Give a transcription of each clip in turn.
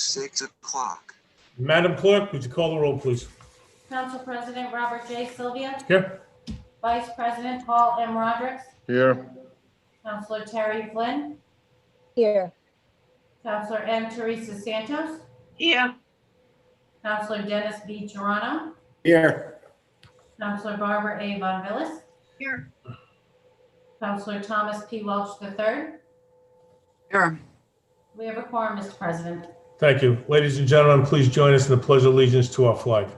6 o'clock. Madam Clerk, would you call the roll, please? Council President Robert J. Sylvia, Here. Vice President Paul M. Rodrick, Here. Councilor Terry Flynn, Here. Councilor M. Teresa Santos, Here. Councilor Dennis B. Toronto, Here. Councilor Barbara A. Von Villis, Here. Councilor Thomas P. Welch III. Here. We have a quorum, Mr. President. Thank you. Ladies and gentlemen, please join us in the pledge of allegiance to our flag.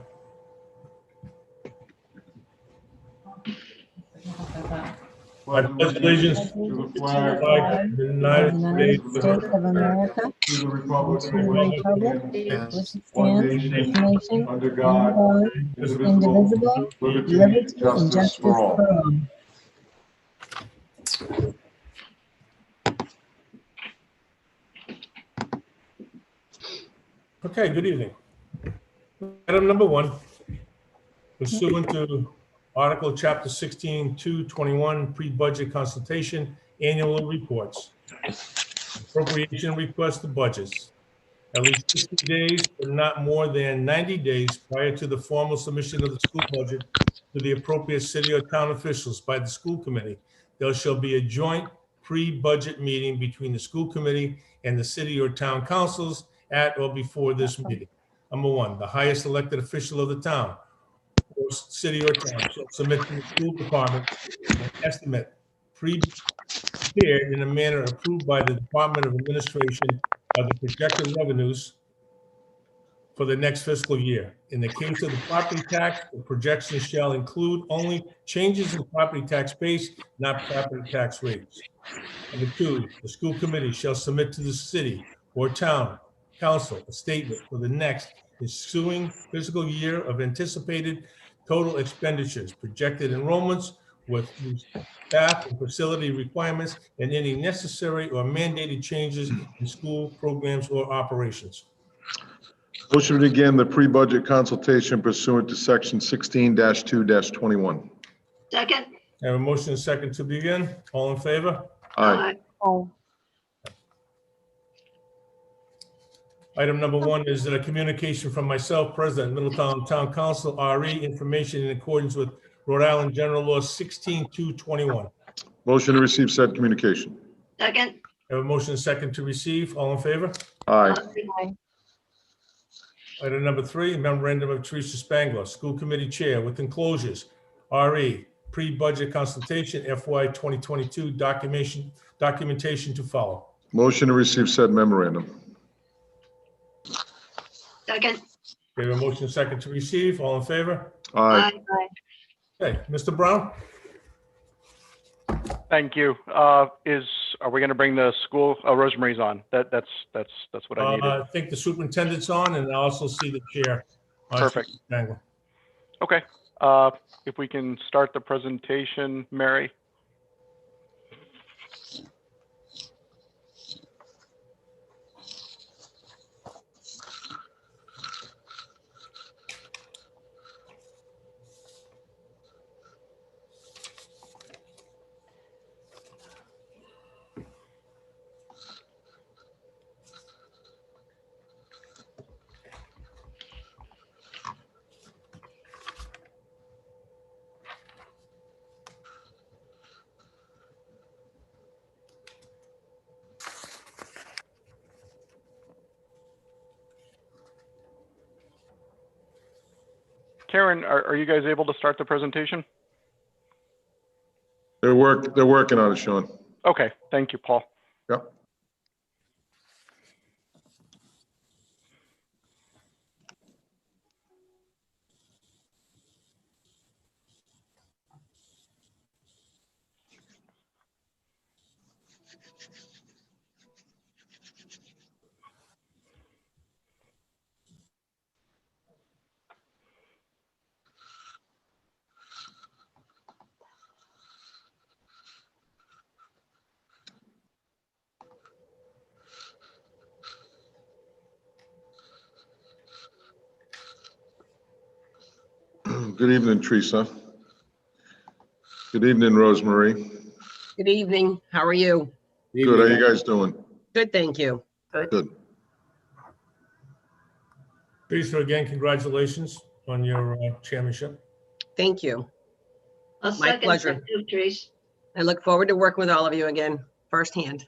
I pledge allegiance To the flag flag of the of United the United States States of America, to the and republic to the republic which one stands, nation, nation, under under God, God, indivisible, indivisible, liberty liberty and and justice for all. Okay, good evening. Item number 1, pursuant to Article Chapter 16, 221, pre-budget consultation, annual reports, appropriation request to budgets, at least 60 days, but not more than 90 days prior to the formal submission of the school budget to the appropriate city or town officials by the school committee. There shall be a joint pre-budget meeting between the school committee and the city or town councils at or before this meeting. Number 1, the highest elected official of the town or city or town shall submit to the school department an estimate prepared in a manner approved by the Department of Administration of the projected revenues for the next fiscal year. In the case of the property tax, the projections shall include only changes in property tax base, not property tax rates. Number 2, the school committee shall submit to the city or town council a statement for the next ensuing fiscal year of anticipated total expenditures, projected enrollments with staff and facility requirements, and any necessary or mandated changes in school programs or operations. Motion to begin the pre-budget consultation pursuant to section 16-2-21. Second. I have a motion and second to begin. All in favor? Aye. Oh, Item number 1 is a communication from myself, President, Middletown Town Council, RE, information in accordance with Rhode Island General Law 16-221. Motion to receive said communication. Second. I have a motion and second to receive. All in favor? Aye. aye. Item number 3, memorandum of Teresa Spangler, School Committee Chair, with enclosures, RE, pre-budget consultation, FY 2022 documentation to follow. Motion to receive said memorandum. Second. We have a motion and second to receive. All in favor? Aye. Okay, Mr. Brown? Thank you. Are we going to bring the school? Oh, Rosemary's on. That's what I needed. I think the superintendent's on, and I also see the chair. Perfect. Spangler. Okay. If we can start the presentation, Mary. Karen, are you guys able to start the presentation? They're working on it, Sean. Okay. Thank you, Paul. Yep. Good evening, Teresa. Good evening, Rosemary. Good evening. How are you? Good, how you guys doing? Good, thank you. Good. Teresa, again, congratulations on your chairmanship. Thank you. I'll My second pleasure. that too, Teresa. I look forward to working with all of you again firsthand.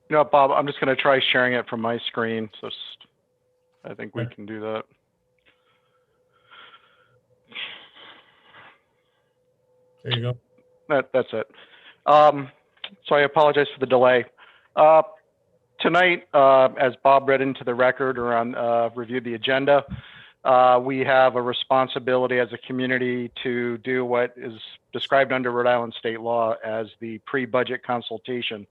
You know, Bob, I'm just going to try sharing it from my screen. So I think we Okay. can do that. There you go. That's it. So I apologize for the delay. Tonight, as Bob read into the record or reviewed the agenda, we have a responsibility as a community to do what is described under Rhode Island state law as the pre-budget consultation.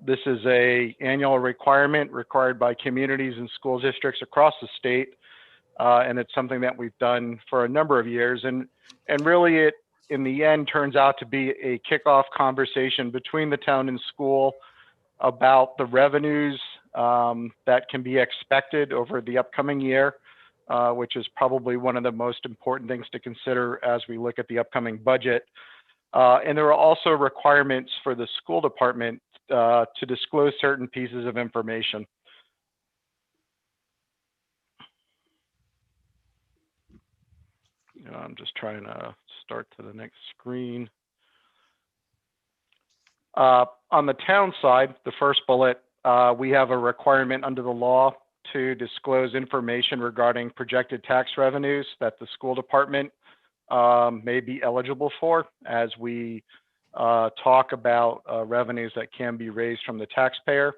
This is an annual requirement required by communities and school districts across the state, and it's something that we've done for a number of years. And really, it in the end turns out to be a kickoff conversation between the town and school about the revenues that can be expected over the upcoming year, which is probably one of the most important things to consider as we look at the upcoming budget. And there are also requirements for the school department to disclose certain pieces of information. I'm just trying to start to the next screen. On the town side, the first bullet, we have a requirement under the law to disclose information regarding projected tax revenues that the school department may be eligible for as we talk about revenues that can be raised from the taxpayer.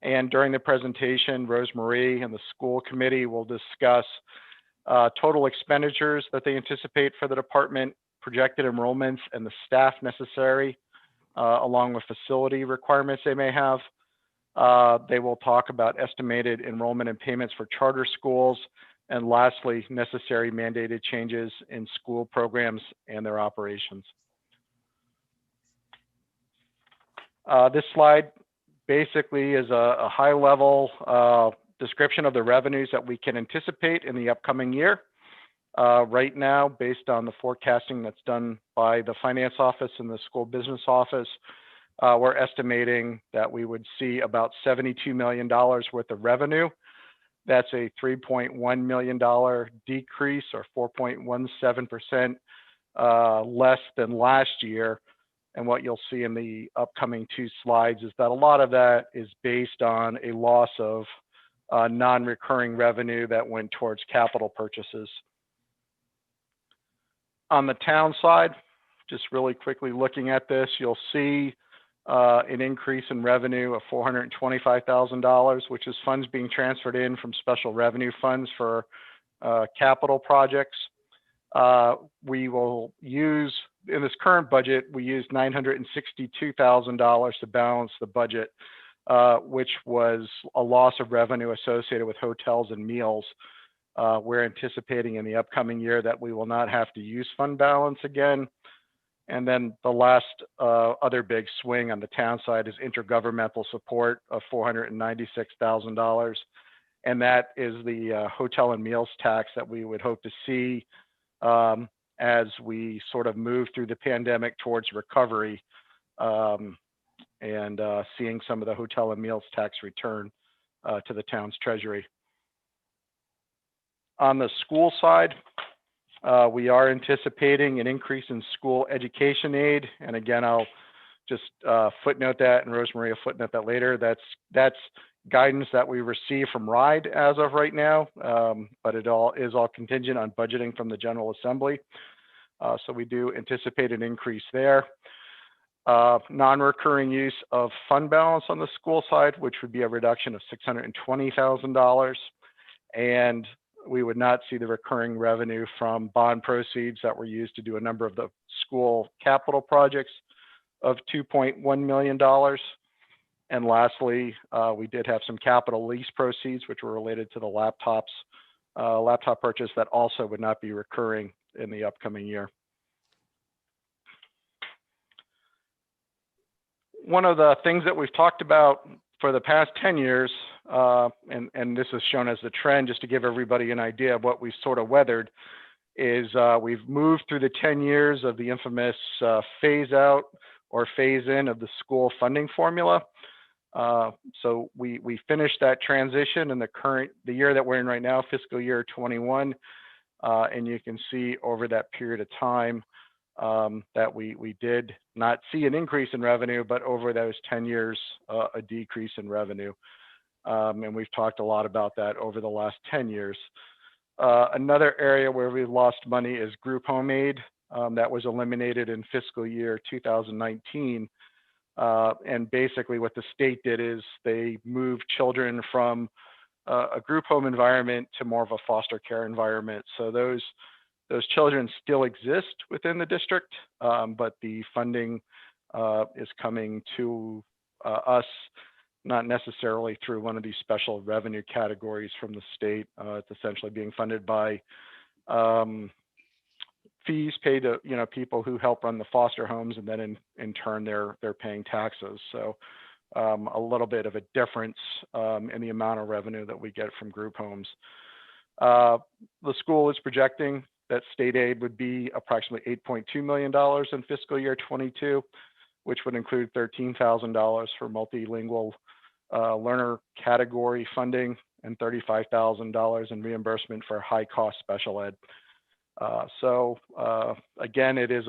And during the presentation, Rosemarie and the school committee will discuss total expenditures that they anticipate for the department, projected enrollments, and the staff necessary, along with facility requirements they may have. They will talk about estimated enrollment and payments for charter schools, and lastly, necessary mandated changes in school programs and their operations. This slide basically is a high-level description of the revenues that we can anticipate in the upcoming year. Right now, based on the forecasting that's done by the finance office and the school business office, we're estimating that we would see about $72 million worth of revenue. That's a $3.1 million decrease, or 4.17% less than last year. And what you'll see in the upcoming two slides is that a lot of that is based on a loss of non-recurring revenue that went towards capital purchases. On the town side, just really quickly looking at this, you'll see an increase in revenue of $425,000, which is funds being transferred in from special revenue funds for capital projects. We will use, in this current budget, we used $962,000 to balance the budget, which was a loss of revenue associated with hotels and meals. We're anticipating in the upcoming year that we will not have to use fund balance again. And then the last other big swing on the town side is intergovernmental support of $496,000. And that is the hotel and meals tax that we would hope to see as we sort of move through the pandemic towards recovery, and seeing some of the hotel and meals tax return to the town's treasury. On the school side, we are anticipating an increase in school education aid. And again, I'll just footnote that, and Rosemarie will footnote that later. That's guidance that we receive from RIDE as of right now, but it is all contingent on budgeting from the General Assembly. So we do anticipate an increase there. Non-recurring use of fund balance on the school side, which would be a reduction of $620,000. And we would not see the recurring revenue from bond proceeds that were used to do a number of the school capital projects of $2.1 million. And lastly, we did have some capital lease proceeds, which were related to the laptop purchase that also would not be recurring in the upcoming year. one of the things that we've talked about for the past 10 years, and this is shown as the trend, just to give everybody an idea of what we've sort of weathered, is we've moved through the 10 years of the infamous phase out or phase in of the school funding formula. So we finished that transition in the year that we're in right now, fiscal year 21. And you can see over that period of time that we did not see an increase in revenue, but over those 10 years, a decrease in revenue. And we've talked a lot about that over the last 10 years. Another area where we lost money is group home aid. That was eliminated in fiscal year 2019. And basically what the state did is they moved children from a group home environment to more of a foster care environment. So those children still exist within the district, but the funding is coming to us, not necessarily through one of these special revenue categories from the state. It's essentially being funded by fees paid to people who help run the foster homes, and then in turn they're paying taxes. So a little bit of a difference in the amount of revenue that we get from group homes. The school is projecting that state aid would be approximately $8.2 million in fiscal year 22, which would include $13,000 for multilingual learner category funding and $35,000 in reimbursement for high cost special ed. So again, it is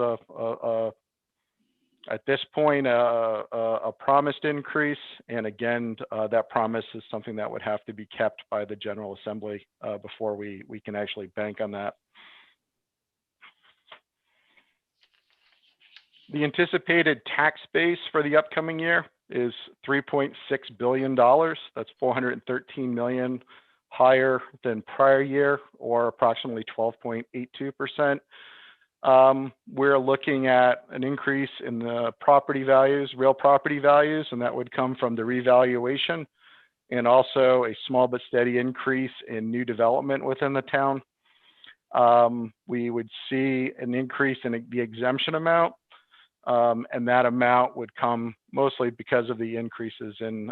at this point a promised increase, and again that promise is something that would have to be kept by the General Assembly before we can actually bank on that. The anticipated tax base for the upcoming year is $3.6 billion. That's $413 million higher than prior year, or approximately 12.82%. We're looking at an increase in the property values, real property values, and that would come from the revaluation, and also a small but steady increase in new development within the town. We would see an increase in the exemption amount, and that amount would come mostly because of the increases in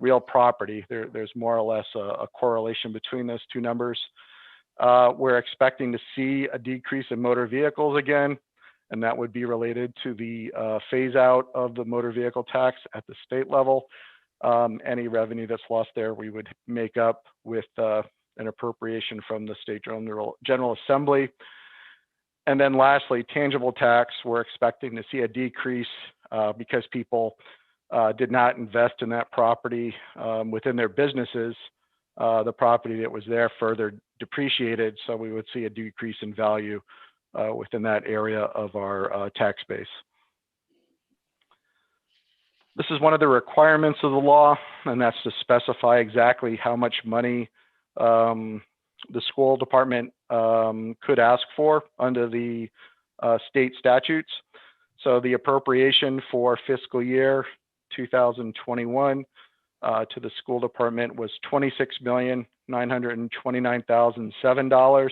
real property. There's more or less a correlation between those two numbers. We're expecting to see a decrease in motor vehicles again, and that would be related to the phase out of the motor vehicle tax at the state level. Any revenue that's lost there, we would make up with an appropriation from the state General Assembly. And then lastly, tangible tax, we're expecting to see a decrease because people did not invest in that property within their businesses. The property that was there further depreciated, so we would see a decrease in value within that area of our tax base. This is one of the requirements of the law, and that's to specify exactly how much money the school department could ask for under the state statutes. So the appropriation for fiscal year 2021 to the school department was $26,929,007.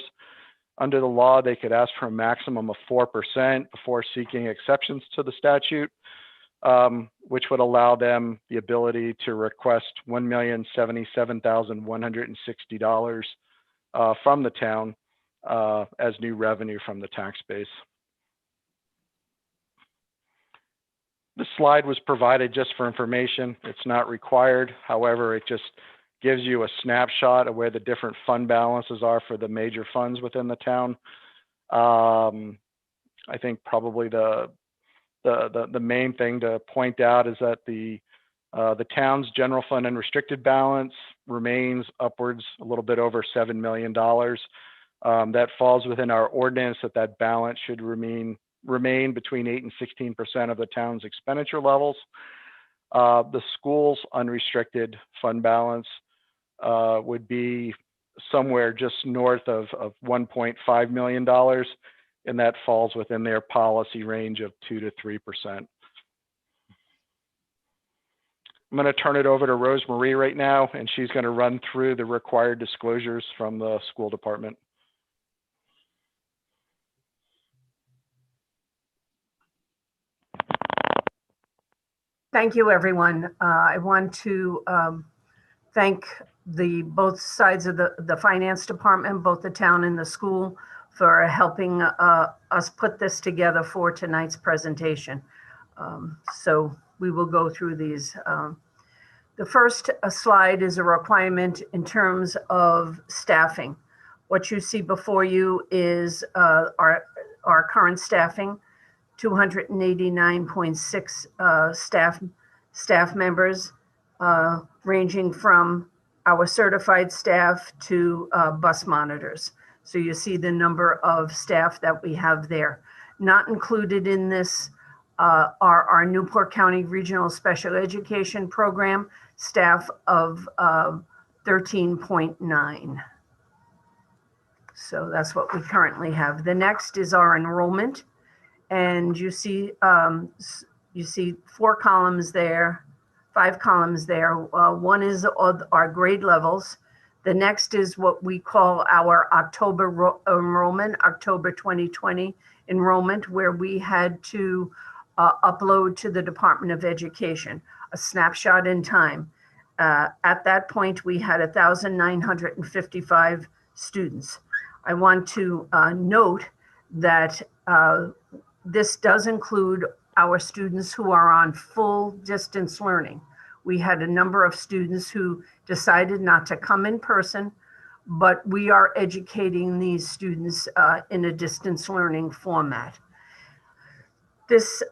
Under the law, they could ask for a maximum of 4% before seeking exceptions to the statute, which would allow them the ability to request $1,077,160 from the town as new revenue from the tax base. This slide was provided just for information. It's not required. However, it just gives you a snapshot of where the different fund balances are for the major funds within the town. I think probably the main thing to point out is that the town's general fund unrestricted balance remains upwards a little bit over $7 million. That falls within our ordinance that balance should remain between 8 and 16% of the town's expenditure levels. The school's unrestricted fund balance would be somewhere just north of $1.5 million, and that falls within their policy range of 2 to 3%. I'm going to turn it over to Rose Marie right now, and she's going to run through the required disclosures from the school department. Thank you, everyone. I want to thank both sides of the finance department, both the town and the school, for helping us put this together for tonight's presentation. So we will go through these. The first slide is a requirement in terms of staffing. What you see before you is our current staffing, 289.6 staff members, ranging from our certified staff to bus monitors. So you see the number of staff that we have there. Not included in this are our Newport County Regional Special Education Program staff of 13.9. So that's what we currently have. The next is our enrollment. And you see 4 columns there, 5 columns there. One is our grade levels. The next is what we call our October enrollment, October 2020 enrollment, where we had to upload to the Department of Education a snapshot in time. At that point, we had 1,955 students. I want to note that this does include our students who are on full distance learning. We had a number of students who decided not to come in person, but we are educating these students in a distance learning format. This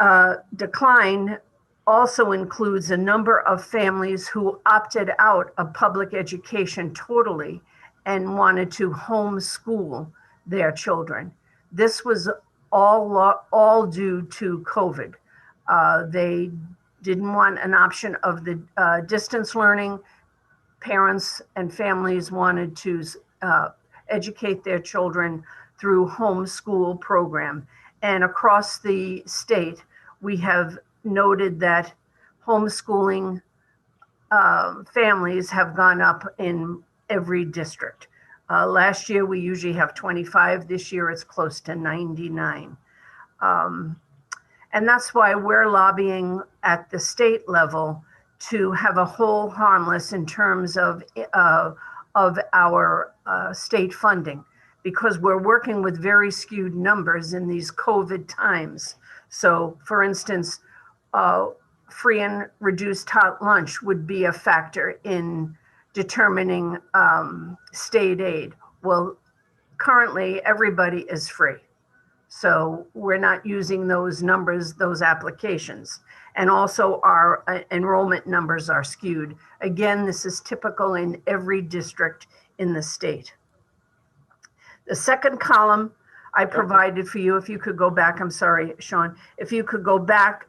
decline also includes a number of families who opted out of public education totally and wanted to homeschool their children. This was all due to COVID. They didn't want an option of the distance learning. Parents and families wanted to educate their children through homeschool program. And across the state, we have noted that homeschooling families have gone up in every district. Last year, we usually have 25. This year, it's close to 99. And that's why we're lobbying at the state level to have a whole harmless in terms of our state funding, because we're working with very skewed numbers in these COVID times. So for instance, free and reduced hot lunch would be a factor in determining state aid. Well, currently everybody is free. So we're not using those numbers, those applications. And also our enrollment numbers are skewed. Again, this is typical in every district in the state. The second column I provided for you, if you could go back, I'm sorry, Sean, if you could go back,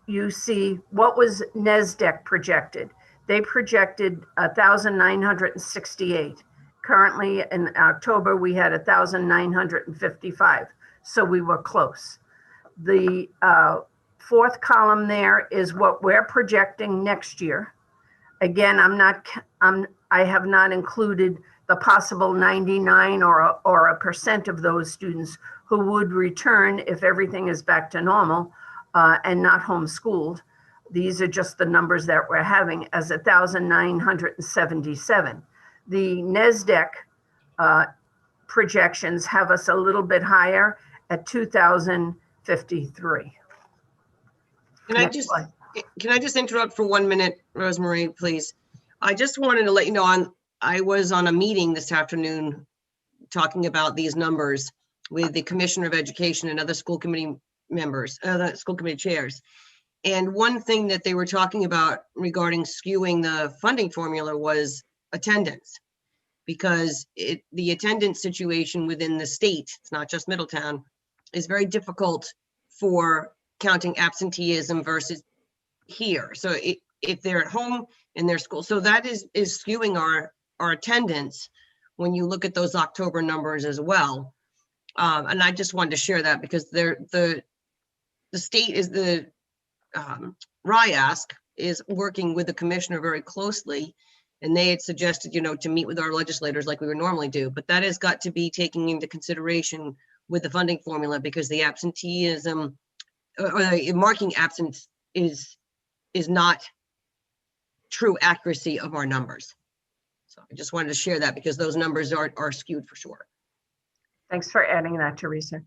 you see what was NESDEC projected. They projected 1,968. Currently in October, we had 1,955. So we were close. The fourth column there is what we're projecting next year. Again, I have not included the possible 99 or a percent of those students who would return if everything is back to normal and not homeschooled. These are just the numbers that we're having as 1,977. The NESDEC projections have us a little bit higher at 2,053. Can I just interrupt for 1 minute, Rosemary, please? I just wanted to let you know I was on a meeting this afternoon talking about these numbers with the Commissioner of Education and other school committee members, school committee chairs. And one thing that they were talking about regarding skewing the funding formula was attendance, because the attendance situation within the state, it's not just Middletown, is very difficult for counting absenteeism versus here. So if they're at home in their school, so that is skewing our attendance when you look at those October numbers as well. And I just wanted to share that because the state is RIASC is working with the commissioner very closely, and they had suggested, to meet with our legislators like we would normally do, but that has got to be taken into consideration with the funding formula, because the absenteeism or marking absence is is not true accuracy of our numbers. So I just wanted to share that because those numbers are skewed for sure. Thanks for adding that, Teresa.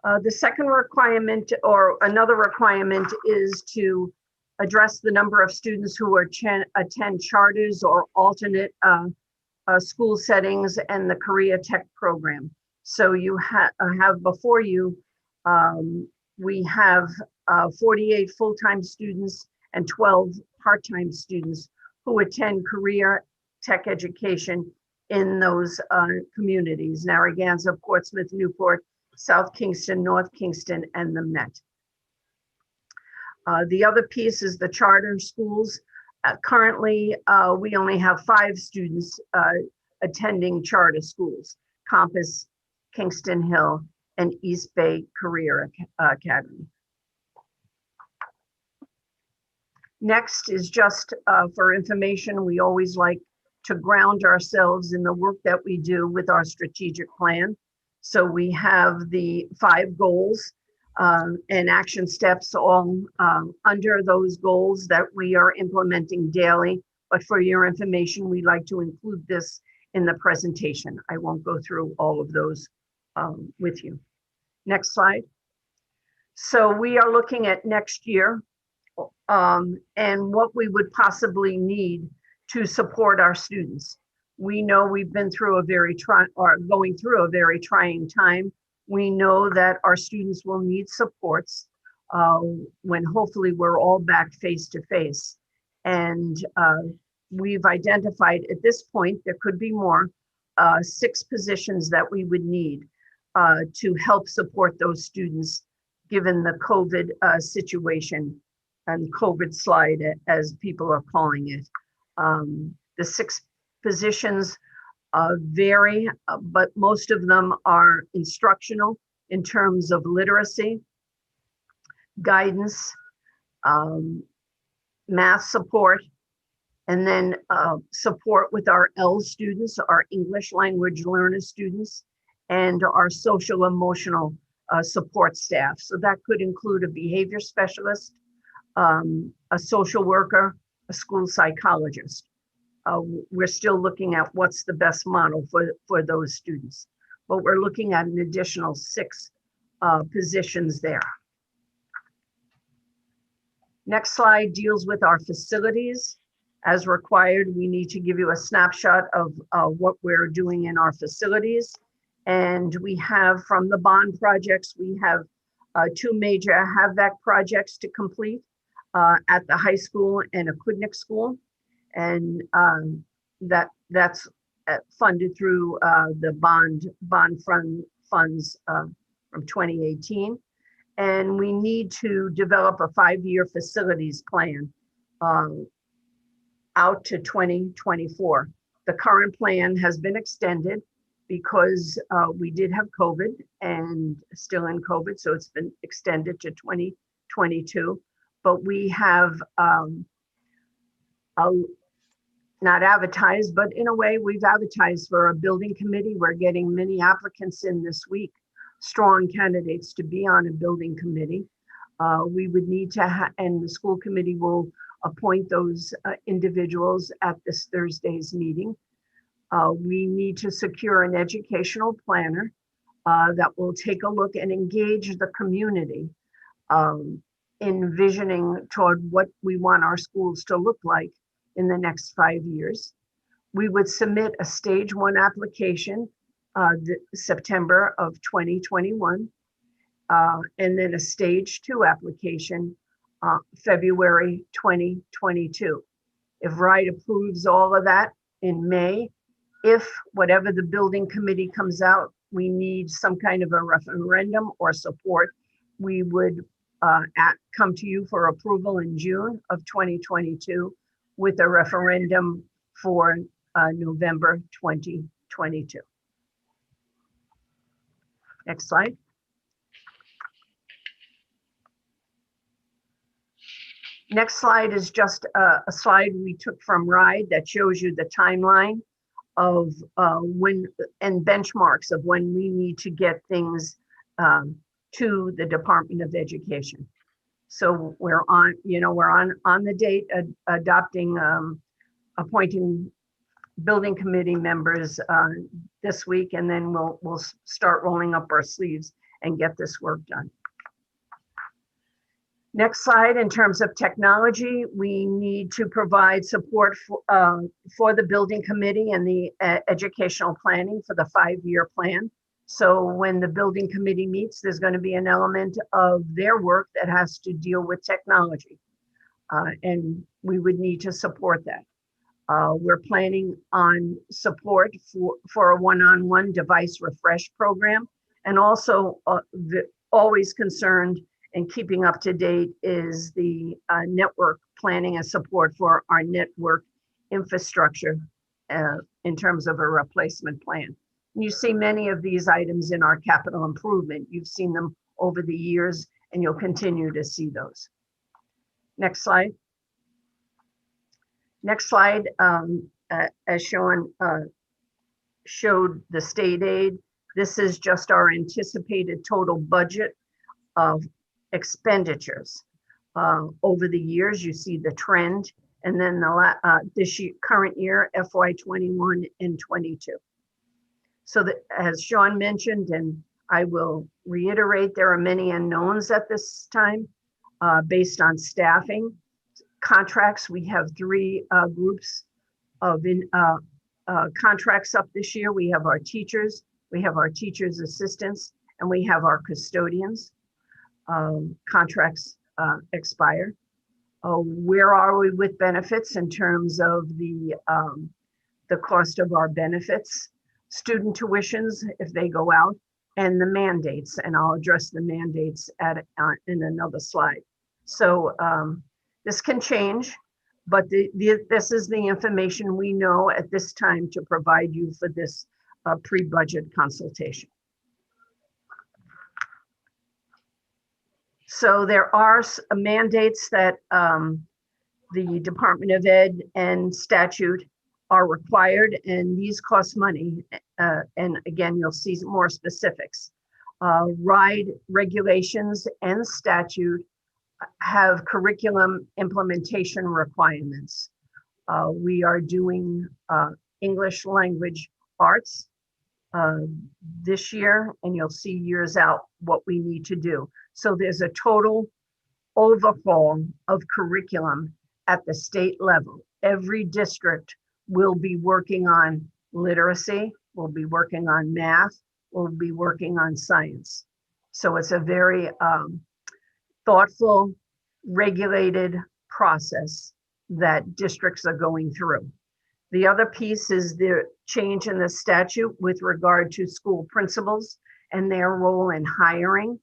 The second requirement, or another requirement, is to address the number of students who attend charters or alternate school settings and the Korea Tech program. So you have before you, we have 48 full-time students and 12 part-time students who attend Korea Tech education in those communities: Narragansett, Portsmouth, Newport, South Kingston, North Kingston, and the Met. The other piece is the charter schools. Currently, we only have 5 students attending charter schools: Compass, Kingston Hill, and East Bay Career Academy. Next is just for information. We always like to ground ourselves in the work that we do with our strategic plan. So we have the 5 goals and action steps all under those goals that we are implementing daily. But for your information, we'd like to include this in the presentation. I won't go through all of those with you. Next slide. So we are looking at next year and what we would possibly need to support our students. We know we've been through going through a very trying time. We know that our students will need supports when hopefully we're all back face to face. And we've identified at this point, there could be more, 6 positions that we would need to help support those students given the COVID situation and COVID slide, as people are calling it. The 6 positions vary, but most of them are instructional in terms of literacy, guidance, math support, and then support with our L students, our English language learner students, and our social emotional support staff. So that could include a behavior specialist, a social worker, a school psychologist. We're still looking at what's the best model for those students, but we're looking at an additional 6 positions there. Next slide deals with our facilities. As required, we need to give you a snapshot of what we're doing in our facilities. And we have, from the bond projects, we have 2 major HAVVAC projects to complete at the high school and Aquidneck School. And that's funded through the bond funds from 2018. And we need to develop a 5-year facilities plan out to 2024. The current plan has been extended because we did have COVID and still in COVID, so it's been extended to 2022. But we have not advertised, but in a way we've advertised for a building committee. We're getting many applicants in this week, strong candidates to be on a building committee. We would need to, and the school committee will appoint those individuals at this Thursday's meeting. We need to secure an educational planner that will take a look and engage the community in visioning toward what we want our schools to look like in the next 5 years. We would submit a stage 1 application September of 2021, and then a stage 2 application February 2022. If Wright approves all of that in May, if whatever the building committee comes out, we need some kind of a referendum or support, we would come to you for approval in June of 2022 with a referendum for November 2022. Next slide. Next slide is just a slide we took from RIDE that shows you the timeline of when and benchmarks of when we need to get things to the Department of Education. So we're on, on the date adopting, appointing building committee members this week, and then we'll start rolling up our sleeves and get this work done. Next slide, in terms of technology, we need to provide support for the building committee and the educational planning for the 5-year plan. So when the building committee meets, there's going to be an element of their work that has to deal with technology. And we would need to support that. We're planning on support for a one-on-one device refresh program, and also always concerned and keeping up to date is the network planning and support for our network infrastructure in terms of a replacement plan. You see many of these items in our capital improvement. You've seen them over the years, and you'll continue to see those. Next slide. Next slide, as shown, showed the state aid. This is just our anticipated total budget of expenditures. Over the years, you see the trend, and then this year, current year, FY21 and 22. So that, as Sean mentioned, and I will reiterate, there are many unknowns at this time based on staffing. Contracts, we have 3 groups of contracts up this year. We have our teachers, we have our teachers' assistants, and we have our custodians. Contracts expire. Where are we with benefits in terms of the cost of our benefits? Student tuitions, if they go out, and the mandates, and I'll address the mandates in another slide. So this can change, but this is the information we know at this time to provide you for this pre-budget consultation. So there are mandates that the Department of Ed and statute are required, and these cost money. And again, you'll see more specifics. RIDE regulations and statute have curriculum implementation requirements. We are doing English language arts this year, and you'll see years out what we need to do. So there's a total overhaul of curriculum at the state level. Every district will be working on literacy, will be working on math, will be working on science. So it's a very thoughtful, regulated process that districts are going through. The other piece is the change in the statute with regard to school principals and their role in hiring,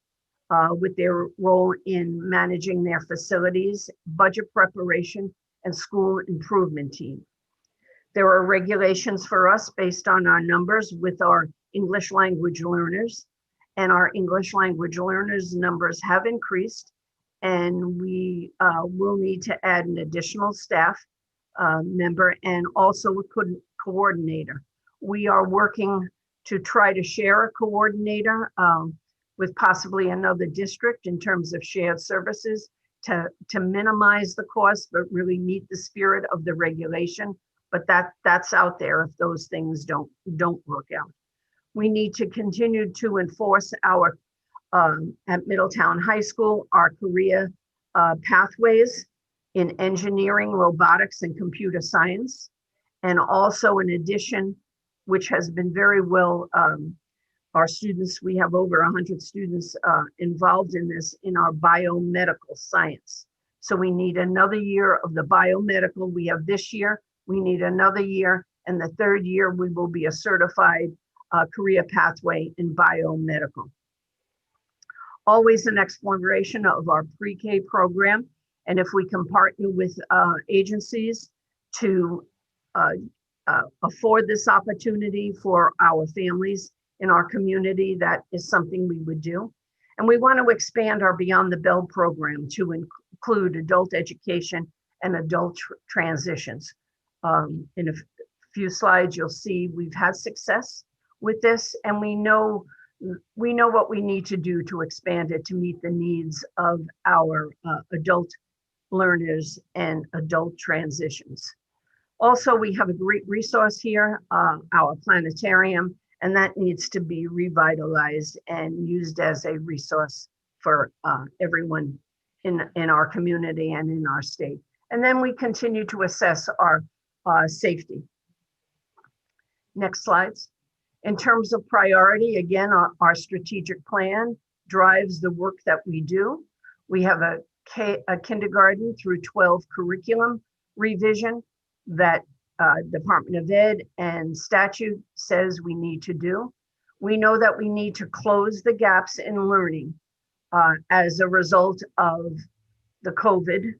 with their role in managing their facilities, budget preparation, and school improvement team. There are regulations for us based on our numbers with our English language learners, and our English language learners numbers have increased, and we will need to add an additional staff member and also a coordinator. We are working to try to share a coordinator with possibly another district in terms of shared services to minimize the cost, but really meet the spirit of the regulation. But that's out there if those things don't work out. We need to continue to enforce our, at Middletown High School, our career pathways in engineering, robotics, and computer science. And also in addition, which has been very well, our students, we have over 100 students involved in this in our biomedical science. So we need another year of the biomedical. We have this year, we need another year, and the 3rd year we will be a certified career pathway in biomedical. Always an exploration of our pre-K program, and if we can partner with agencies to afford this opportunity for our families in our community, that is something we would do. And we want to expand our Beyond the Bell program to include adult education and adult transitions. In a few slides, you'll see we've had success with this, and we know We know what we need to do to expand it to meet the needs of our adult learners and adult transitions. Also, we have a great resource here, our planetarium, and that needs to be revitalized and used as a resource for everyone in our community and in our state. And then we continue to assess our safety. Next slides. In terms of priority, again, our strategic plan drives the work that we do. We have a kindergarten through 12 curriculum revision that Department of Ed and statute says we need to do. We know that we need to close the gaps in learning as a result of the COVID.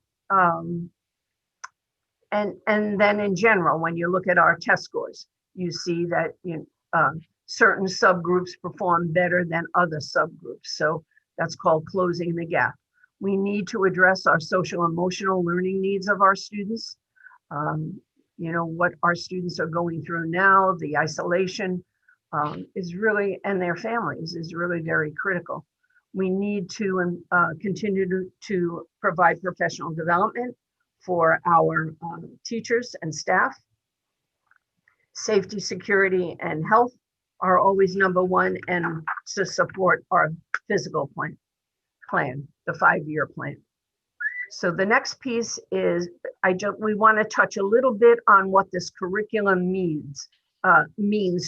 And then in general, when you look at our test scores, you see that certain subgroups perform better than other subgroups. So that's called closing the gap. We need to address our social emotional learning needs of our students. What our students are going through now, the isolation is really, and their families is really very critical. We need to continue to provide professional development for our teachers and staff. Safety, security, and health are always number one, and to support our physical plan, the 5-year plan. So the next piece is, we want to touch a little bit on what this curriculum means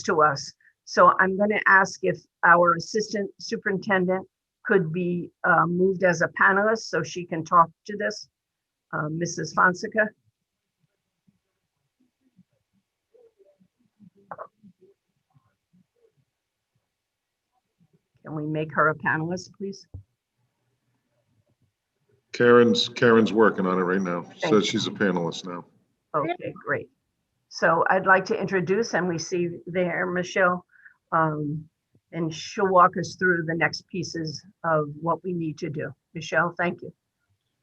to us. So I'm going to ask if our assistant superintendent could be moved as a panelist so she can talk to this, Mrs. Fonseca. Can we make her a panelist, please? Karen's working on it right now. Thank Says she's a panelist now. Okay, great. So I'd like to introduce, and we see there Michelle, and she'll walk us through the next pieces of what we need to do. Michelle, thank you.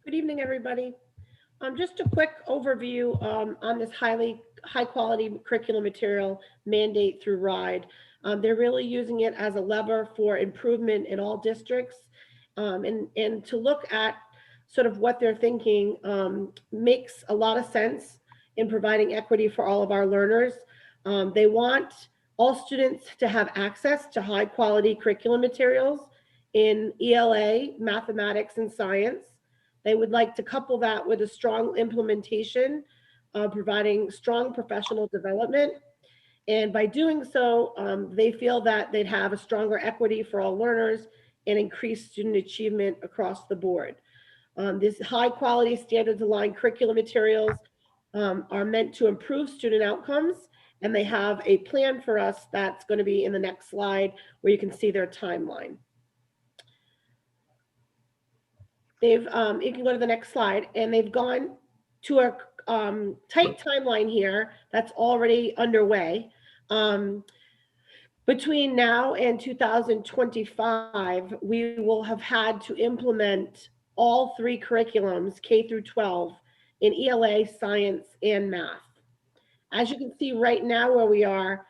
Good evening, everybody. Just a quick overview on this high quality curriculum material mandate through RIDE. They're really using it as a lever for improvement in all districts, and to look at sort of what they're thinking makes a lot of sense in providing equity for all of our learners. They want all students to have access to high quality curriculum materials in ELA, mathematics, and science. They would like to couple that with a strong implementation, providing strong professional development. And by doing so, they feel that they'd have a stronger equity for all learners and increased student achievement across the board. This high quality standards aligned curriculum materials are meant to improve student outcomes, and they have a plan for us that's going to be in the next slide where you can see their timeline. You can go to the next slide, and they've gone to a tight timeline here that's already underway. Between now and 2025, we will have had to implement all 3 curriculums, K through 12, in ELA, science, and math. As you can see right now where we are,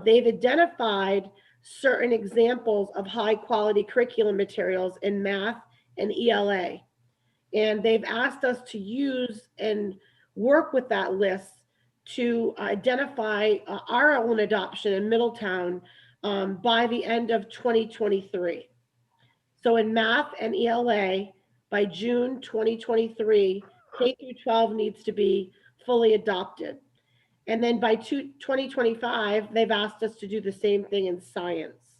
they've identified certain examples of high quality curriculum materials in math and ELA. And they've asked us to use and work with that list to identify our own adoption in Middletown by the end of 2023. So in math and ELA, by June 2023, K through 12 needs to be fully adopted. And then by 2025, they've asked us to do the same thing in science.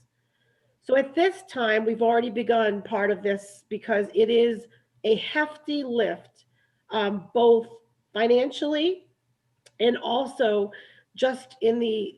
So at this time, we've already begun part of this because it is a hefty lift, both financially and also just in the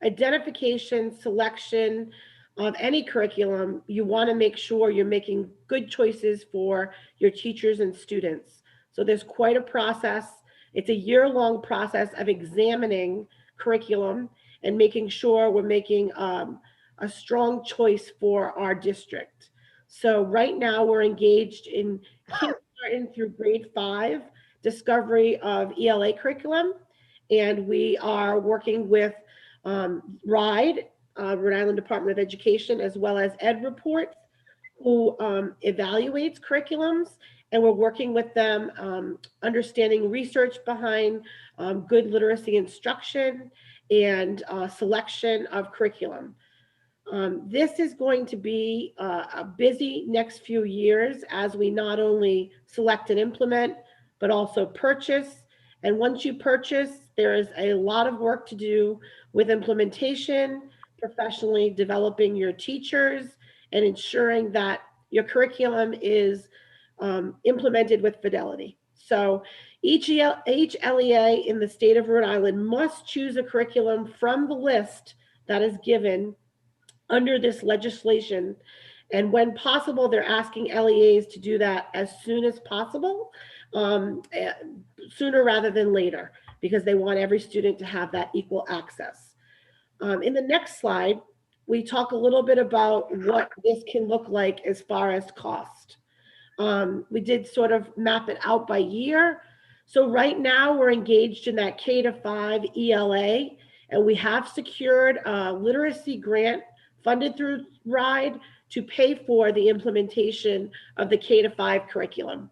identification, selection of any curriculum. You want to make sure you're making good choices for your teachers and students. So there's quite a process. It's a year-long process of examining curriculum and making sure we're making a strong choice for our district. So right now we're engaged in kindergarten through grade 5 discovery of ELA curriculum, and we are working with RIDE Rhode Island Department of Education, as well as Ed Reports, who evaluates curriculums, and we're working with them, understanding research behind good literacy instruction and selection of curriculum. This is going to be a busy next few years as we not only select and implement, but also purchase. And once you purchase, there is a lot of work to do with implementation, professionally developing your teachers, and ensuring that your curriculum is implemented with fidelity. So each LEA in the state of Rhode Island must choose a curriculum from the list that is given under this legislation. And when possible, they're asking LEAs to do that as soon as possible, sooner rather than later, because they want every student to have that equal access. In the next slide, we talk a little bit about what this can look like as far as cost. We did sort of map it out by year. So right now we're engaged in that K-5 ELA, and we have secured a literacy grant funded through RIDE to pay for the implementation of the K-5 curriculum.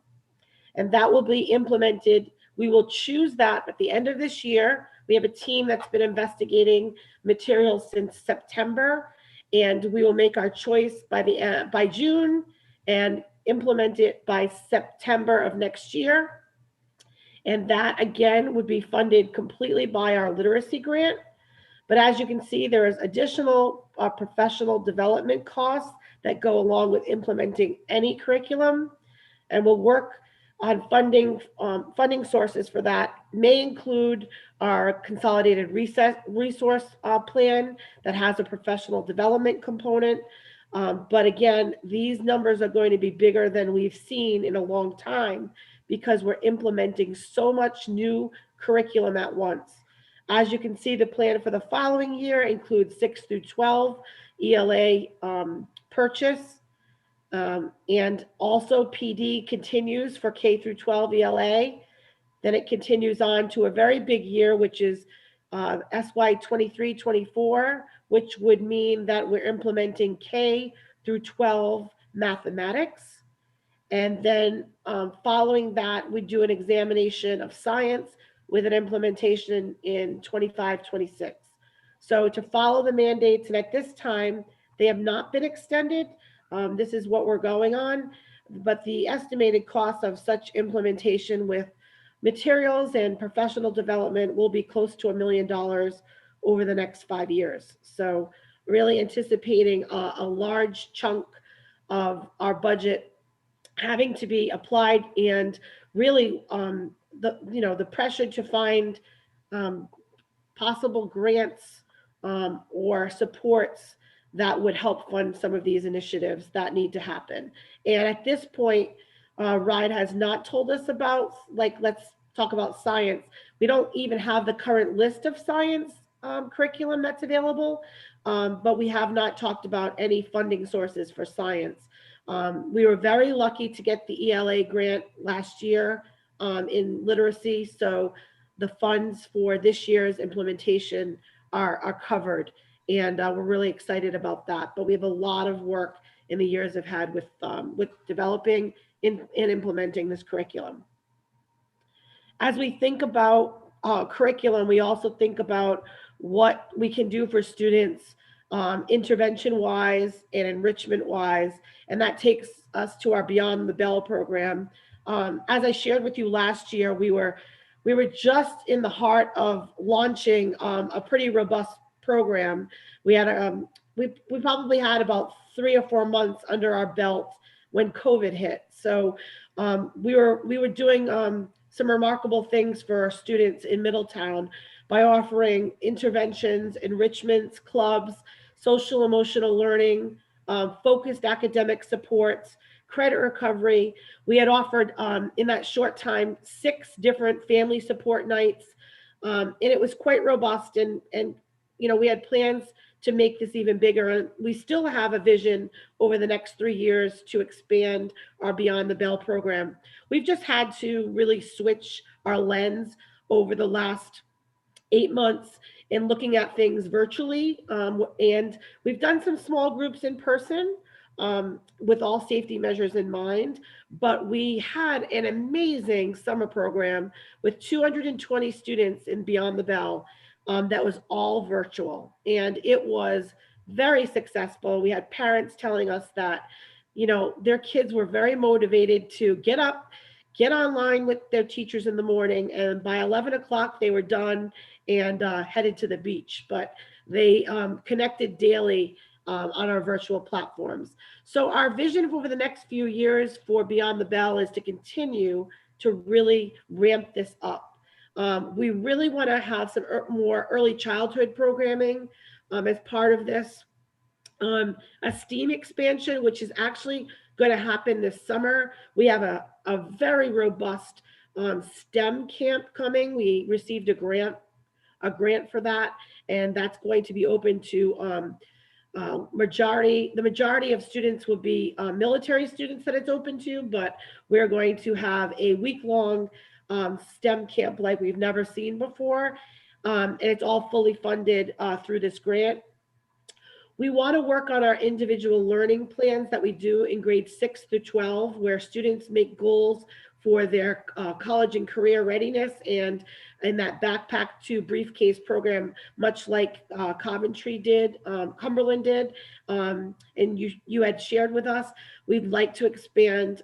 And that will be implemented. We will choose that at the end of this year. We have a team that's been investigating materials since September, and we will make our choice by June and implement it by September of next year. And that again would be funded completely by our literacy grant. But as you can see, there is additional professional development costs that go along with implementing any curriculum. And we'll work on funding sources for that. May include our consolidated resource plan that has a professional development component. But again, these numbers are going to be bigger than we've seen in a long time because we're implementing so much new curriculum at once. As you can see, the plan for the following year includes 6 through 12 ELA purchase. And also PD continues for K through 12 ELA. Then it continues on to a very big year, which is SY 23-24, which would mean that we're implementing K through 12 mathematics. And then following that, we do an examination of science with an implementation in 25-26. So to follow the mandates, and at this time, they have not been extended. This is what we're going on, but the estimated cost of such implementation with materials and professional development will be close to $1 million over the next 5 years. So really anticipating a large chunk of our budget having to be applied, and really the pressure to find possible grants or supports that would help fund some of these initiatives that need to happen. And at this point, RIDE has not told us about, like, let's talk about science. We don't even have the current list of science curriculum that's available, but we have not talked about any funding sources for science. We were very lucky to get the ELA grant last year in literacy, so the funds for this year's implementation are covered. And we're really excited about that. But we have a lot of work in the years ahead with developing and implementing this curriculum. As we think about curriculum, we also think about what we can do for students intervention-wise and enrichment-wise, and that takes us to our Beyond the Bell program. As I shared with you last year, we were just in the heart of launching a pretty robust program. We had we probably had about 3 or 4 months under our belt when COVID hit. So we were doing some remarkable things for our students in Middletown by offering interventions, enrichments, clubs, social emotional learning, focused academic supports, credit recovery. We had offered in that short time 6 different family support nights, and it was quite robust. And we had plans to make this even bigger. And we still have a vision over the next 3 years to expand our Beyond the Bell program. We've just had to really switch our lens over the last 8 months in looking at things virtually. And we've done some small groups in person with all safety measures in mind. But we had an amazing summer program with 220 students in Beyond the Bell that was all virtual. And it was very successful. We had parents telling us that, you know, their kids were very motivated to get up, get online with their teachers in the morning, and by 11 o'clock they were done and headed to the beach. But they connected daily on our virtual platforms. So our vision over the next few years for Beyond the Bell is to continue to really ramp this up. We really want to have some more early childhood programming as part of this. A STEAM expansion, which is actually going to happen this summer. We have a very robust STEM camp coming. We received a grant for that, and that's going to be open to the majority of students will be military students that it's open to, but we're going to have a week-long STEM camp like we've never seen before, and it's all fully funded through this grant. We want to work on our individual learning plans that we do in grades 6 through 12, where students make goals for their college and career readiness, and in that backpack to briefcase program, much like Cumberland did, and you had shared with us. We'd like to expand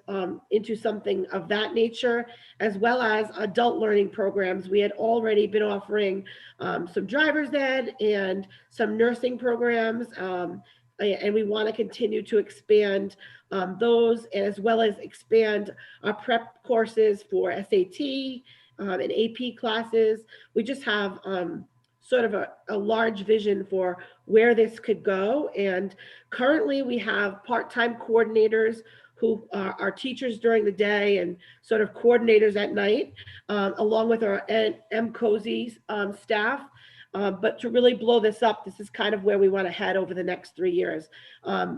into something of that nature, as well as adult learning programs. We had already been offering some driver's ed and some nursing programs, and we want to continue to expand those, as well as expand our prep courses for SAT and AP classes. We just have sort of a large vision for where this could go. And currently we have part-time coordinators who are teachers during the day and sort of coordinators at night, along with our MCOSI staff. But to really blow this up, this is kind of where we want to head over the next 3 years.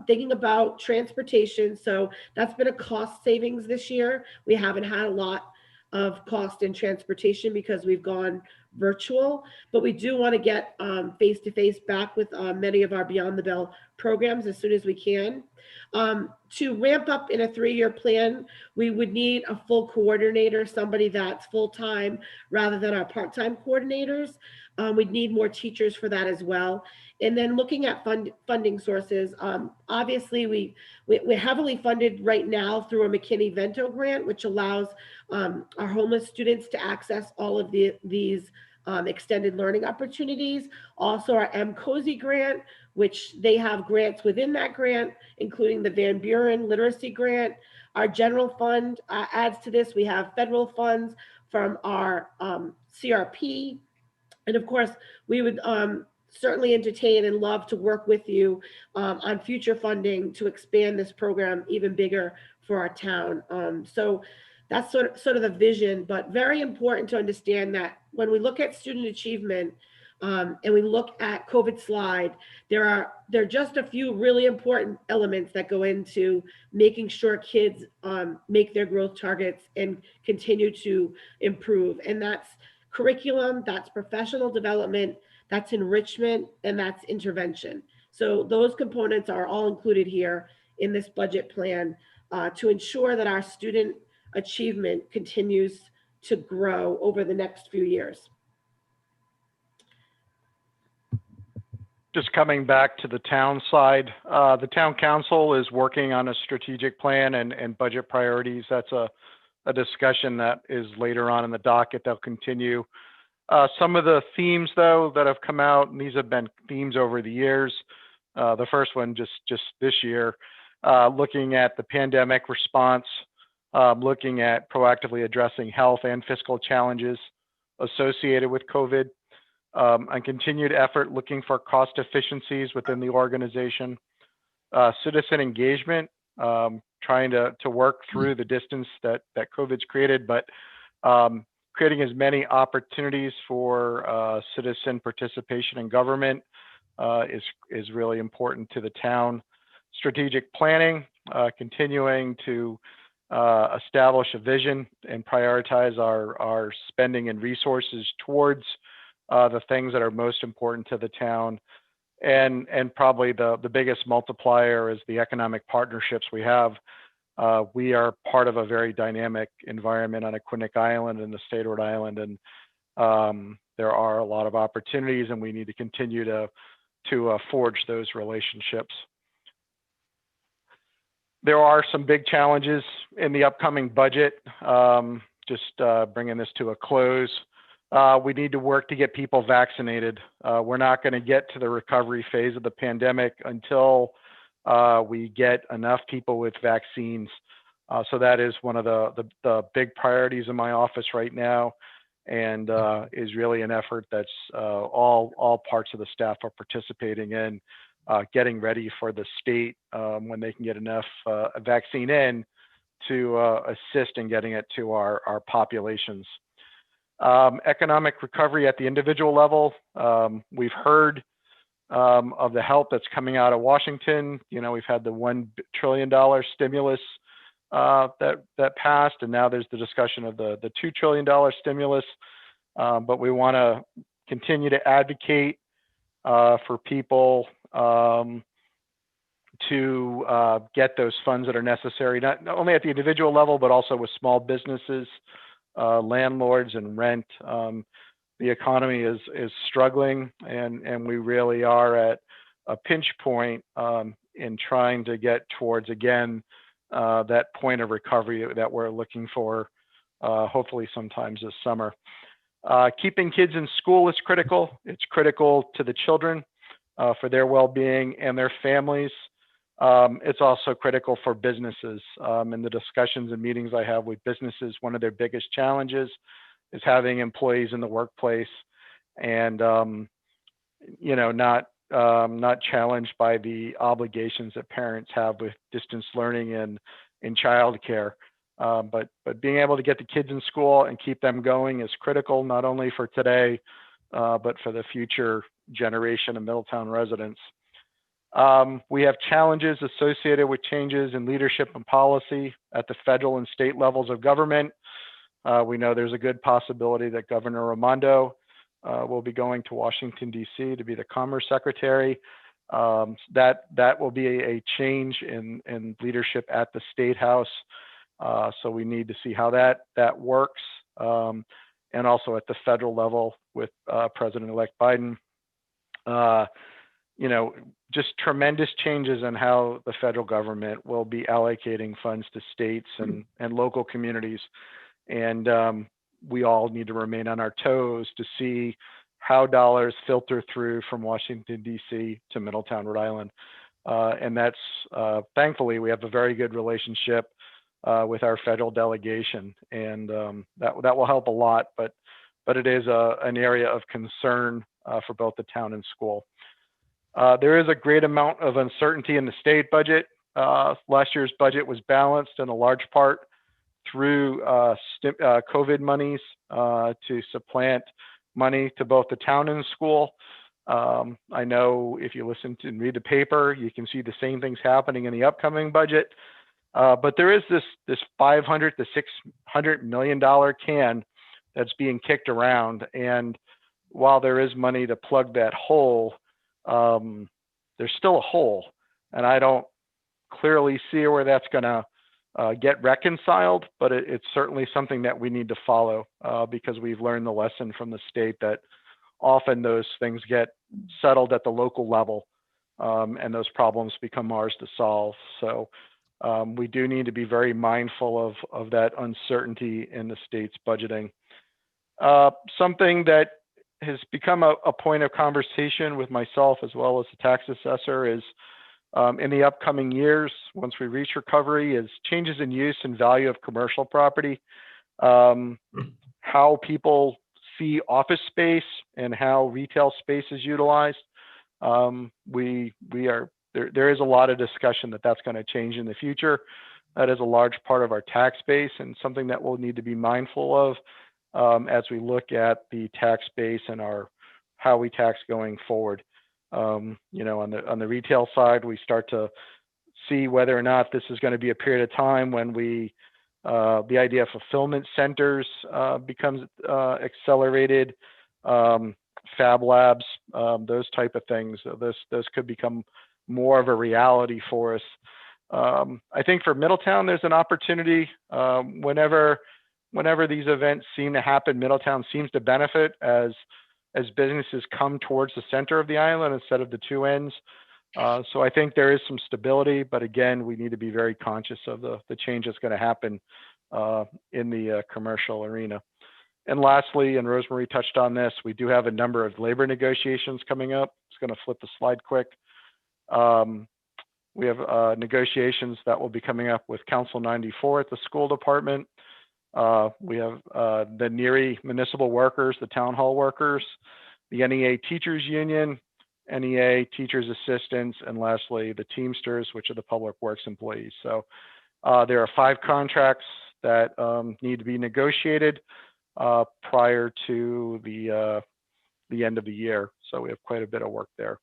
Thinking about transportation, so that's been a cost savings this year. We haven't had a lot of cost in transportation because we've gone virtual, but we do want to get face-to-face back with many of our Beyond the Bell programs as soon as we can. To ramp up in a 3-year plan, we would need a full coordinator, somebody that's full-time rather than our part-time coordinators. We'd need more teachers for that as well. And then looking at funding sources, obviously we're heavily funded right now through a McKinney-Vento grant, which allows our homeless students to access all of these extended learning opportunities. Also our MCOSI grant, which they have grants within that grant, including the Van Buren Literacy Grant. Our general fund adds to this. We have federal funds from our CRP. And of course, we would certainly entertain and love to work with you on future funding to expand this program even bigger for our town. So that's sort of the vision, but very important to understand that when we look at student achievement and we look at COVID slide, there are just a few really important elements that go into making sure kids make their growth targets and continue to improve. And that's curriculum, that's professional development, that's enrichment, and that's intervention. So those components are all included here in this budget plan to ensure that our student achievement continues to grow over the next few years. Just coming back to the town side, the town council is working on a strategic plan and budget priorities. That's a discussion that is later on in the docket. They'll continue. Some of the themes, though, that have come out, and these have been themes over the years. The first one just this year, looking at the pandemic response, looking at proactively addressing health and fiscal challenges associated with COVID, and continued effort looking for cost efficiencies within the organization, citizen engagement, trying to work through the distance that COVID's created, but creating as many opportunities for citizen participation in government is really important to the town. Strategic planning, continuing to establish a vision and prioritize our spending and resources towards the things that are most important to the town. And probably the biggest multiplier is the economic partnerships we have. We are part of a very dynamic environment on Aquinic Island in the state of Rhode Island, and there are a lot of opportunities, and we need to continue to forge those relationships. There are some big challenges in the upcoming budget. Just bringing this to a close. We need to work to get people vaccinated. We're not going to get to the recovery phase of the pandemic until we get enough people with vaccines. So that is one of the big priorities in my office right now, and is really an effort that's all parts of the staff are participating in, getting ready for the state when they can get enough vaccine in to assist in getting it to our populations. Economic recovery at the individual level. We've heard of the help that's coming out of Washington. You know, we've had the $1 trillion stimulus that passed, and now there's the discussion of the $2 trillion stimulus. But we want to continue to advocate for people to get those funds that are necessary, not only at the individual level, but also with small businesses, landlords, and rent. The economy is struggling, and we really are at a pinch point in trying to get towards, again, that point of recovery that we're looking for, hopefully sometimes this summer. Keeping kids in school is critical. It's critical to the children for their well-being and their families. It's also critical for businesses. In the discussions and meetings I have with businesses, one of their biggest challenges is having employees in the workplace, and you know, not challenged by the obligations that parents have with distance learning and in childcare. But being able to get the kids in school and keep them going is critical, not only for today, but for the future generation of Middletown residents. We have challenges associated with changes in leadership and policy at the federal and state levels of government. We know there's a good possibility that Governor Raimondo will be going to Washington, D.C. to be the Commerce Secretary. That will be a change in leadership at the State House. So we need to see how that works. And also at the federal level with President-elect Biden. You know, just tremendous changes in how the federal government will be allocating funds to states and local communities. And we all need to remain on our toes to see how dollars filter through from Washington, D.C. to Middletown, Rhode Island. And that's, thankfully, we have a very good relationship with our federal delegation. And that will help a lot, but it is an area of concern for both the town and school. There is a great amount of uncertainty in the state budget. Last year's budget was balanced in a large part through COVID monies to supplant money to both the town and school. I know if you listen to and read the paper, you can see the same things happening in the upcoming budget. But there is this $500 to $600 million can that's being kicked around. And while there is money to plug that hole, there's still a hole. And I don't clearly see where that's going to get reconciled, but it's certainly something that we need to follow because we've learned the lesson from the state that often those things get settled at the local level and those problems become ours to solve. So we do need to be very mindful of that uncertainty in the state's budgeting. Something that has become a point of conversation with myself as well as the tax assessor is in the upcoming years, once we reach recovery, is changes in use and value of commercial property, how people see office space and how retail space is utilized. There is a lot of discussion that that's going to change in the future. That is a large part of our tax base and something that we'll need to be mindful of as we look at the tax base and how we tax going forward. You know, on the retail side, we start to see whether or not this is going to be a period of time when the idea of fulfillment centers becomes accelerated. Fab Labs, those type of things. Those could become more of a reality for us. I think for Middletown, there's an opportunity. Whenever these events seem to happen, Middletown seems to benefit as businesses come towards the center of the island instead of the two ends. So I think there is some stability, but again, we need to be very conscious of the change that's going to happen in the commercial arena. And lastly, and Rosemarie touched on this, we do have a number of labor negotiations coming up. Just going to flip the slide quick. We have negotiations that will be coming up with Council 94 at the school department. We have the NERI municipal workers, the town hall workers, the NEA teachers union, NEA teachers assistants, and lastly, the Teamsters, which are the public works employees. So there are 5 contracts that need to be negotiated prior to the end of the year. So we have quite a bit of work there.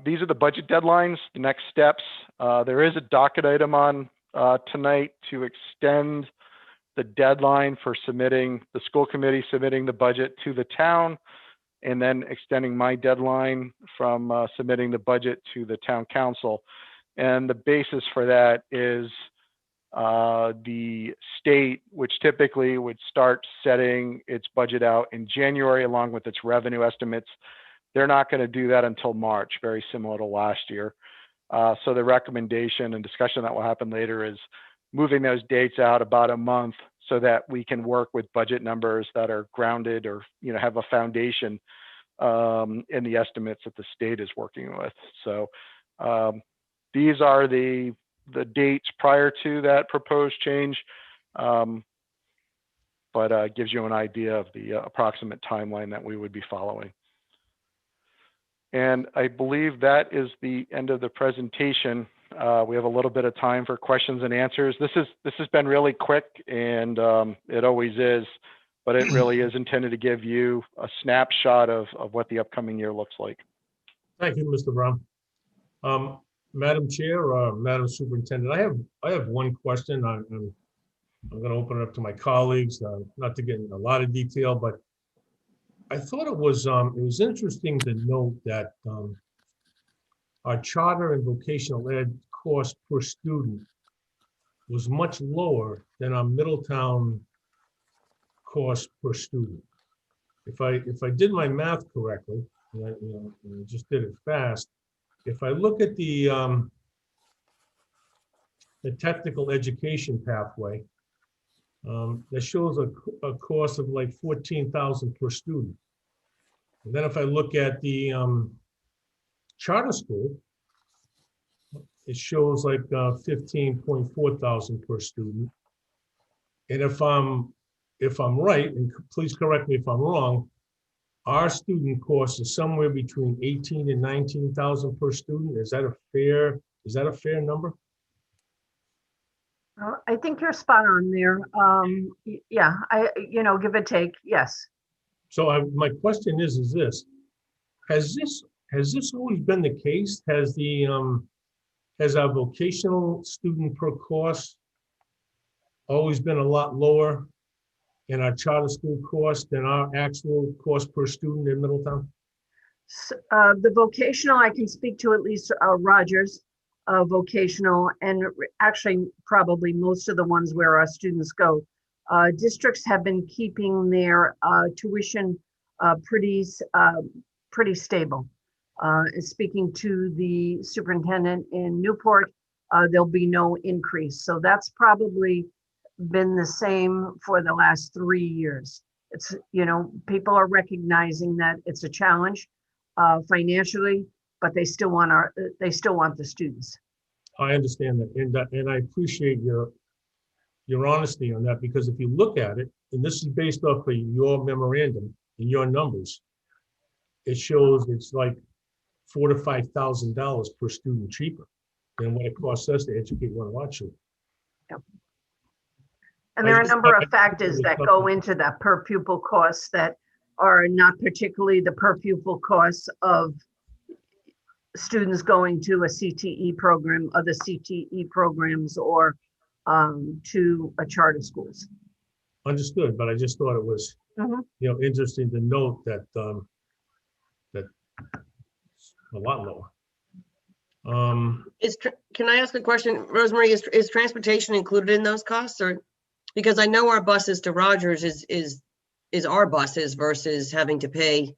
These are the budget deadlines, the next steps. There is a docket item on tonight to extend the deadline for submitting, the school committee submitting the budget to the town, and then extending my deadline from submitting the budget to the town council. And the basis for that is the state, which typically would start setting its budget out in January along with its revenue estimates. They're not going to do that until March, very similar to last year. So the recommendation and discussion that will happen later is moving those dates out about a month so that we can work with budget numbers that are grounded or, you know, have a foundation in the estimates that the state is working with. So these are the dates prior to that proposed change, but gives you an idea of the approximate timeline that we would be following. And I believe that is the end of the presentation. We have a little bit of time for questions and answers. This has been really quick, and it always is, but it really is intended to give you a snapshot of what the upcoming year looks like. Thank you, Mr. Brown. Madam Chair or Madam Superintendent, I have one question. I'm going to open it up to my colleagues, not to get into a lot of detail, but I thought it was interesting to note that our charter and vocational ed cost per student was much lower than our Middletown cost per student. If I did my math correctly, and I just did it fast, if I look at the technical education pathway, that shows a cost of like $14,000 per student. And then if I look at the charter school, it shows like $15.4 thousand per student. And if I'm right, and please correct me if I'm wrong, our student cost is somewhere between 18 and 19,000 per student. Is that a fair number? I think you're spot on there. Yeah, give or take, yes. So my question is this: has this always been the case? Has our vocational student per course always been a lot lower in our charter school cost than our actual cost per student in Middletown? The vocational, I can speak to at least Rogers vocational, and actually probably most of the ones where our students go. Districts have been keeping their tuition pretty stable. Speaking to the superintendent in Newport, there'll be no increase. So that's probably been the same for the last 3 years. It's, people are recognizing that it's a challenge financially, but they still want the students. I understand that, and I appreciate your honesty on that, because if you look at it, and this is based off of your memorandum and your numbers, it shows it's like $4,000 to $5,000 per student cheaper than what it costs us to educate one of our children. Yep. And there are a number of factors that go into that per pupil costs that are not particularly the per pupil costs of students going to a CTE program, other CTE programs, or to a charter schools. understood, but I just thought it was, Mhm. interesting to note that, that it's a lot lower. Can I ask a question, Rosemary? Is transportation included in those costs, or? Because I know our buses to Rogers is our buses versus having to pay.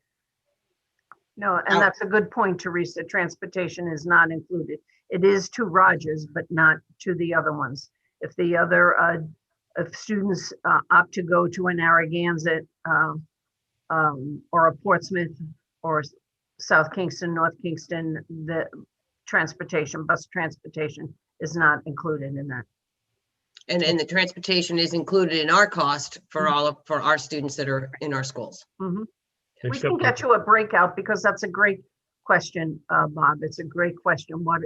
No, and that's a good point, Teresa. Transportation is not included. It is to Rogers, but not to the other ones. If the other, if students opt to go to a Narragansett or a Portsmouth or South Kingston, North Kingston, the transportation, bus transportation is not included in that. And the transportation is included in our cost for for our students that are in our schools. Mhm. We except can get you a breakout because that's a great question, Bob. It's a great question. What,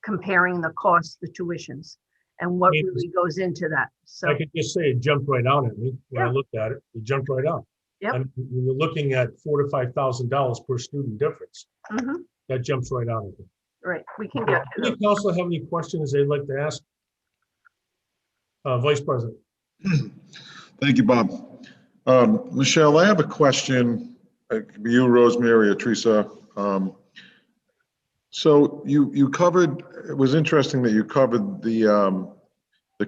comparing the costs, the tuitions, and what Yes. really goes into that. So, I could just say it jumped right out at me when I Yeah. looked at it. It jumped right out. Yep. I mean, when you're looking at $4,000 to $5,000 per student difference, mhm, that jumps right out at me. right, we can get to Any those. council have any questions they'd like to ask? Vice President. Thank you, Bob. Michelle, I have a question. It could be you, Rosemary, or Teresa. So you covered, it was interesting that you covered the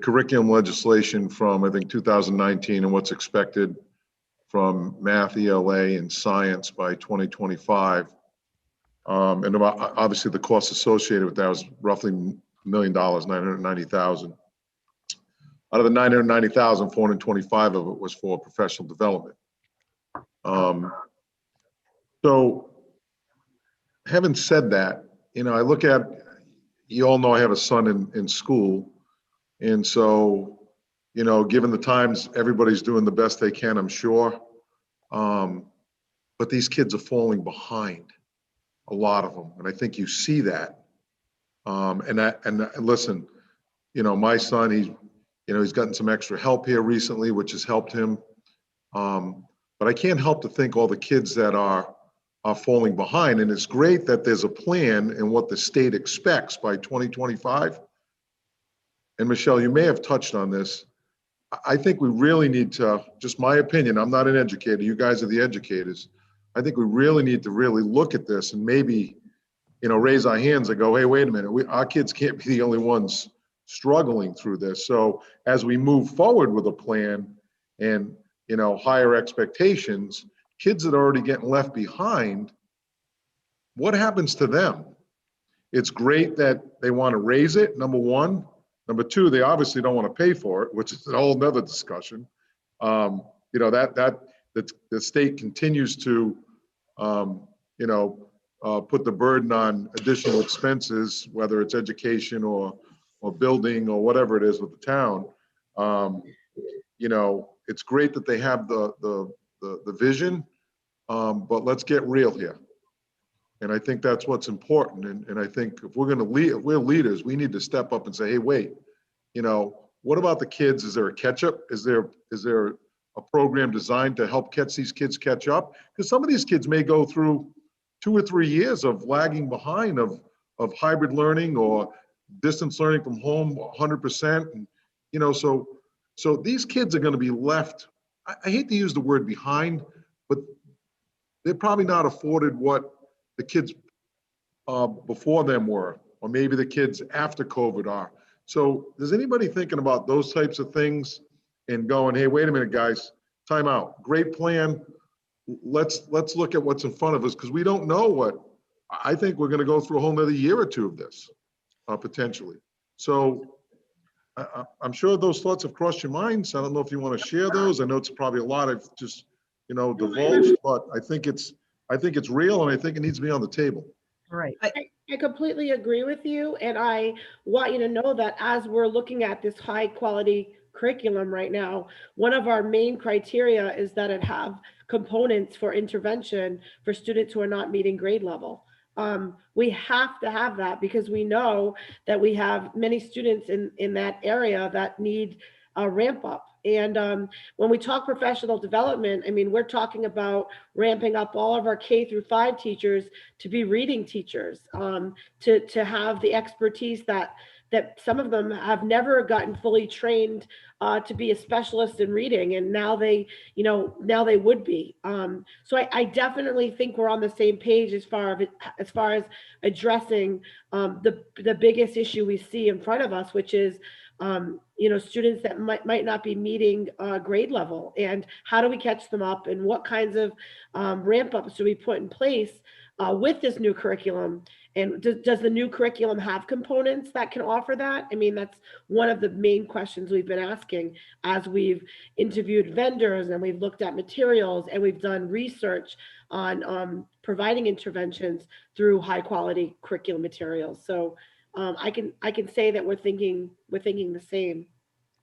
curriculum legislation from, I think, 2019 and what's expected from math, ELA, and science by 2025. And obviously the cost associated with that was roughly $1 million, 990,000. Out of the 990,000, 425 of it was for professional development. So having said that, I look at, you all know I have a son in school. And so, given the times, everybody's doing the best they can, I'm sure. But these kids are falling behind, a lot of them. And I think you see that. And listen, my son, he's gotten some extra help here recently, which has helped him. But I can't help to think all the kids that are falling behind. And it's great that there's a plan and what the state expects by 2025. And Michelle, you may have touched on this. I think we really need to, just my opinion, I'm not an educator, you guys are the educators. I think we really need to really look at this and maybe, raise our hands and go, hey, wait a minute, our kids can't be the only ones struggling through this. So as we move forward with a plan and, higher expectations, kids that are already getting left behind, what happens to them? It's great that they want to raise it, number one. Number two, they obviously don't want to pay for it, which is a whole nother discussion. That the state continues to, put the burden on additional expenses, whether it's education or building or whatever it is with the town. It's great that they have the vision, but let's get real here. And I think that's what's important. And I think if we're going to lead, if we're leaders, we need to step up and say, hey, wait, what about the kids? Is there a catch up? Is there a program designed to help these kids catch up? Because some of these kids may go through 2 or 3 years of lagging behind of hybrid learning or distance learning from home 100%. And, so these kids are going to be left, I hate to use the word behind, but they're probably not afforded what the kids before them were, or maybe the kids after COVID are. So is anybody thinking about those types of things and going, hey, wait a minute, guys, time out. Great plan. Let's look at what's in front of us, because we don't know what, I think we're going to go through a whole nother year or two of this, potentially. So I'm sure those thoughts have crossed your minds. I don't know if you want to share those. I know it's probably a lot of just, divulged, but I think it's real, and I think it needs to be on the table. Right. I completely agree with you. And I want you to know that as we're looking at this high quality curriculum right now, one of our main criteria is that it have components for intervention for students who are not meeting grade level. We have to have that because we know that we have many students in that area that need a ramp up. And when we talk professional development, I mean, we're talking about ramping up all of our K-5 teachers to be reading teachers, to have the expertise that that some of them have never gotten fully trained to be a specialist in reading, and now they would be. So I definitely think we're on the same page as far as addressing the biggest issue we see in front of us, which is students that might not be meeting grade level, and how do we catch them up, and what kinds of ramp ups do we put in place with this new curriculum? And does the new curriculum have components that can offer that? I mean, that's one of the main questions we've been asking as we've interviewed vendors, and we've looked at materials, and we've done research on providing interventions through high quality curriculum materials. So I can say that we're thinking the same.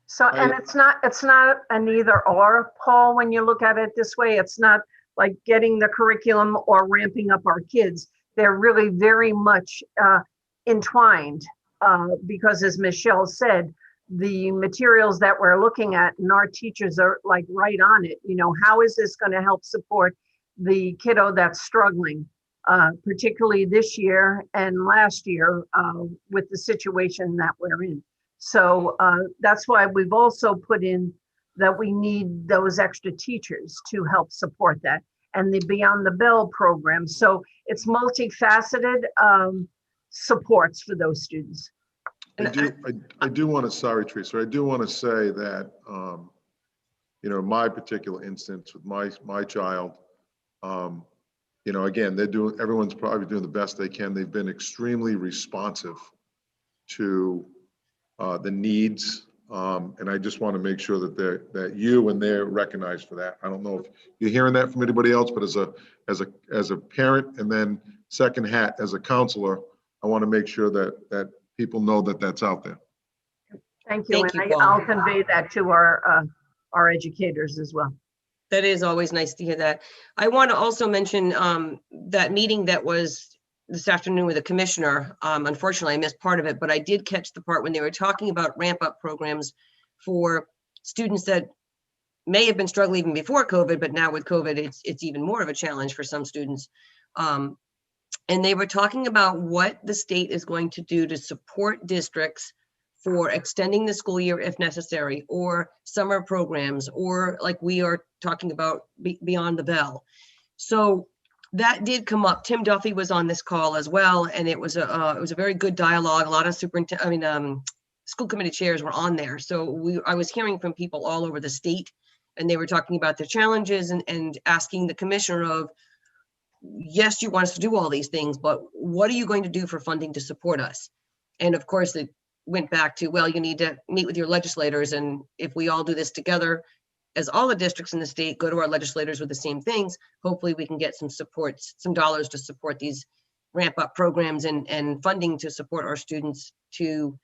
So, and it's not an either or, Paul, when you look at it this way. It's not like getting the curriculum or ramping up our kids. They're really very much entwined because, as Michelle said, the materials that we're looking at and our teachers are like right on it. How is this going to help support the kiddo that's struggling, particularly this year and last year with the situation that we're in? So that's why we've also put in that we need those extra teachers to help support that, and the Beyond the Bell program. So it's multifaceted supports for those students. I do want to, sorry, Teresa, I do want to say that, my particular instance with my child, again, everyone's probably doing the best they can. They've been extremely responsive to the needs. And I just want to make sure that you and they're recognized for that. I don't know if you're hearing that from anybody else, but as a parent, and then second hat as a counselor, I want to make sure that people know that that's out there. Thank you. Thank you, And Paul. I'll convey that to our educators as well. That is always nice to hear that. I want to also mention that meeting that was this afternoon with the commissioner. Unfortunately, I missed part of it, but I did catch the part when they were talking about ramp up programs for students that may have been struggling even before COVID, but now with COVID, it's even more of a challenge for some students. And they were talking about what the state is going to do to support districts for extending the school year if necessary, or summer programs, or like we are talking about Beyond the Bell. So that did come up. Tim Duffy was on this call as well, and it was a very good dialogue. A lot of school committee chairs were on there. So I was hearing from people all over the state, and they were talking about their challenges and asking the commissioner of, yes, you want us to do all these things, but what are you going to do for funding to support us? And of course, it went back to, well, you need to meet with your legislators, and if we all do this together, as all the districts in the state go to our legislators with the same things, hopefully we can get some dollars to support these ramp up programs and funding to support our students to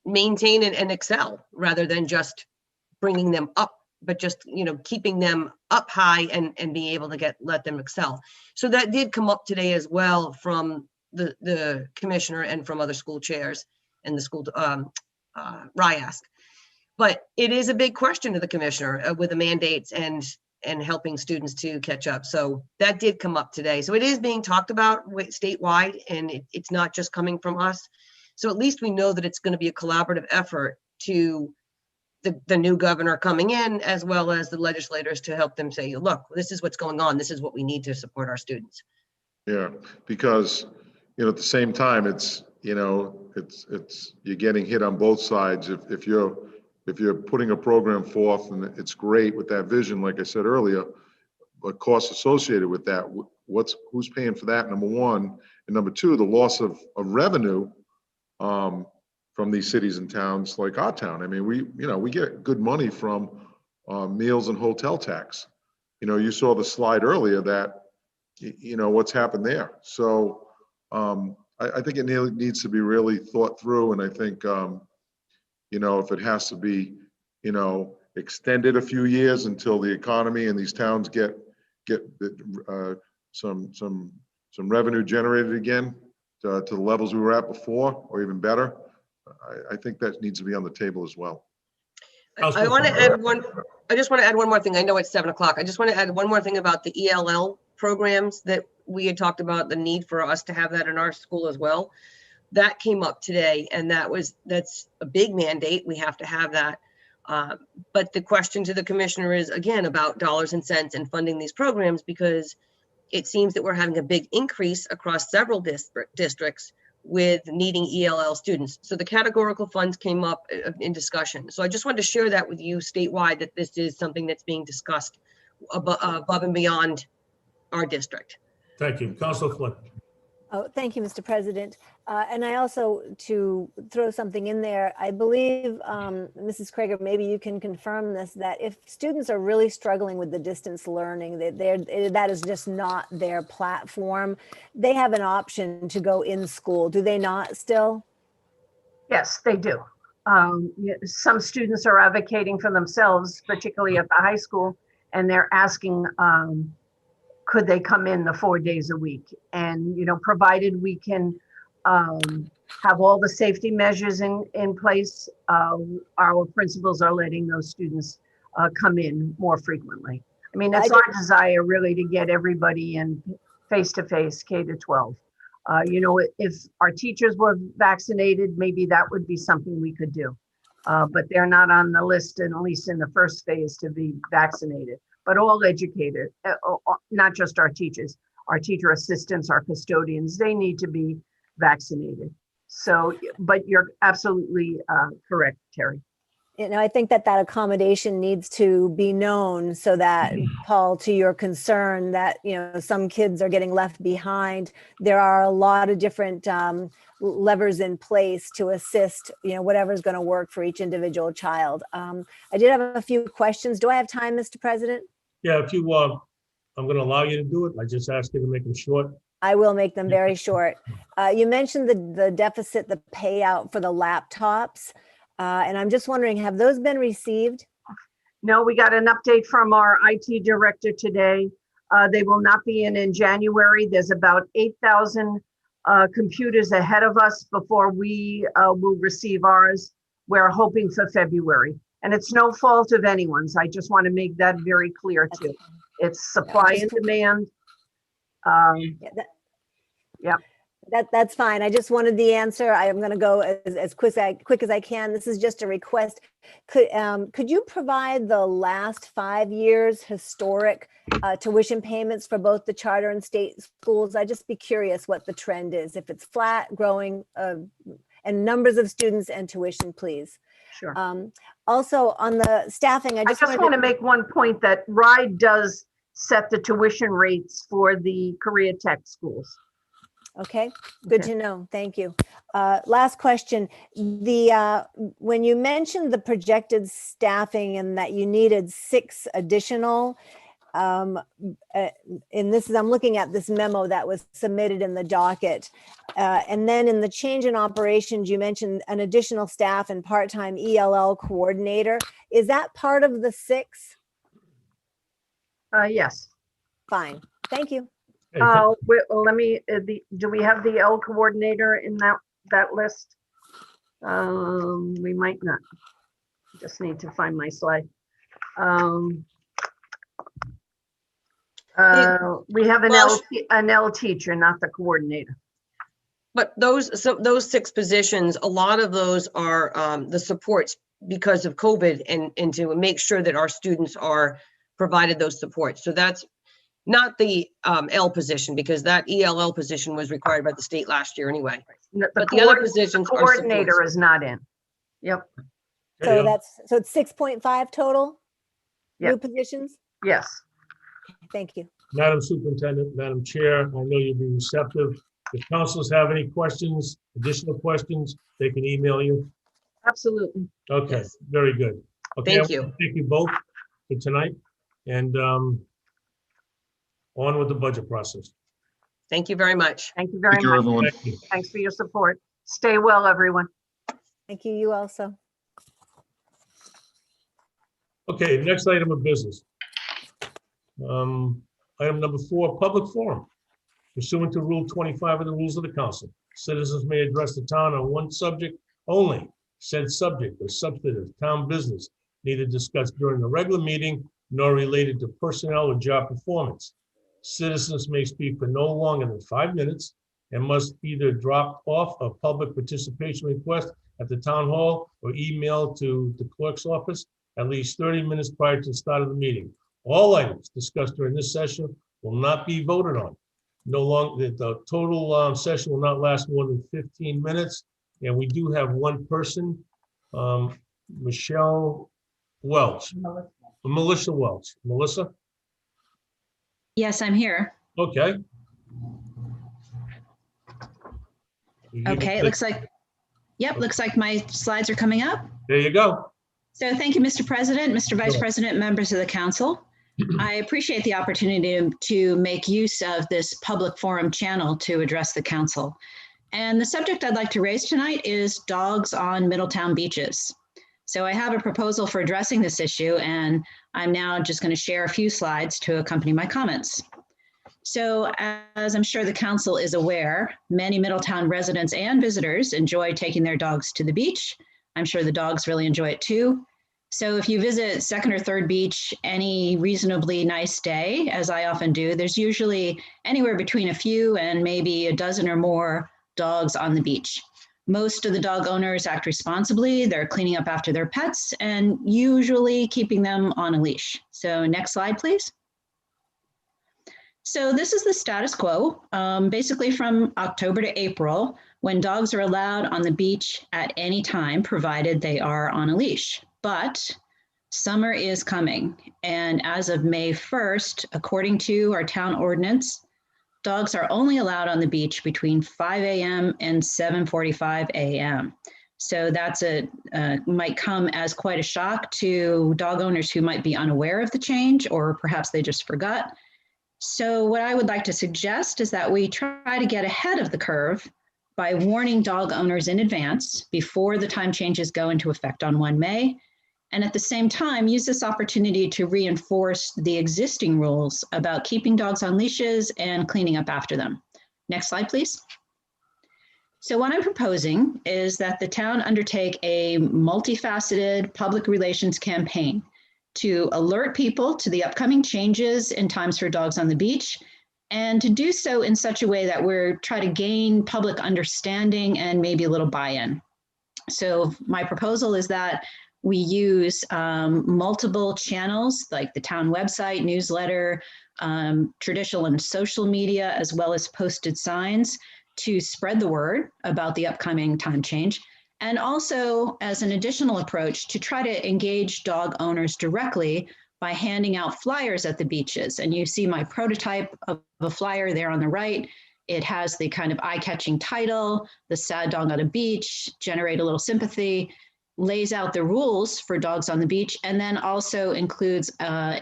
maintain and excel, rather than just bringing them up, but just, keeping them up high and being able to let them excel. So that did come up today as well from the commissioner and from other school chairs and the school RIASC. But it is a big question to the commissioner with the mandates and helping students to catch up. So that did come up today. So it is being talked about statewide, and it's not just coming from us. So at least we know that it's going to be a collaborative effort to the new governor coming in, as well as the legislators, to help them say, look, this is what's going on. This is what we need to support our students. Yeah, because, at the same time, it's you're getting hit on both sides. If you're putting a program forth, and it's great with that vision, like I said earlier, but costs associated with that, who's paying for that, number one, and number two, the loss of revenue from these cities and towns like our town. I mean, we get good money from meals and hotel tax. You saw the slide earlier that, what's happened there. So I think it needs to be really thought through. And I think, if it has to be, extended a few years until the economy and these towns get some revenue generated again to the levels we were at before, or even better, I think that needs to be on the table as well. I want to add I just want to add one more thing. I know it's 7 o'clock. I just want to add one more thing about the ELL programs that we had talked about, the need for us to have that in our school as well. that came up today, and that's a big mandate. We have to have that. But the question to the commissioner is, again, about dollars and cents and funding these programs, because it seems that we're having a big increase across several districts with needing ELL students. So the categorical funds came up in discussion. So I just wanted to share that with you statewide, that this is something that's being discussed above and beyond our district. Thank you. Councilor Flynn. Oh, thank you, Mr. President. And I also, to throw something in there, I believe, Mrs. Krager, maybe you can confirm this, that if students are really struggling with the distance learning, that is just not their platform, they have an option to go in school. Do they not still? Yes, they do. Some students are advocating for themselves, particularly at the high school, and they're asking, could they come in the 4 days a week? And, provided we can have all the safety measures in place, our principals are letting those students come in more frequently. I mean, that's our desire, really, to get everybody in face-to-face, K to 12. If our teachers were vaccinated, maybe that would be something we could do. But they're not on the list, and at least in the first phase, to be vaccinated. But all educators, not just our teachers, our teacher assistants, our custodians, they need to be vaccinated. So, but you're absolutely correct, Terry. I think that accommodation needs to be known, so that, Paul, to your concern that, some kids are getting left behind, there are a lot of different levers in place to assist, whatever's going to work for each individual child. I did have a few questions. Do I have time, Mr. President? Yeah, if you, I'm going to allow you to do it. I just ask you to make them short. I will make them very short. You mentioned the deficit, the payout for the laptops. And I'm just wondering, have those been received? No, we got an update from our IT director today. They will not be in January. There's about 8,000 computers ahead of us before we will receive ours. We're hoping for February. And it's no fault of anyone's. I just want to make that very clear too. It's supply and demand. Yeah. That's fine. I just wanted the answer. I'm going to go as quick as I can. This is just a request. Could you provide the last 5 years historic tuition payments for both the charter and state schools? I'd just be curious what the trend is, if it's flat, growing, and numbers of students and tuition, please. Sure. Also, on the staffing, I just want to make one point that RIDE does set the tuition rates for the career tech schools. Okay, good to know. Thank you. Last question. When you mentioned the projected staffing and that you needed 6 additional, and I'm looking at this memo that was submitted in the docket. And then in the change in operations, you mentioned an additional staff and part-time ELL coordinator. Is that part of the 6? Yes. Fine. Thank you. Let me, do we have the L coordinator in that list? We might not. Just need to find my slide. We have an L teacher, not the coordinator. But those 6 positions, a lot of those are the supports because of COVID, and to make sure that our students are provided those supports. So that's not the L position, because that ELL position was required by the state last year anyway. But the other positions the coordinator is not in. Yep. So it's 6.5 total new positions? Yes. Thank you. Madam Superintendent, Madam Chair, I know you'll be receptive. If councilors have any questions, additional questions, they can email you. Absolutely. Okay, Yes. Very good. Okay, Thank you. Thank you both for tonight, and on with the budget process. Thank you very much. Thank you very Thank you, much. everyone. Thank you. Thanks for your support. Stay well, everyone. Thank you. You also. Okay, next item of business. Item number 4, public forum. Pursuant to Rule 25 of the Rules of the Council, citizens may address the town on one subject only. Said subject or substantive town business neither discussed during the regular meeting nor related to personnel or job performance. Citizens may speak for no longer than 5 minutes. and must either drop off a public participation request at the town hall or email to the clerk's office at least 30 minutes prior to the start of the meeting. All items discussed during this session will not be voted on. No longer, the total session will not last more than 15 minutes. And we do have one person, Michelle Welch, Melissa Welch. Melissa? Yes, I'm here. Okay. Okay, it looks like, yep, looks like my slides are coming up. There you go. So thank you, Mr. President, Mr. Vice Sure. President, members of the council. I appreciate the opportunity to make use of this public forum channel to address the council. And the subject I'd like to raise tonight is dogs on Middletown beaches. So I have a proposal for addressing this issue, and I'm now just going to share a few slides to accompany my comments. So as I'm sure the council is aware, many Middletown residents and visitors enjoy taking their dogs to the beach. I'm sure the dogs really enjoy it too. So if you visit second or third beach any reasonably nice day, as I often do, there's usually anywhere between a few and maybe a dozen or more dogs on the beach. Most of the dog owners act responsibly. They're cleaning up after their pets and usually keeping them on a leash. So next slide, please. So this is the status quo, basically from October to April, when dogs are allowed on the beach at any time, provided they are on a leash. But summer is coming, and as of May 1st, according to our town ordinance, dogs are only allowed on the beach between 5 a.m. and 7:45 a.m. So that's might come as quite a shock to dog owners who might be unaware of the change, or perhaps they just forgot. So what I would like to suggest is that we try to get ahead of the curve by warning dog owners in advance before the time changes go into effect on 1 May. And at the same time, use this opportunity to reinforce the existing rules about keeping dogs on leashes and cleaning up after them. Next slide, please. So what I'm proposing is that the town undertake a multifaceted public relations campaign to alert people to the upcoming changes in times for dogs on the beach, and to do so in such a way that we're trying to gain public understanding and maybe a little buy-in. So my proposal is that we use multiple channels like the town website, newsletter, traditional and social media, as well as posted signs to spread the word about the upcoming time change. And also as an additional approach to try to engage dog owners directly by handing out flyers at the beaches. And you see my prototype of a flyer there on the right. It has the kind of eye-catching title, The Sad Dog on a Beach, Generate a Little Sympathy, lays out the rules for dogs on the beach, and then also includes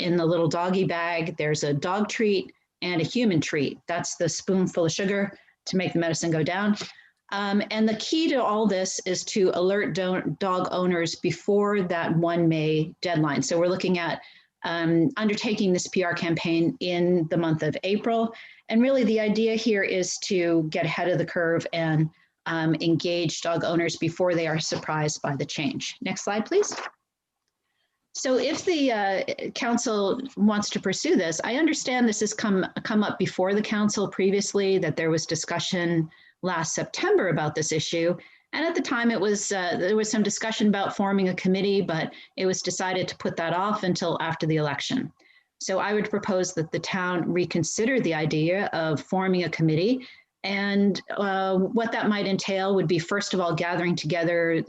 in the little doggy bag, there's a dog treat and a human treat. That's the spoonful of sugar to make the medicine go down. And the key to all this is to alert dog owners before that 1 May deadline. So we're looking at undertaking this PR campaign in the month of April. And really the idea here is to get ahead of the curve and engage dog owners before they are surprised by the change. Next slide, please. So if the council wants to pursue this, I understand this has come up before the council previously, that there was discussion last September about this issue. And at the time it was, there was some discussion about forming a committee, but it was decided to put that off until after the election. So I would propose that the town reconsider the idea of forming a committee. And what that might entail would be, first of all, gathering together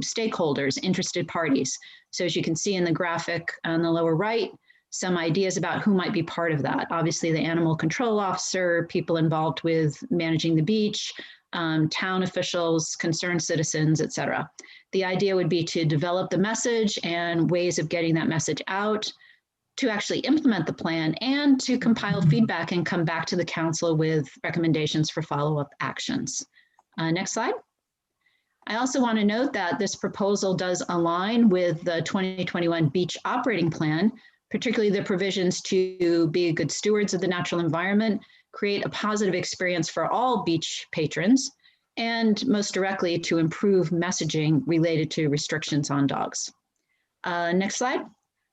stakeholders, interested parties. So as you can see in the graphic on the lower right, some ideas about who might be part of that. Obviously, the animal control officer, people involved with managing the beach, town officials, concerned citizens, etc. The idea would be to develop the message and ways of getting that message out, to actually implement the plan, and to compile feedback and come back to the council with recommendations for follow-up actions. Next slide. I also want to note that this proposal does align with the 2021 beach operating plan, particularly the provisions to be good stewards of the natural environment, create a positive experience for all beach patrons, and most directly to improve messaging related to restrictions on dogs. Next slide.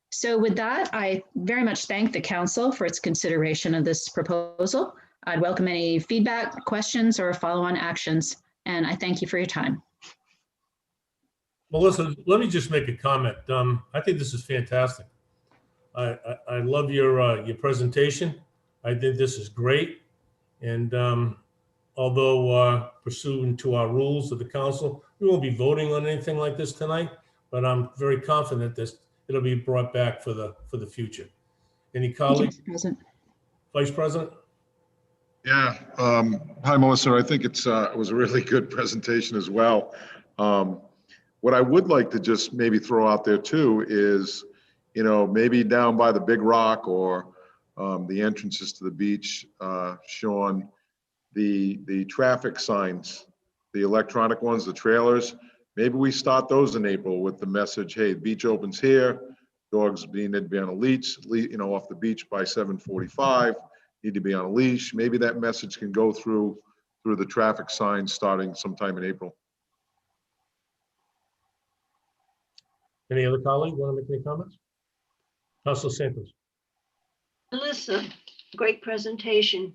So with that, I very much thank the council for its consideration of this proposal. I'd welcome any feedback, questions, or follow-on actions, and I thank you for your time. Melissa, let me just make a comment. I think this is fantastic. I love your presentation. I think this is great. And although pursuant to our rules of the council, we won't be voting on anything like this tonight, but I'm very confident that it'll be brought back for the future. Any Thank you, colleagues? Mr. President. Vice President? Yeah, hi, Melissa. I think it was a really good presentation as well. What I would like to just maybe throw out there too is, maybe down by the Big Rock or the entrances to the beach, Sean, the traffic signs, the electronic ones, the trailers, maybe we start those in April with the message, hey, beach opens here, dogs need to be on a leash, off the beach by 7:45, need to be on a leash. Maybe that message can go through the traffic signs starting sometime in April. Any other colleague want to make any comments? Councilor Santos? Melissa, great presentation.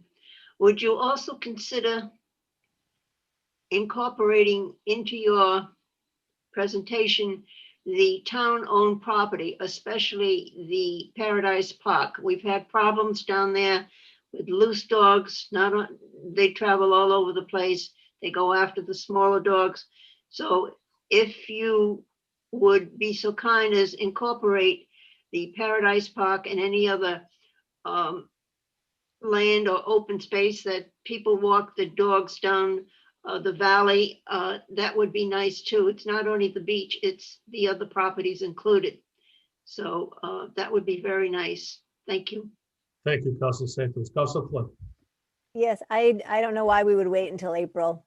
Would you also consider incorporating into your presentation the town-owned property, especially the Paradise Park? We've had problems down there with loose dogs. They travel all over the place. They go after the smaller dogs. So if you would be so kind as incorporate the Paradise Park and any other land or open space that people walk the dogs down the valley, that would be nice too. It's not only the beach, it's the other properties included. So that would be very nice. Thank you. Thank you, Councilor Santos. Councilor Flynn? Yes, I don't know why we would wait until April.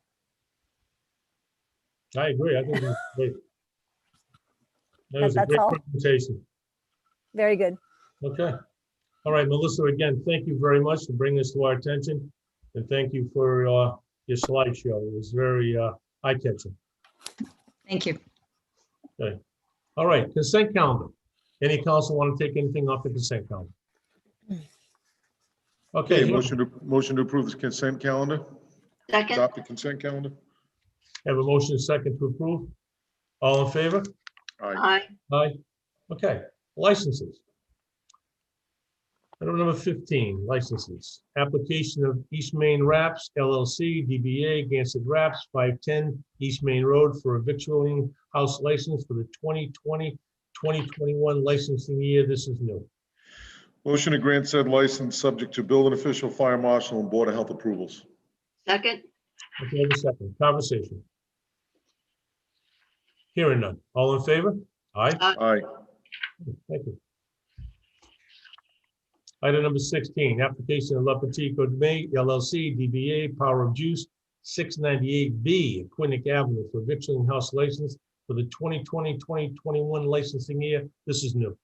I agree. I think it's great. That was a That's great all. presentation. Very good. Okay. All right, Melissa, again, thank you very much for bringing this to our attention. And thank you for your slideshow. It was very eye-catching. Thank you. Okay. All right, consent calendar. Any council want to take anything off the consent calendar? Okay, Okay, motion to approve the consent calendar, Second, adopt the consent calendar. have a motion second to approve. All in favor? Aye. aye. Aye. Okay, licenses. Item number 15, licenses. Application of East Main Wraps LLC, DBA Gansett Wraps, 510 East Main Road for a victualling house license for the 2020-2021 licensing year. This is new. Motion to grant said license subject to building official, fire marshal, and board of health approvals. Second, Okay, have a second. Conversation. Hearing none. All in favor? Aye. Aye. Thank you. Item number 16, application of La Petite Gourmet LLC, DBA Power of Juice, 698B, Quinnick Avenue for victualling house license for the 2020-2021 licensing year. This is new.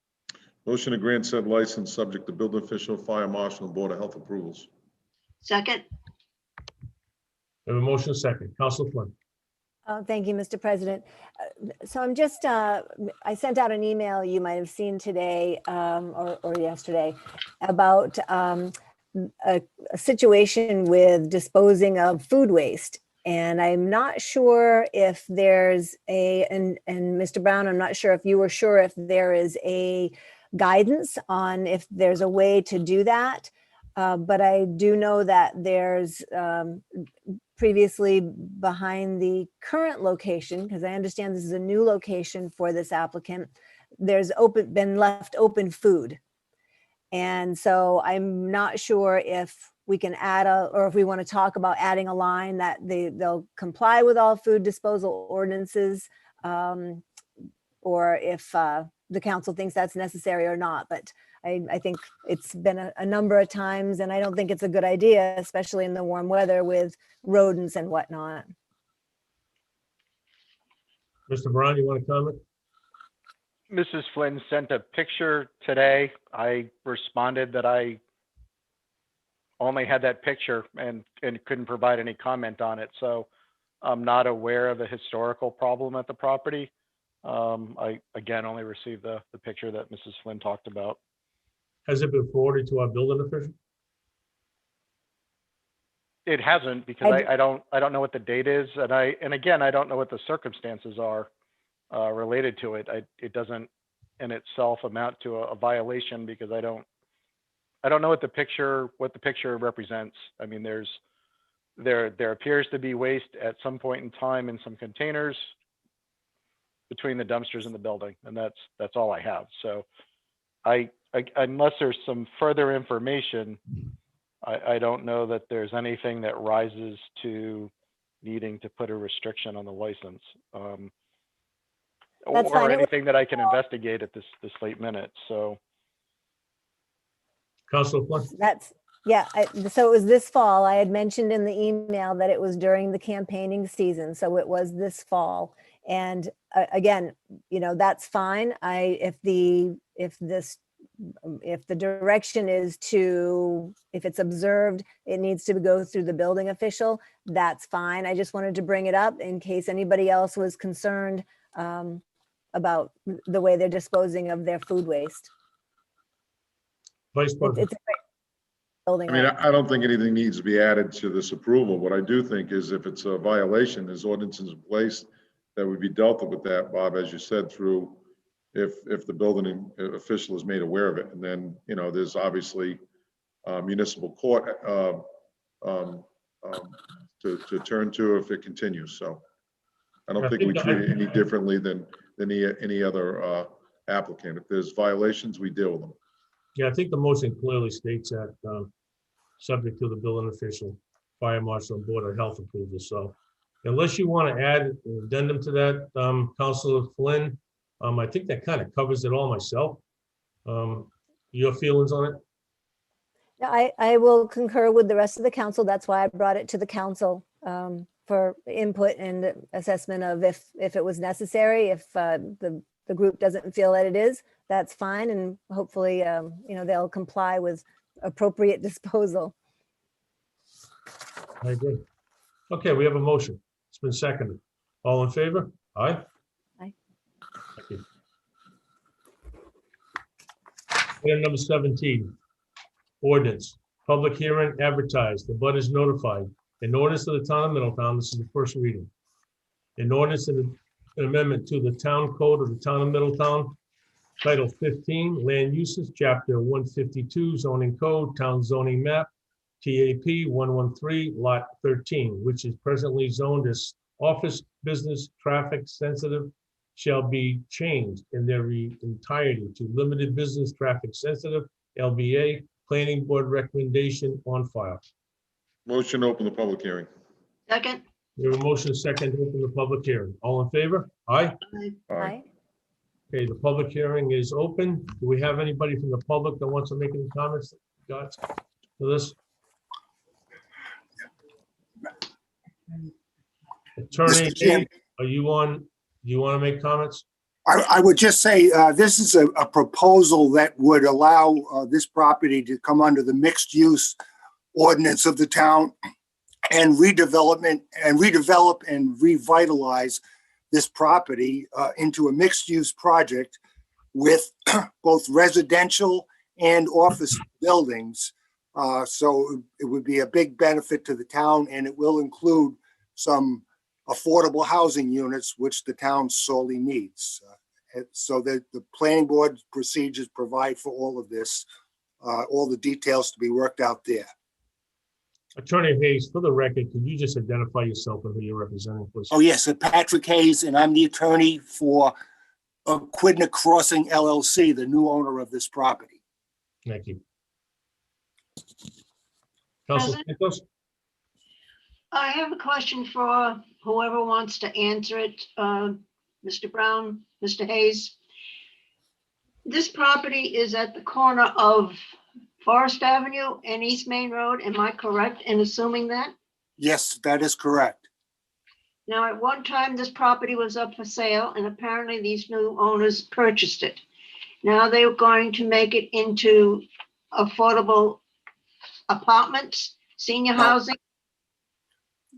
Motion to grant said license subject to building official, fire marshal, and board of health approvals. second, We have a motion second. Council Flynn. Thank you, Mr. President. So I'm just, I sent out an email you might have seen today or yesterday about a situation with disposing of food waste. And I'm not sure if there's and Mr. Brown, I'm not sure if you were sure if there is a guidance on if there's a way to do that. But I do know that there's previously behind the current location, because I understand this is a new location for this applicant, there's been left open food. And so I'm not sure if we can add or if we want to talk about adding a line that they'll comply with all food disposal ordinances, or if the council thinks that's necessary or not. But I think it's been a number of times, and I don't think it's a good idea, especially in the warm weather with rodents and whatnot. Mr. Brown, you want to comment? Mrs. Flynn sent a picture today. I responded that I only had that picture and couldn't provide any comment on it. So I'm not aware of the historical problem at the property. I, again, only received the picture that Mrs. Flynn talked about. Has it been forwarded to our building official? it hasn't, because I- I don't know what the date is, and again, I don't know what the circumstances are related to it. It doesn't in itself amount to a violation, because I don't know what the picture represents. I mean, there appears to be waste at some point in time in some containers between the dumpsters and the building, and that's all I have. So unless there's some further information, I don't know that there's anything that rises to needing to put a restriction on the license. That's Or fine. anything that I can investigate at this late minute, so. Councilor Flynn? So it was this fall. I had mentioned in the email that it was during the campaigning season, so it was this fall. And again, that's fine. If the direction is if it's observed, it needs to go through the building official, that's fine. I just wanted to bring it up in case anybody else was concerned about the way they're disposing of their food waste. Vice President? It's a great building. I mean, right? I don't think anything needs to be added to this approval. What I do think is if it's a violation, there's ordinances in place that would be dealt with that, Bob, as you said, through if the building official is made aware of it. And then, there's obviously municipal court to turn to if it continues. So I don't think we treat it any differently than any other applicant. If there's violations, we deal with them. Yeah, I think the motion clearly states that, subject to the building official, fire marshal, and board of health approval. So unless you want to add an addendum to that, Councilor Flynn, I think that kind of covers it all myself. Your feelings on it? Yeah, I will concur with the rest of the council. That's why I brought it to the council for input and assessment of if it was necessary. If the group doesn't feel that it is, that's fine. And hopefully, they'll comply with appropriate disposal. I agree. Okay, we have a motion. It's been seconded. All in favor? Aye? Aye. Thank you. Item number 17, ordinance, public hearing advertised, the butters notified. An ordinance of the town of Middletown, this is the first reading. An ordinance and an amendment to the town code of the town of Middletown, Title 15, Land Uses, Chapter 152, Zoning Code, Town Zoning Map, TAP 113, Lot 13, which is presently zoned as office, business, traffic sensitive, shall be changed in their entirety to limited business traffic sensitive, LBA, planning board recommendation on file. Motion to open the public hearing. Second? We have a motion second to open the public hearing. All in favor? Aye? Aye. Okay, the public hearing is open. Do we have anybody from the public that wants to make any comments? Got to this? Attorney, Mr. Chairman. are you on? Do you want to make comments? I would just say, this is a proposal that would allow this property to come under the mixed use ordinance of the town and redevelop and revitalize this property into a mixed use project with both residential and office buildings. So it would be a big benefit to the town, and it will include some affordable housing units, which the town sorely needs. So that the planning board procedures provide for all of this, all the details to be worked out there. Attorney Hayes, for the record, could you just identify yourself and who you're representing, please? Oh, yes, Patrick Hayes, and I'm the attorney for Aquidneck Crossing LLC, the new owner of this property. Thank you. Councilor Santos? I have a question for whoever wants to answer it. Mr. Brown, Mr. Hayes. This property is at the corner of Forest Avenue and East Main Road. Am I correct in assuming that? Yes, that is correct. Now, at one time, this property was up for sale, and apparently these new owners purchased it. Now they're going to make it into affordable apartments, senior housing.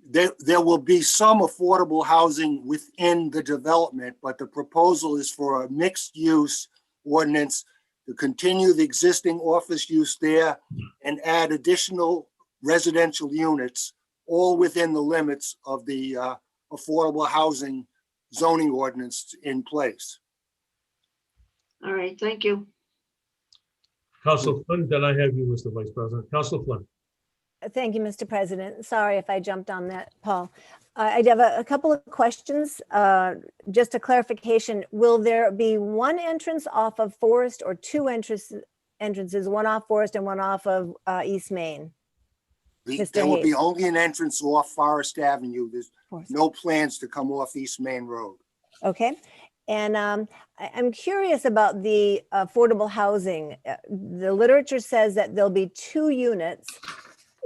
There will be some affordable housing within the development, but the proposal is for a mixed use ordinance to continue the existing office use there and add additional residential units, all within the limits of the affordable housing zoning ordinance in place. All right, thank you. Council Flynn, then I have you, Mr. Vice President. Council Flynn. Thank you, Mr. President. Sorry if I jumped on that, Paul. I have a couple of questions. Just a clarification, will there be one entrance off of Forest or two entrances, one off Forest and one off of East Main? Mr. There will be Hayes. only an entrance off Forest Avenue. There's Forest. no plans to come off East Main Road. Okay. And I'm curious about the affordable housing. The literature says that there'll be 2 units.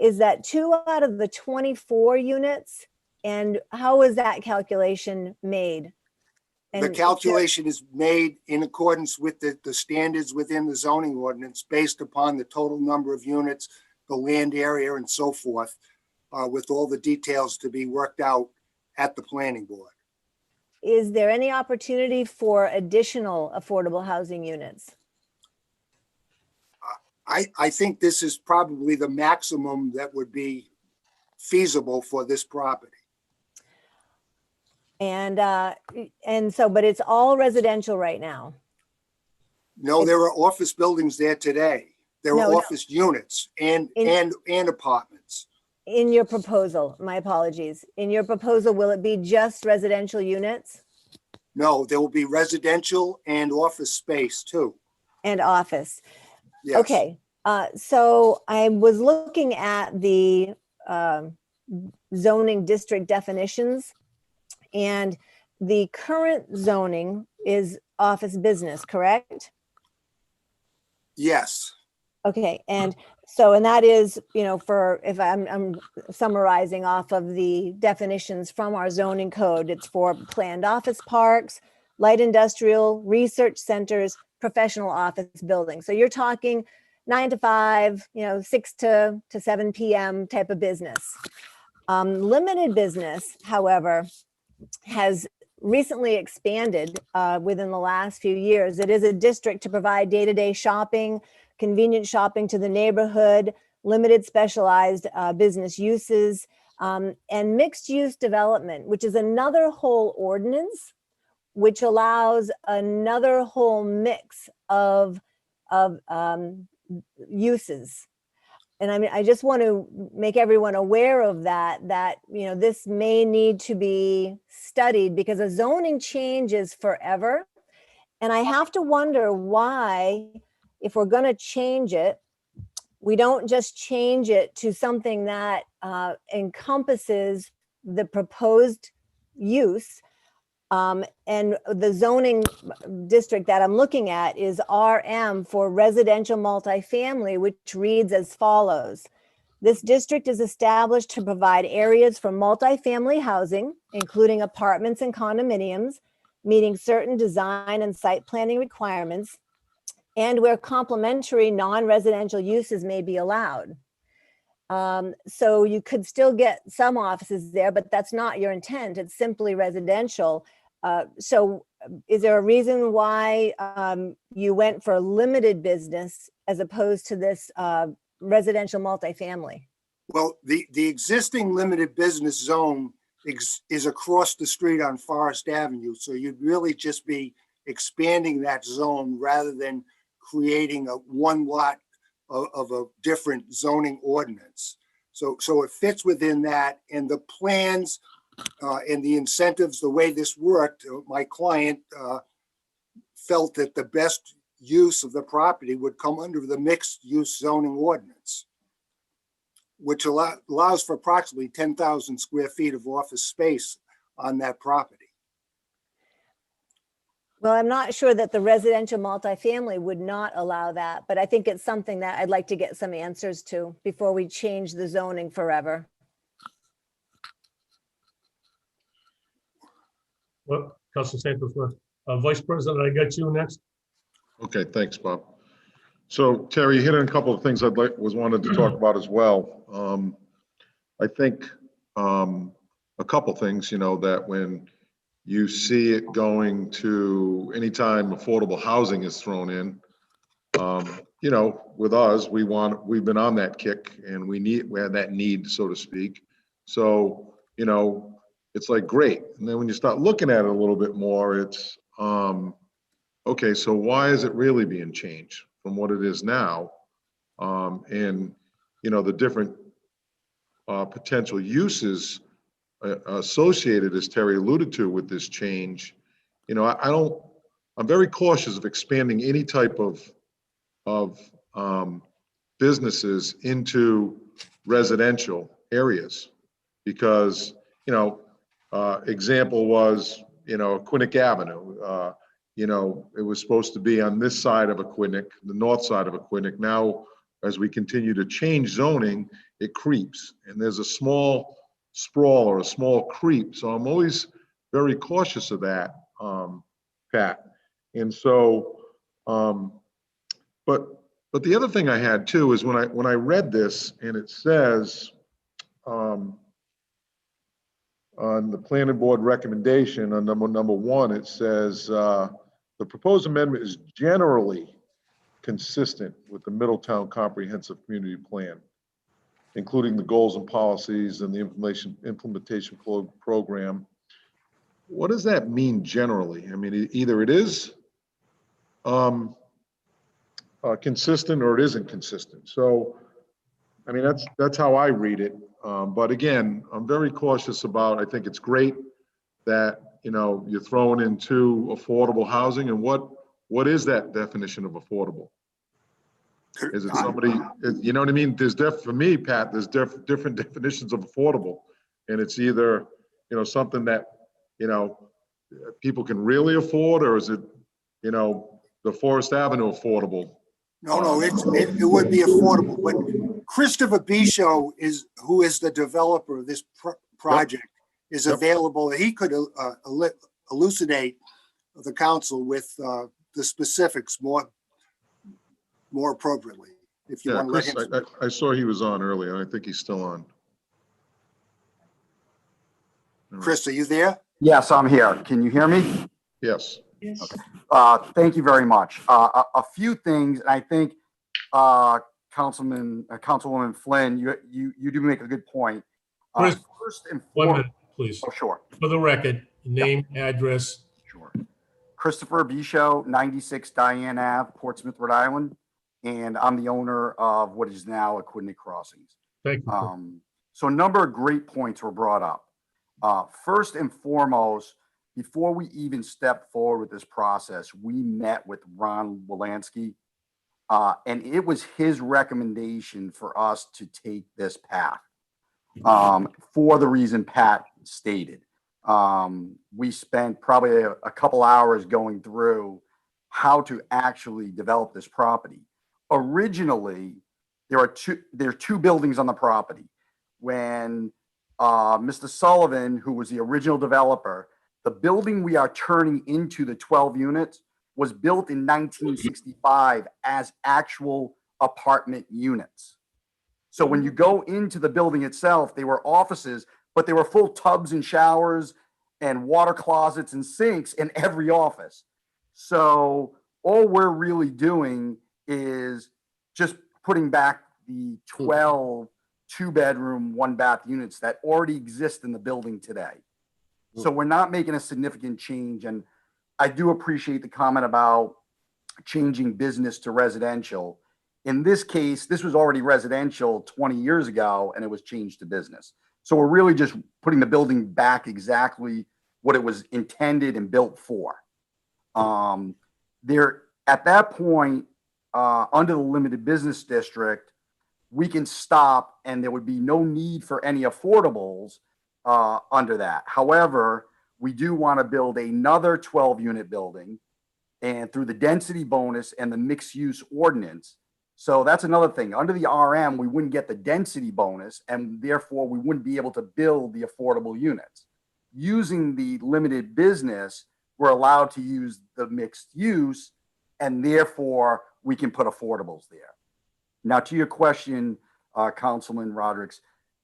Is that 2 out of the 24 units? And how is that calculation made? The calculation is made in accordance with the standards within the zoning ordinance based upon the total number of units, the land area and so forth, with all the details to be worked out at the planning board. Is there any opportunity for additional affordable housing units? I think this is probably the maximum that would be feasible for this property. And so, but it's all residential right now. No, there are office buildings there today. There are No. office units and apartments. In your proposal, my apologies. In your proposal, will it be just residential units No, there will be residential and office space too. and office? Yes. Okay, so I was looking at the zoning district definitions, and the current zoning is office business, correct? Yes. Okay, and so, and that is, for, if I'm summarizing off of the definitions from our zoning code, it's for planned office parks, light industrial, research centers, professional office buildings. So you're talking 9 to 5, 6 to 7 p.m. type of business. Limited business, however, has recently expanded within the last few years. It is a district to provide day-to-day shopping, convenient shopping to the neighborhood, limited specialized business uses, and mixed-use development, which is another whole ordinance, which allows another whole mix of uses. And I mean, I just want to make everyone aware of that, this may need to be studied because a zoning changes forever. And I have to wonder why, if we're going to change it, we don't just change it to something that encompasses the proposed use. And the zoning district that I'm looking at is RM for residential multifamily, which reads as follows. This district is established to provide areas for multifamily housing, including apartments and condominiums, meeting certain design and site planning requirements, and where complementary non-residential uses may be allowed. So you could still get some offices there, but that's not your intent. It's simply residential. So is there a reason why you went for limited business as opposed to this residential multifamily? Well, the existing limited business zone is across the street on Forest Avenue. So you'd really just be expanding that zone rather than creating one lot of a different zoning ordinance. So it fits within that, and the plans and the incentives, the way this worked, my client felt that the best use of the property would come under the mixed use zoning ordinance, which allows for approximately 10,000 square feet of office space on that property. Well, I'm not sure that the residential multifamily would not allow that, but I think it's something that I'd like to get some answers to before we change the zoning forever. Well, Council Santos, Vice President, I got you next. Okay, thanks, Bob. So Terry, you hit on a couple of things wanted to talk about as well. I think a couple things, that when you see it going to anytime affordable housing is thrown in, you know, with us, we've been on that kick and we had that need, so to speak. So, you know, it's like, great. And then when you start looking at it a little bit more, it's, okay, so why is it really being changed from what it is now? And, you know, the different potential uses associated, as Terry alluded to, with this change. You know, I'm very cautious of expanding any type of businesses into residential areas because, you know, example was, you know, Quinnick Avenue. You know, it was supposed to be on this side of a Quinnick, the north side of a Quinnick. Now, as we continue to change zoning, it creeps, and there's a small sprawl or a small creep. So I'm always very cautious of that, Pat. And so, but the other thing I had too is when I read this and it says on the planning board recommendation on number one, it says the proposed amendment is generally consistent with the Middletown Comprehensive Community Plan, including the goals and policies and the implementation program. What does that mean generally? I mean, either it is consistent or it isn't consistent. So, I mean, that's how I read it. But again, I'm very cautious about, I think it's great that, you know, you're throwing into affordable housing, and what is that definition of affordable? Is it somebody, you know what I mean? For me, Pat, there's different definitions of affordable. And it's either, you know, something that, you know, people can really afford, or is it, you know, the Forest Avenue affordable? No, it would be affordable, but Christopher Bisho who is the developer of this project, is available. He could elucidate the council with the specifics more appropriately. If you want to let him. I saw he was on earlier. I think he's still on. Chris, are you there? Yes, I'm here. Can you hear me? Yes. Okay. Thank you very much. A few things, and I think Councilwoman Flynn, you do make a good point. Chris, First and 1 foremost, minute, please. oh, sure. For the record, name, address. Sure. Christopher Bisho, 96 Diane Ave, Portsmouth, Rhode Island, and I'm the owner of what is now Aquidneck Crossings. Thank you. So a number of great points were brought up. First and foremost, before we even stepped forward with this process, we met with Ron Wolanski, and it was his recommendation for us to take this path for the reason Pat stated. We spent probably a couple hours going through how to actually develop this property. Originally, there are two buildings on the property. When Mr. Sullivan, who was the original developer, the building we are turning into, the 12 units, was built in 1965 as actual apartment units. So when you go into the building itself, they were offices, but they were full tubs and showers and water closets and sinks in every office. So all we're really doing is just putting back the 12 two-bedroom, one-bath units that already exist in the building today. So we're not making a significant change. And I do appreciate the comment about changing business to residential. In this case, this was already residential 20 years ago, and it was changed to business. So we're really just putting the building back exactly what it was intended and built for. At that point, under the limited business district, we can stop and there would be no need for any affordables under that. However, we do want to build another 12-unit building, and through the density bonus and the mixed use ordinance. So that's another thing. Under the RM, we wouldn't get the density bonus, and therefore we wouldn't be able to build the affordable units. Using the limited business, we're allowed to use the mixed use, and therefore we can put affordables there. Now, to your question, Councilman Rodriguez,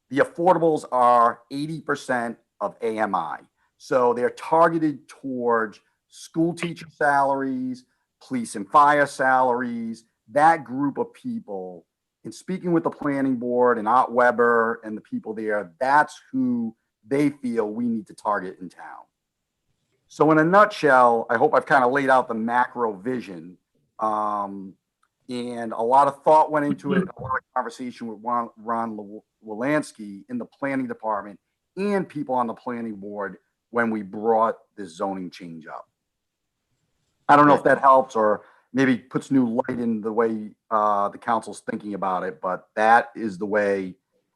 the affordables are 80% of AMI. So they're targeted towards school teacher salaries, police and fire salaries, that group of people, in speaking with the planning board and Art Weber and the people there, that's who they feel we need to target in town. So in a nutshell, I hope I've kind of laid out the macro vision. And a lot of thought went into it, a lot of conversation with Ron Wolanski in the planning department and people on the planning board when we brought this zoning change up. I don't know if that helps or maybe puts new light in the way the council's thinking about it, but that is the way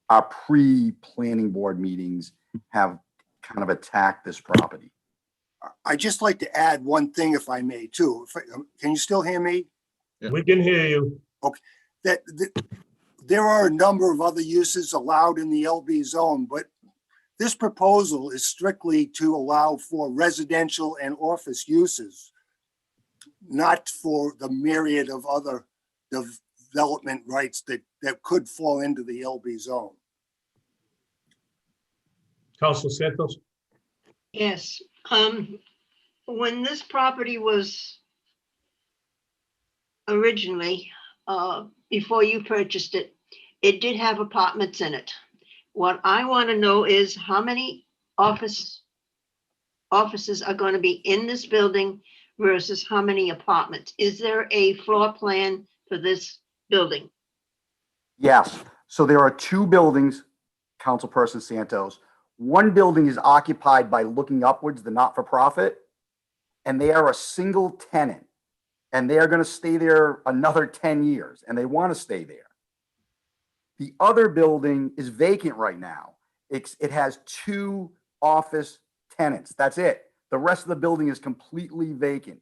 our pre-planning board meetings have kind of attacked this property. I'd just like to add one thing, if I may, too. Can you still hear me? We can hear you. There are a number of other uses allowed in the LB zone, but this proposal is strictly to allow for residential and office uses, not for the myriad of other development rights that could fall into the LB zone. Councilor Santos? Yes, when this property was originally, before you purchased it, it did have apartments in it. What I want to know is how many offices are going to be in this building versus how many apartments? Is there a floor plan for this building? Yes. So there are two buildings, Councilperson Santos. One building is occupied by Looking Upwards, the not-for-profit, and they are a single tenant. And they are going to stay there another 10 years, and they want to stay there. The other building is vacant right now. It has two office tenants. That's it. The rest of the building is completely vacant.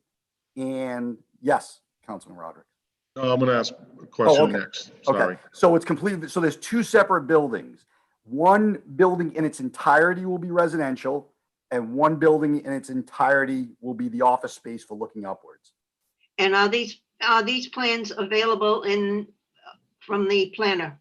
And yes, Councilman Roderick. No, I'm going to ask a question okay. next. Sorry. Okay. So it's completely, so there's two separate buildings. One building in its entirety will be residential, and one building in its entirety will be the office space for Looking Upwards. And are these plans available from the planner?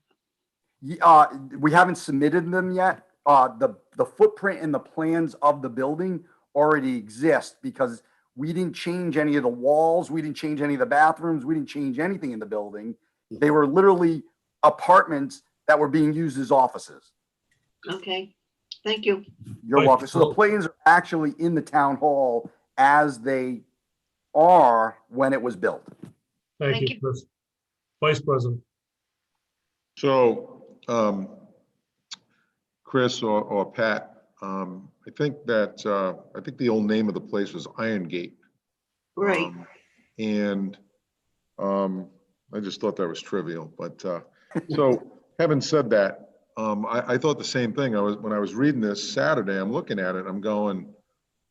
We haven't submitted them yet. The footprint and the plans of the building already exist because we didn't change any of the walls. We didn't change any of the bathrooms. We didn't change anything in the building. They were literally apartments that were being used as offices. Okay, thank you. You're welcome. So the plans are actually in the town hall as they are when it was built. Thank you, Chris. Vice President. So, Chris or Pat, I think the old name of the place was Iron Gate. Right. And I just thought that was trivial, but so having said that, I thought the same thing. When I was reading this Saturday, I'm looking at it, I'm going,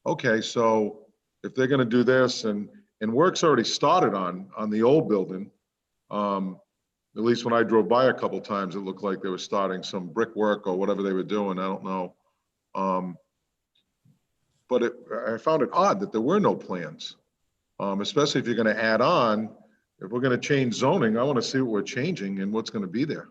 okay, so if they're going to do this and work's already started on the old building, at least when I drove by a couple times, it looked like they were starting some brickwork or whatever they were doing. I don't know. But I found it odd that there were no plans, especially if you're going to add on. If we're going to change zoning, I want to see what we're changing and what's going to be there.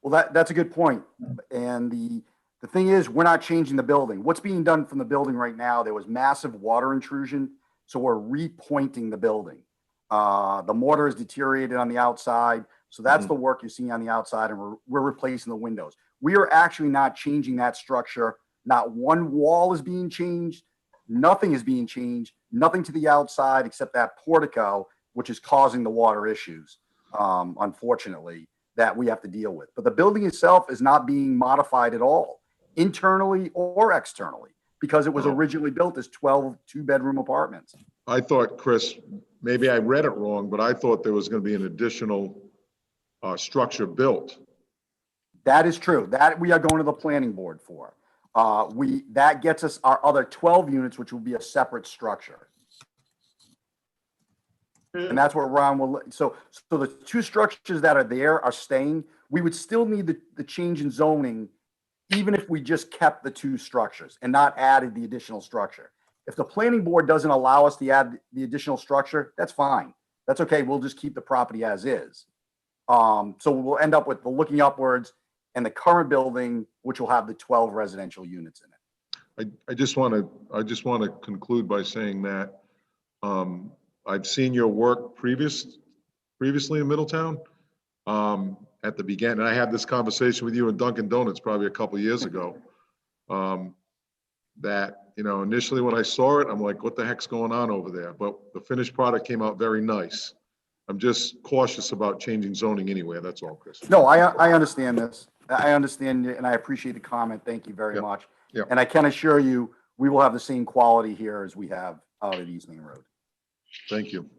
Well, that's a good point. And the thing is, we're not changing the building. What's being done from the building right now, there was massive water intrusion. So we're repointing the building. The mortar is deteriorated on the outside. So that's the work you're seeing on the outside, and we're replacing the windows. We are actually not changing that structure. Not one wall is being changed. Nothing is being changed. Nothing to the outside except that portico, which is causing the water issues, unfortunately, that we have to deal with. But the building itself is not being modified at all, internally or externally, because it was originally built as 12 two-bedroom apartments. I thought, Chris, maybe I read it wrong, but I thought there was going to be an additional structure built. That is true. That we are going to the planning board for. That gets us our other 12 units, which will be a separate structure. And that's what Ron will, so the two structures that are there are staying. We would still need the change in zoning, even if we just kept the two structures and not added the additional structure. If the planning board doesn't allow us to add the additional structure, that's fine. That's okay. We'll just keep the property as is. So we'll end up with the Looking Upwards and the current building, which will have the 12 residential units in it. I just want to conclude by saying that I've seen your work previous previously in Middletown. At the beginning, and I had this conversation with you in Dunkin' Donuts probably a couple years ago. That, initially when I saw it, I'm like, what the heck's going on over there? But the finished product came out very nice. I'm just cautious about changing zoning anyway. That's all, Chris. No, I understand this. I understand and I appreciate the comment. Thank you very Yep. much. Yep. And I can assure you, we will have the same quality here as we have out at East Main Road. Thank you.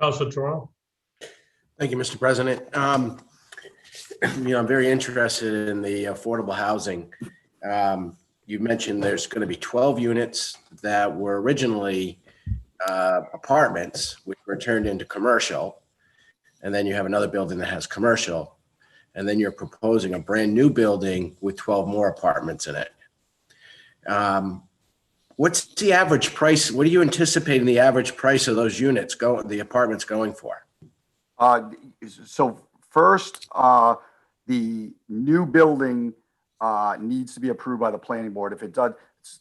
Counselor Toronto? Thank you, Mr. President. I'm very interested in the affordable housing. You mentioned there's going to be 12 units that were originally apartments, which were turned into commercial. And then you have another building that has commercial. And then you're proposing a brand new building with 12 more apartments in it. What's the average price? What are you anticipating the average price of those units the apartments going for? So first, the new building needs to be approved by the planning board. If it does,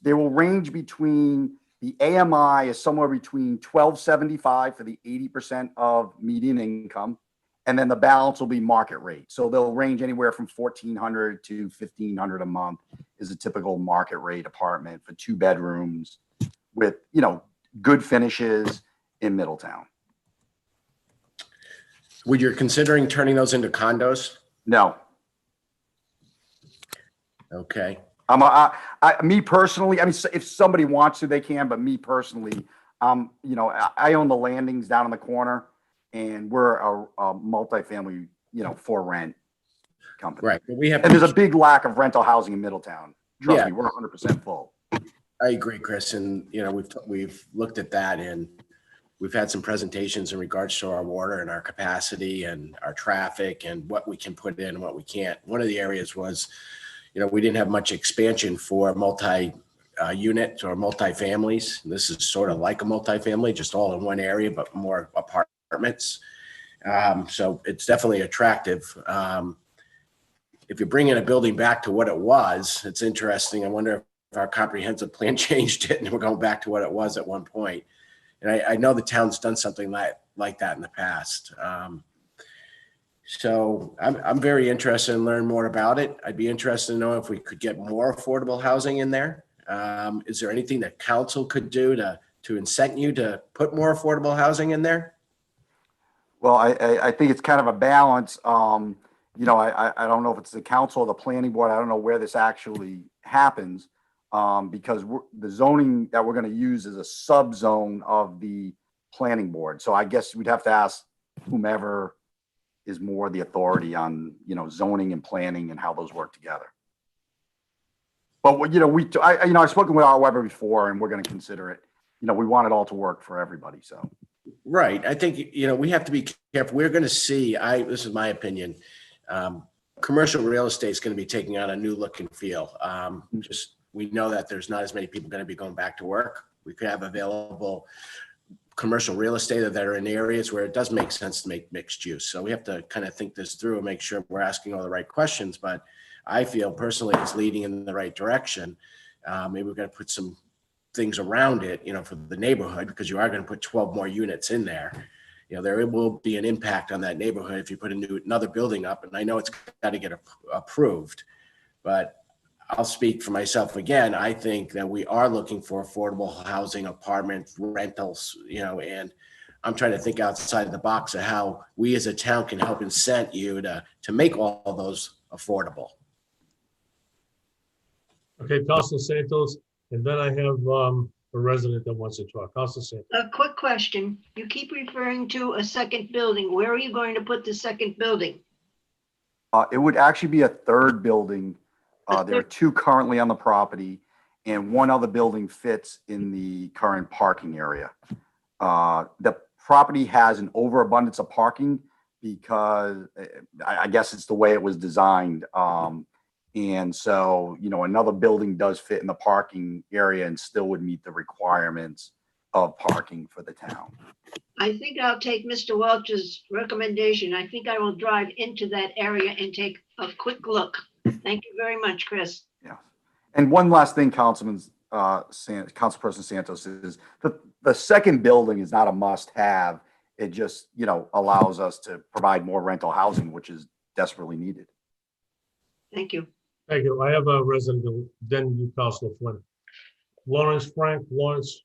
they will range between, the AMI is somewhere between $1,275 for the 80% of median income, and then the balance will be market rate. So they'll range anywhere from $1,400 to $1,500 a month is a typical market rate apartment for 2 bedrooms with, good finishes in Middletown. Would you considering turning those into condos? No. Okay. Me personally, I mean, if somebody wants to, they can, but me personally, I own the landings down in the corner and we're a multifamily, for rent company. Right. But we have, And there's a big lack of rental housing in Middletown. Trust Yeah. me, we're 100% full. I agree, Chris. And, we've looked at that and we've had some presentations in regards to our water and our capacity and our traffic and what we can put in and what we can't. One of the areas was, we didn't have much expansion for multi-unit or multi-families. This is sort of like a multi-family, just all in one area, but more apartments. So it's definitely attractive. If you're bringing a building back to what it was, it's interesting. I wonder if our comprehensive plan changed it and we're going back to what it was at one point. And I know the town's done something like that in the past. So I'm very interested in learning more about it. I'd be interested to know if we could get more affordable housing in there. Is there anything that council could do to incent you to put more affordable housing in there? Well, I think it's kind of a balance. I don't know if it's the council or the planning board. I don't know where this actually happens because the zoning that we're going to use is a sub-zone of the planning board. So I guess we'd have to ask whomever is more the authority on, zoning and planning and how those work together. But I've spoken with R. Weber before and we're going to consider it. We want it all to work for everybody. So. Right. I think, we have to be careful. We're going to see, this is my opinion, commercial real estate is going to be taking on a new look and feel. We know that there's not as many people going to be going back to work. We could have available commercial real estate that are in areas where it does make sense to make mixed use. So we have to kind of think this through and make sure we're asking all the right questions. But I feel personally it's leading in the right direction. Maybe we're going to put some things around it, for the neighborhood, because you are going to put 12 more units in there. There will be an impact on that neighborhood if you put another building up. And I know it's got to get approved, but I'll speak for myself again. I think that we are looking for affordable housing, apartment rentals, and I'm trying to think outside the box of how we as a town can help incent you to make all of those affordable. Okay, Counselor Santos, and then I have a resident that wants to talk. Counselor Santos. A quick question. You keep referring to a second building. Where are you going to put the second building? It would actually be a third building. There are 2 currently on the property and one other building fits in the current parking area. The property has an overabundance of parking because I guess it's the way it was designed. And so, another building does fit in the parking area and still would meet the requirements of parking for the town. I think I'll take Mr. Welch's recommendation. I think I will drive into that area and take a quick look. Thank you very much, Chris. Yeah. And one last thing, Councilperson Santos, is the second building is not a must-have. It just, allows us to provide more rental housing, which is desperately needed. Thank you. Thank you. I have a resident, then you, Councilor Flynn. Lawrence Frank, Lawrence.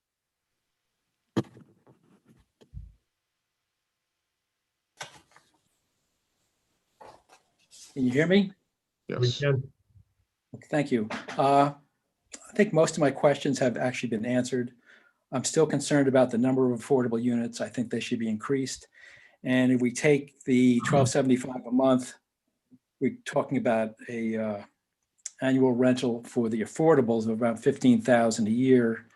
Can you hear me? We Yes. can. Thank you. I think most of my questions have actually been answered. I'm still concerned about the number of affordable units. I think they should be increased. And if we take the $1,275 a month, we're talking about a annual rental for the affordables of about $15,000 a year.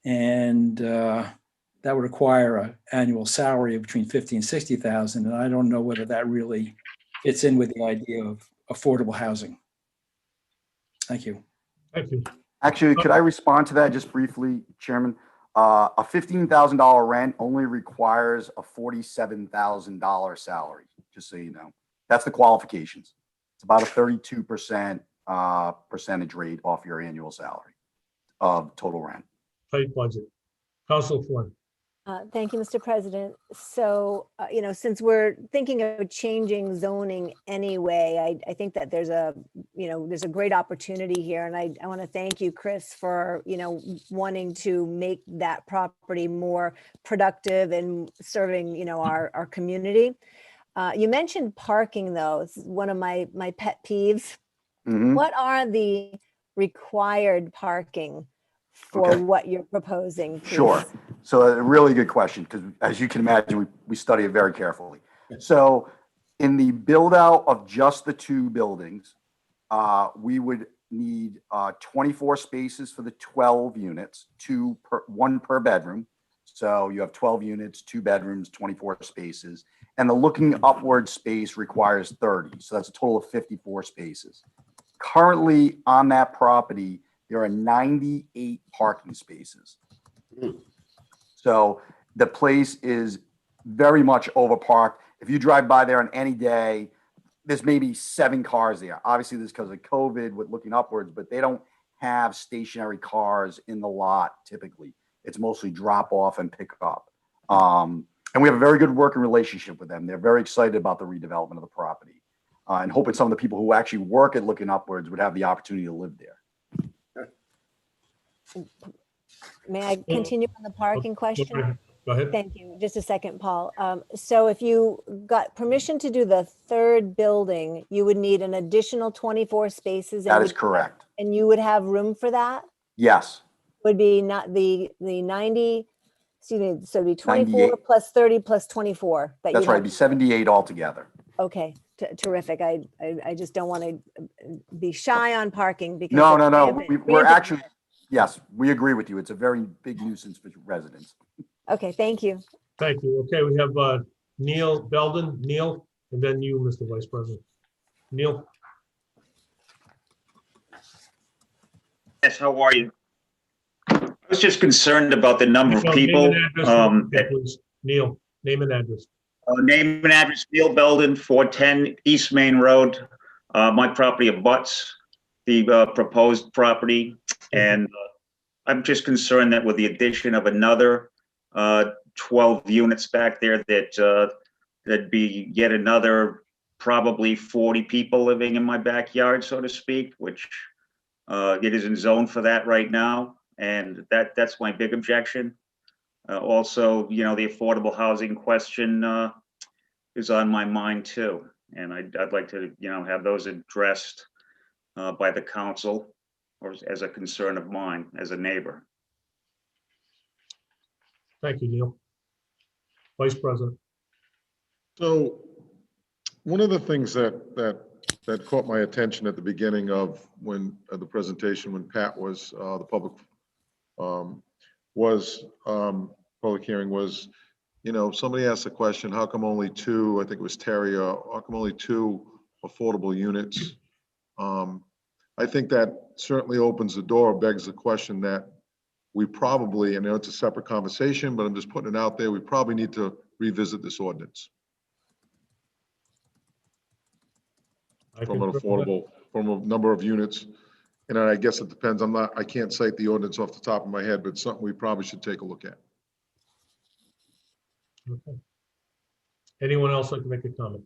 And that would require an annual salary of between $50,000 and $60,000. And I don't know whether that really fits in with the idea of affordable housing. Thank you. Thank you. Actually, could I respond to that just briefly, Chairman? A $15,000 rent only requires a $47,000 salary, just so you know. That's the qualifications. It's about a 32% percentage rate off your annual salary of total rent. Tight budget. Councilor Flynn. Thank you, Mr. President. So, since we're thinking of changing zoning anyway, I think that there's a great opportunity here. And I want to thank you, Chris, for, wanting to make that property more productive and serving, our community. You mentioned parking, though. It's one of my pet peeves. Mhm. What are the required parking for Okay. what you're proposing, please? Sure. So a really good question, because as you can imagine, we study it very carefully. So in the build out of just the two buildings, we would need 24 spaces for the 12 units, one per bedroom. So you have 12 units, 2 bedrooms, 24 spaces. And the looking upward space requires 30. So that's a total of 54 spaces. Currently on that property, there are 98 parking spaces. So the place is very much overparked. If you drive by there on any day, there's maybe 7 cars there. Obviously, this is because of COVID with looking upwards, but they don't have stationary cars in the lot typically. It's mostly drop off and pick up. And we have a very good working relationship with them. They're very excited about the redevelopment of the property and hoping some of the people who actually work at Looking Upwards would have the opportunity to live there. May I continue on the parking question? Go ahead. Thank you. Just a second, Paul. So if you got permission to do the third building, you would need an additional 24 spaces. That is correct. And you would have room for that? Yes. Would be not the 90, excuse me, so it'd be 24 98. plus 30 plus 24. That's right. It'd be 78 altogether. Okay, terrific. I just don't want to be shy on parking because. No. rampant- We're rampant- actually, yes, we agree with you. It's a very big nuisance for residents. Okay, thank you. Thank you. Okay, we have Neil Belden. Neil, and then you, Mr. Vice President. Neil. Yes, how are you? I was just concerned about the number of Name people. and address, please. Neil, name and address. Name and address, Neil Belden, 410 East Main Road. My property abuts the proposed property. And I'm just concerned that with the addition of another 12 units back there, that there'd be yet another probably 40 people living in my backyard, so to speak, which it isn't zoned for that right now. And that's my big objection. Also, the affordable housing question is on my mind too. And I'd like to, have those addressed by the council or as a concern of mine as a neighbor. Thank you, Neil. Vice President. So one of the things that caught my attention at the beginning of the presentation, when Pat was the public public hearing was, somebody asked the question, how come only 2, I think it was Terry, how come only 2 affordable units? I think that certainly opens the door, begs the question that we probably, and I know it's a separate conversation, but I'm just putting it out there, we probably need to revisit this ordinance. From a number of units. And I guess it depends. I can't cite the ordinance off the top of my head, but it's something we probably should take a look at. Okay. Anyone else like to make a comment?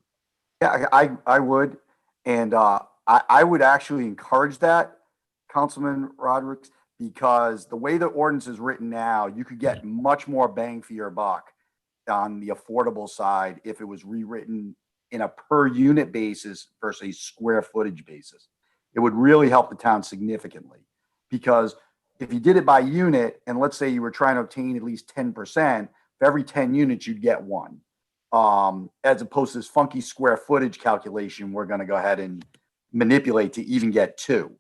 Yeah, I would. And I would actually encourage that, Councilman Rodrick, because the way the ordinance is written now, you could get much more bang for your buck on the affordable side if it was rewritten in a per unit basis versus a square footage basis. It would really help the town significantly, because if you did it by unit, and let's say you were trying to obtain at least 10%, for every 10 units, you'd get one. As opposed to this funky square footage calculation, we're going to go ahead and manipulate to even get two.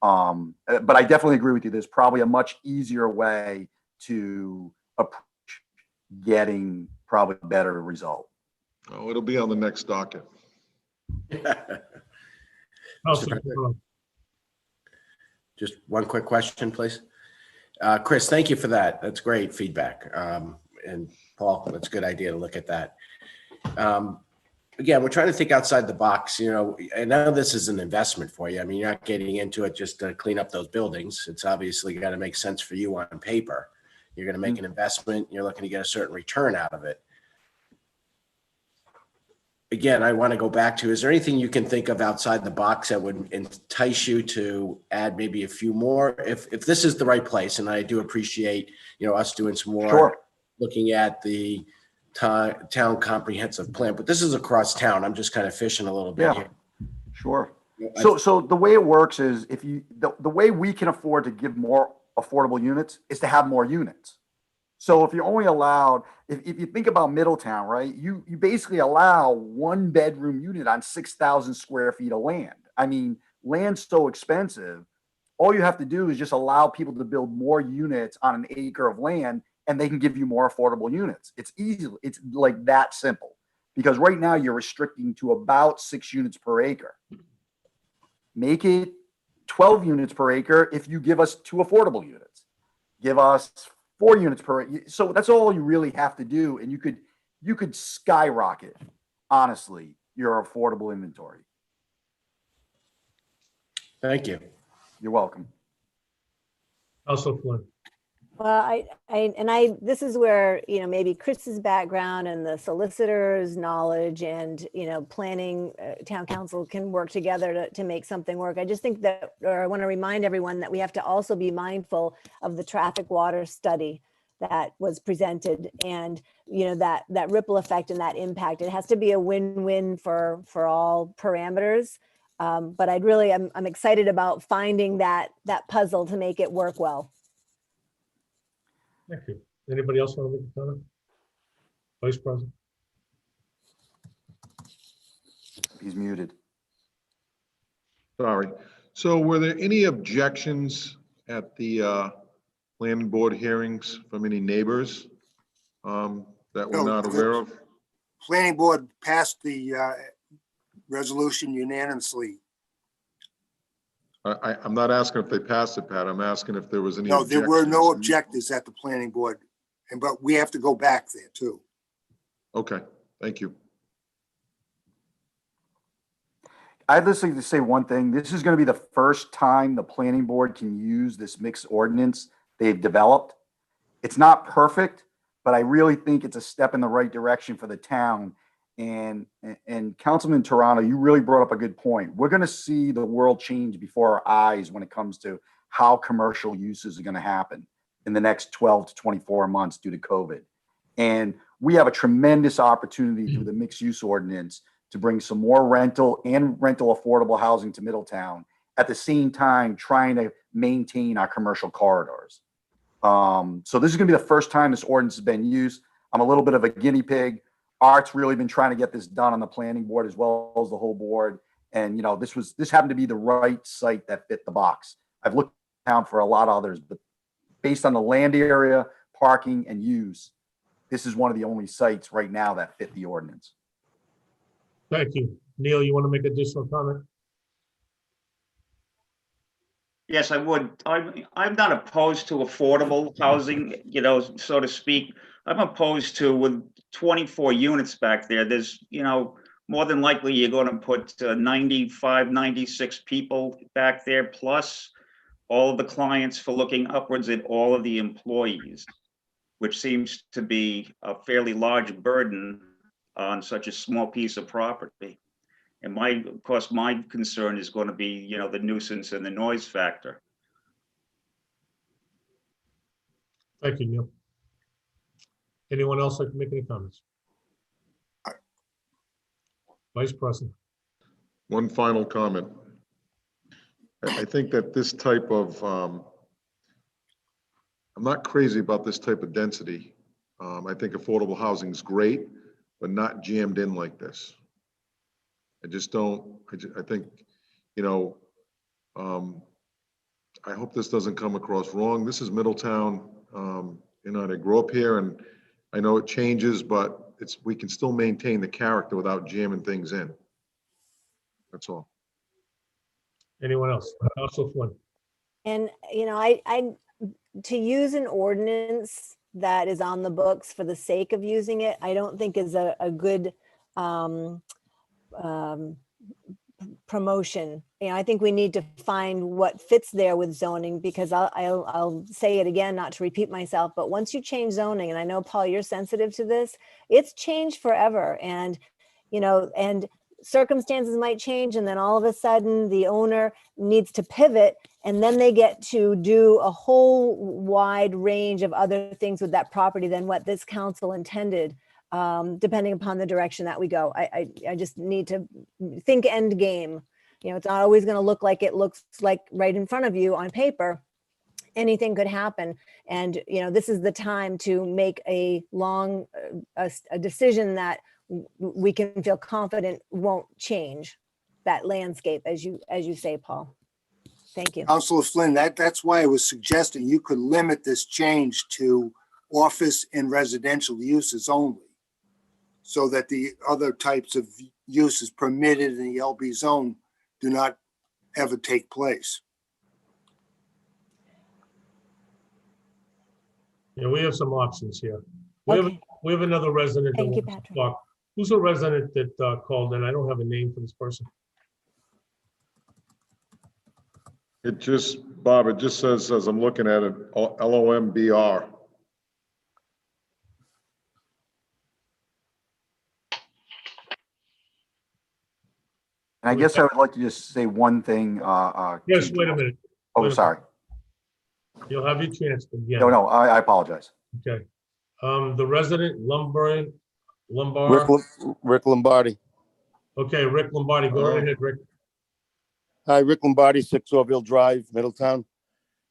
But I definitely agree with you. There's probably a much easier way to approach getting probably a better result. Oh, it'll be on the next docket. Counselor Capano. Just one quick question, please. Chris, thank you for that. That's great feedback. And Paul, that's a good idea to look at that. Again, we're trying to think outside the box. You know, I know this is an investment for you. I mean, you're not getting into it just to clean up those buildings. It's obviously got to make sense for you on paper. You're going to make an investment. You're looking to get a certain return out of it. Again, I want to go back to, is there anything you can think of outside the box that would entice you to add maybe a few more? If this is the right place, and I do appreciate, you know, us doing some more, Sure. looking at the town comprehensive plan, but this is across town. I'm just kind of fishing a little bit Yeah. here. Sure. So the way it works is if you, the way we can afford to give more affordable units is to have more units. So if you're only allowed, if you think about Middletown, right, you basically allow 1 bedroom unit on 6,000 square feet of land. I mean, land's so expensive. All you have to do is just allow people to build more units on an acre of land, and they can give you more affordable units. It's easy. It's like that simple, because right now you're restricting to about 6 units per acre. Make it 12 units per acre if you give us 2 affordable units. Give us 4 units per acre. So that's all you really have to do, and you could skyrocket, honestly, your affordable inventory. Thank you. You're welcome. Counselor Flynn. Well, this is where, you know, maybe Chris's background and the solicitor's knowledge and, you know, planning, town council can work together to make something work. I just think that, or I want to remind everyone that we have to also be mindful of the traffic water study that was presented, and, you know, that ripple effect and that impact. It has to be a win-win for all parameters. But I'm excited about finding that puzzle to make it work well. Thank you. Anybody else want to make a comment? Vice President? He's muted. Sorry. So were there any objections at the planning board hearings from any neighbors that we're No, not aware of? Planning board passed the resolution unanimously. I'm not asking if they passed it, Pat. I'm asking if there was any. No, there were no objections. objectives at the planning board, but we have to go back there too. Okay, thank you. I'd just like to say one thing. This is going to be the first time the planning board can use this mixed ordinance they've developed. It's not perfect, but I really think it's a step in the right direction for the town. And Councilman Toronto, you really brought up a good point. We're going to see the world change before our eyes when it comes to how commercial uses are going to happen in the next 12 to 24 months due to COVID. And we have a tremendous opportunity through the mixed use ordinance to bring some more rental and rental affordable housing to Middletown, at the same time trying to maintain our commercial corridors. So this is going to be the first time this ordinance has been used. I'm a little bit of a guinea pig. Art's really been trying to get this done on the planning board as well as the whole board. And, you know, this happened to be the right site that fit the box. I've looked around for a lot of others, but based on the land area, parking, and use, this is one of the only sites right now that fit the ordinance. Thank you. Neil, you want to make additional comment? Yes, I would. I'm not opposed to affordable housing, you know, so to speak. I'm opposed to, with 24 units back there, there's, you know, more than likely you're going to put 95, 96 people back there, plus all of the clients for looking upwards at all of the employees, which seems to be a fairly large burden on such a small piece of property. And of course, my concern is going to be, you know, the nuisance and the noise factor. Thank you, Neil. Anyone else like to make any comments? Vice President. One final comment. I think that this type of, I'm not crazy about this type of density. I think affordable housing is great, but not jammed in like this. I just don't, I think, you know, I hope this doesn't come across wrong. This is Middletown. You know, and I grew up here, and I know it changes, but we can still maintain the character without jamming things in. That's all. Anyone else? Council Flynn. And, you know, to use an ordinance that is on the books for the sake of using it, I don't think is a good promotion. You know, I think we need to find what fits there with zoning, because I'll say it again, not to repeat myself, but once you change zoning, and I know, Paul, you're sensitive to this, it's changed forever. And, you know, and circumstances might change, and then all of a sudden the owner needs to pivot, and then they get to do a whole wide range of other things with that property than what this council intended, depending upon the direction that we go. I just need to think end game. You know, it's not always going to look like it looks like right in front of you on paper. Anything could happen. And, you know, this is the time to make a decision that we can feel confident won't change that landscape, as you say, Paul. Thank you. Councilor Flynn, that's why I was suggesting you could limit this change to office and residential uses only, so that the other types of uses permitted in the LB zone do not ever take place. Yeah, we have some options here. We have another resident. Thank you, wants to Patrick. talk. Who's a resident that called in? I don't have a name for this person. It just, Bob, it just says, as I'm looking at it, LOMBR. And I guess I would like to just say one thing. Yes, wait a minute. Oh, sorry. You'll have your chance again. No, I apologize. Okay. The resident Lombard. Rick Lombardi. Okay, Rick Lombardi, go right ahead, Rick. Hi, Rick Lombardi, 6 Orville Drive, Middletown.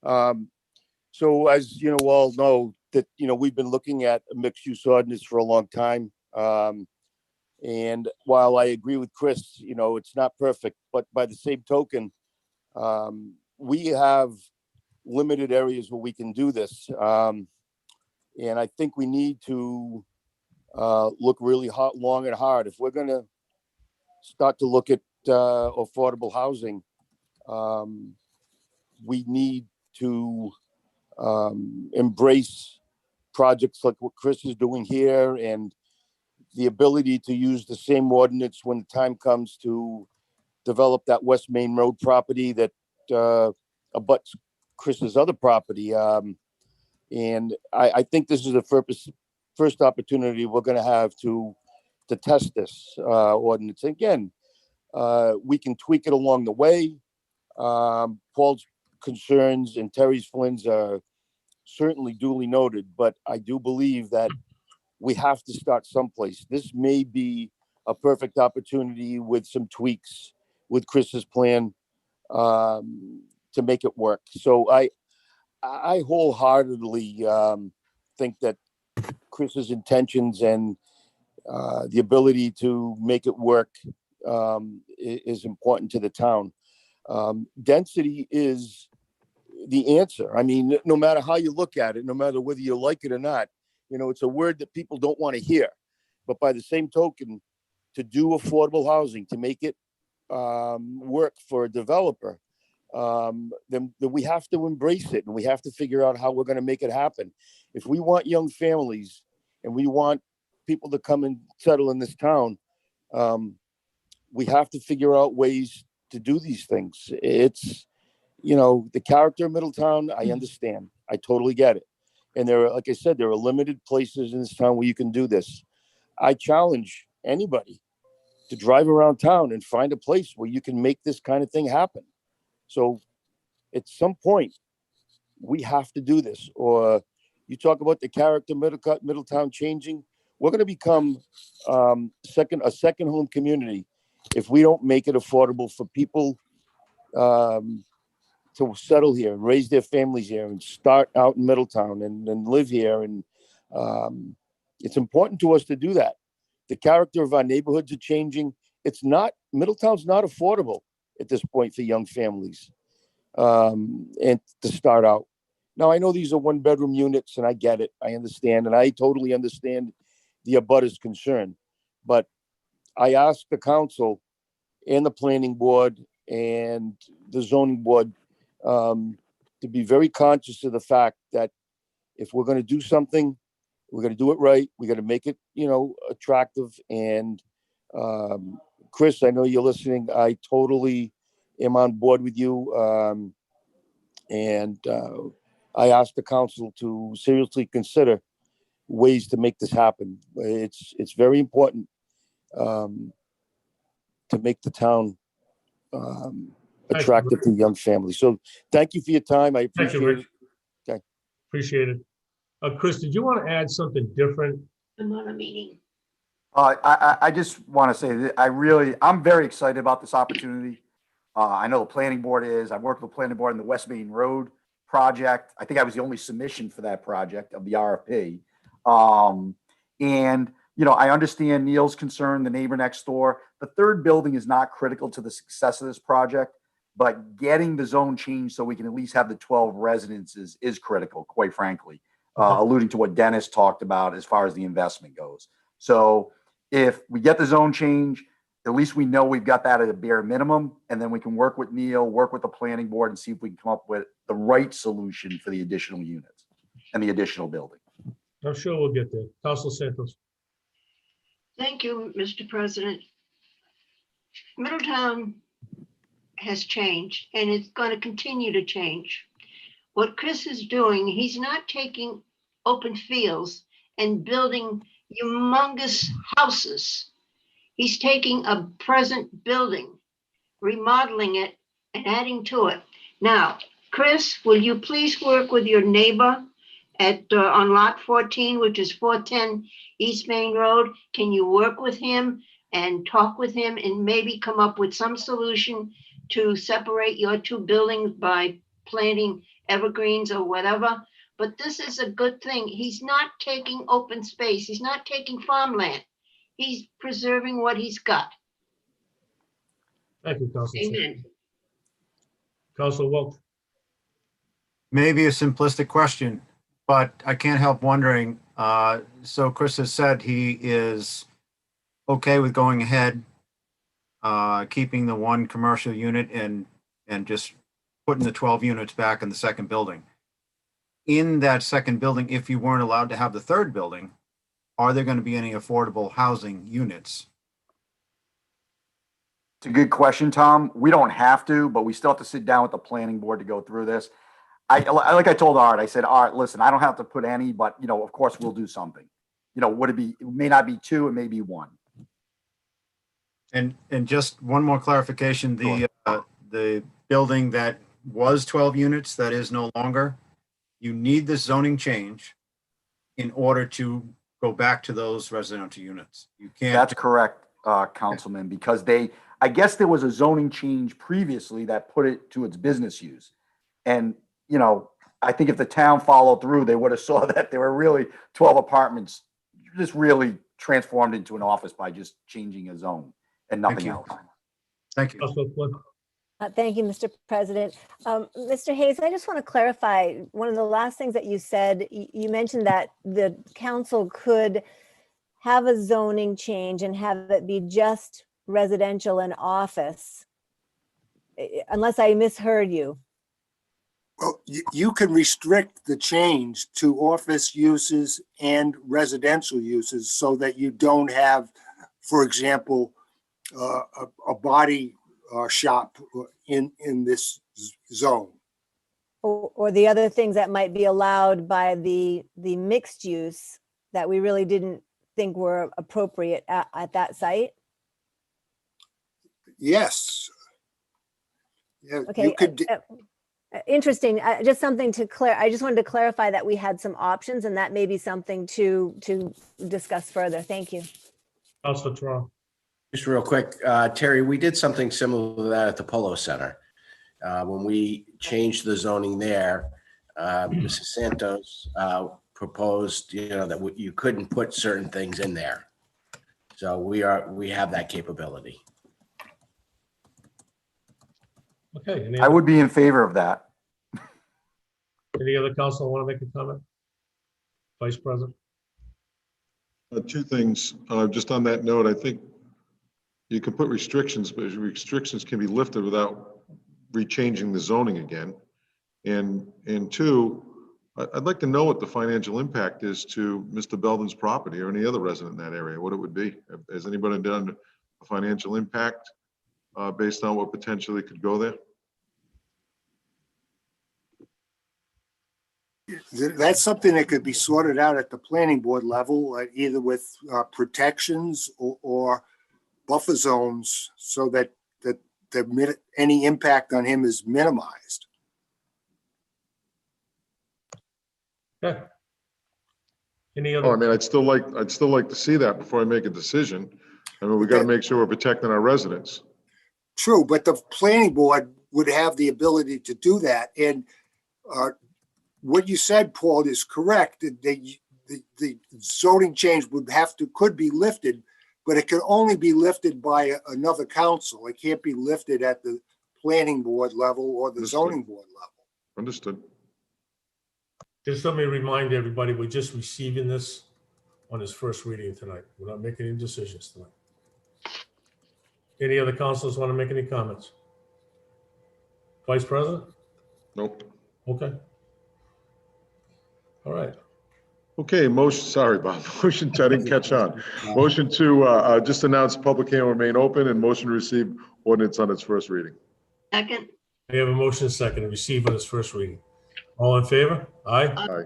So as you know, all know that, you know, we've been looking at a mixed use ordinance for a long time. And while I agree with Chris, you know, it's not perfect, but by the same token, we have limited areas where we can do this. And I think we need to look really long and hard. If we're going to start to look at affordable housing, we need to embrace projects like what Chris is doing here, and the ability to use the same ordinance when the time comes to develop that West Main Road property that abuts Chris's other property. And I think this is the first opportunity we're going to have to test this ordinance. Again, we can tweak it along the way. Paul's concerns and Flynn's are certainly duly noted, but I do believe that we have to start someplace. This may be a perfect opportunity with some tweaks with Chris's plan to make it work. So I wholeheartedly think that Chris's intentions and the ability to make it work is important to the town. Density is the answer. I mean, no matter how you look at it, no matter whether you like it or not, you know, it's a word that people don't want to hear. But by the same token, to do affordable housing, to make it work for a developer, then we have to embrace it, and we have to figure out how we're going to make it happen. If we want young families and we want people to come and settle in this town, we have to figure out ways to do these things. It's, you know, the character of Middletown, I understand. I totally get it. And there are, like I said, there are limited places in this town where you can do this. I challenge anybody to drive around town and find a place where you can make this kind of thing happen. So at some point, we have to do this. Or you talk about the character Middletown changing. We're going to become a second home community if we don't make it affordable for people to settle here and raise their families here and start out in Middletown and live here. And it's important to us to do that. The character of our neighborhoods are changing. Middletown's not affordable at this point for young families and to start out. Now, I know these are 1-bedroom units, and I get it. I understand, and I totally understand the abutters' concern. But I asked the council and the planning board and the zoning board to be very conscious of the fact that if we're going to do something, we're going to do it right. We got to make it, attractive. And Chris, I know you're listening. I totally am on board with you. I asked the council to seriously consider ways to make this happen. It's very important to make the town attractive to young families. So thank you for your time. I appreciate it. Okay. Appreciate it. Chris, did you want to add something different? I'm on a meeting. I just want to say that I'm very excited about this opportunity. I know the planning board is. I've worked with the planning board in the West Main Road project. I think I was the only submission for that project of the RFP. I understand Neil's concern, the neighbor next door. The third building is not critical to the success of this project, but getting the zone changed so we can at least have the 12 residences is critical, quite frankly, alluding to what Dennis talked about as far as the investment goes. So if we get the zone change, at least we know we've got that at a bare minimum, and then we can work with Neil, work with the planning board, and see if we can come up with the right solution for the additional units and the additional building. I'm sure we'll get there. Council Santos. Thank you, Mr. President. Middletown has changed, and it's going to continue to change. What Chris is doing, he's not taking open fields and building humongous houses. He's taking a present building, remodeling it, and adding to it. Now, Chris, will you please work with your neighbor on lot 14, which is 410 East Main Road? Can you work with him and talk with him and maybe come up with some solution to separate your two buildings by planting evergreens or whatever? But this is a good thing. He's not taking open space. He's not taking farmland. He's preserving what he's got. Thank you, Council. Amen. Council Welch. Maybe a simplistic question, but I can't help wondering. So Chris has said he is okay with going ahead, keeping the one commercial unit and just putting the 12 units back in the second building. In that second building, if you weren't allowed to have the third building, are there going to be any affordable housing units? It's a good question, Tom. We don't have to, but we still have to sit down with the planning board to go through this. Like I told Art, I said, Art, listen, I don't have to put any, but of course we'll do something. It may not be two, it may be one. And just one more clarification, the building that was 12 units, that is no longer, you need this zoning change in order to go back to those residential units. You can't. That's correct, Councilman, because I guess there was a zoning change previously that put it to its business use. And, I think if the town followed through, they would have saw that there were really 12 apartments just really transformed into an office by just changing a zone and nothing else. Thank you. Thank you, Mr. President. Mr. Hayes, I just want to clarify one of the last things that you said. You mentioned that the council could have a zoning change and have it be just residential and office, unless I misheard you. Well, you can restrict the change to office uses and residential uses so that you don't have, for example, a body shop in this zone. Or the other things that might be allowed by the mixed use that we really didn't think were appropriate at that site? Yes. Yeah, Okay. you could, Interesting. Just something to I just wanted to clarify that we had some options, and that may be something to discuss further. Thank you. Counselor Toron. Just real quick, Terry, we did something similar to that at the Polo Center. When we changed the zoning there, Mrs. Santos proposed, that you couldn't put certain things in there. So we have that capability. Okay. I would be in favor of that. Any other council want to make a comment? Vice President? Two things, just on that note, I think you can put restrictions, but restrictions can be lifted without rechanging the zoning again. And two, I'd like to know what the financial impact is to Mr. Belden's property or any other resident in that area, what it would be. Has anybody done a financial impact based on what potentially could go there? that's something that could be sorted out at the planning board level, either with protections or buffer zones, so that any impact on him is minimized. Okay. Any Oh, other? I mean, I'd still like to see that before I make a decision. I mean, we got to make sure we're protecting our residents. True, but the planning board would have the ability to do that. And what you said, Paul, is correct. The zoning change could be lifted, but it can only be lifted by another council. It can't be lifted at the planning board level or the zoning board level. Understood. Just let me remind everybody, we're just receiving this on his first reading tonight. We're not making any decisions tonight. Any other councilors want to make any comments? Vice President? Nope. Okay. All right. Okay, sorry, Bob. Motion, I didn't catch on. Motion to just announce public hearing will remain open and motion to receive ordinance on its first reading. Second. We have a motion second to receive on its first reading. All in favor? Aye. Aye.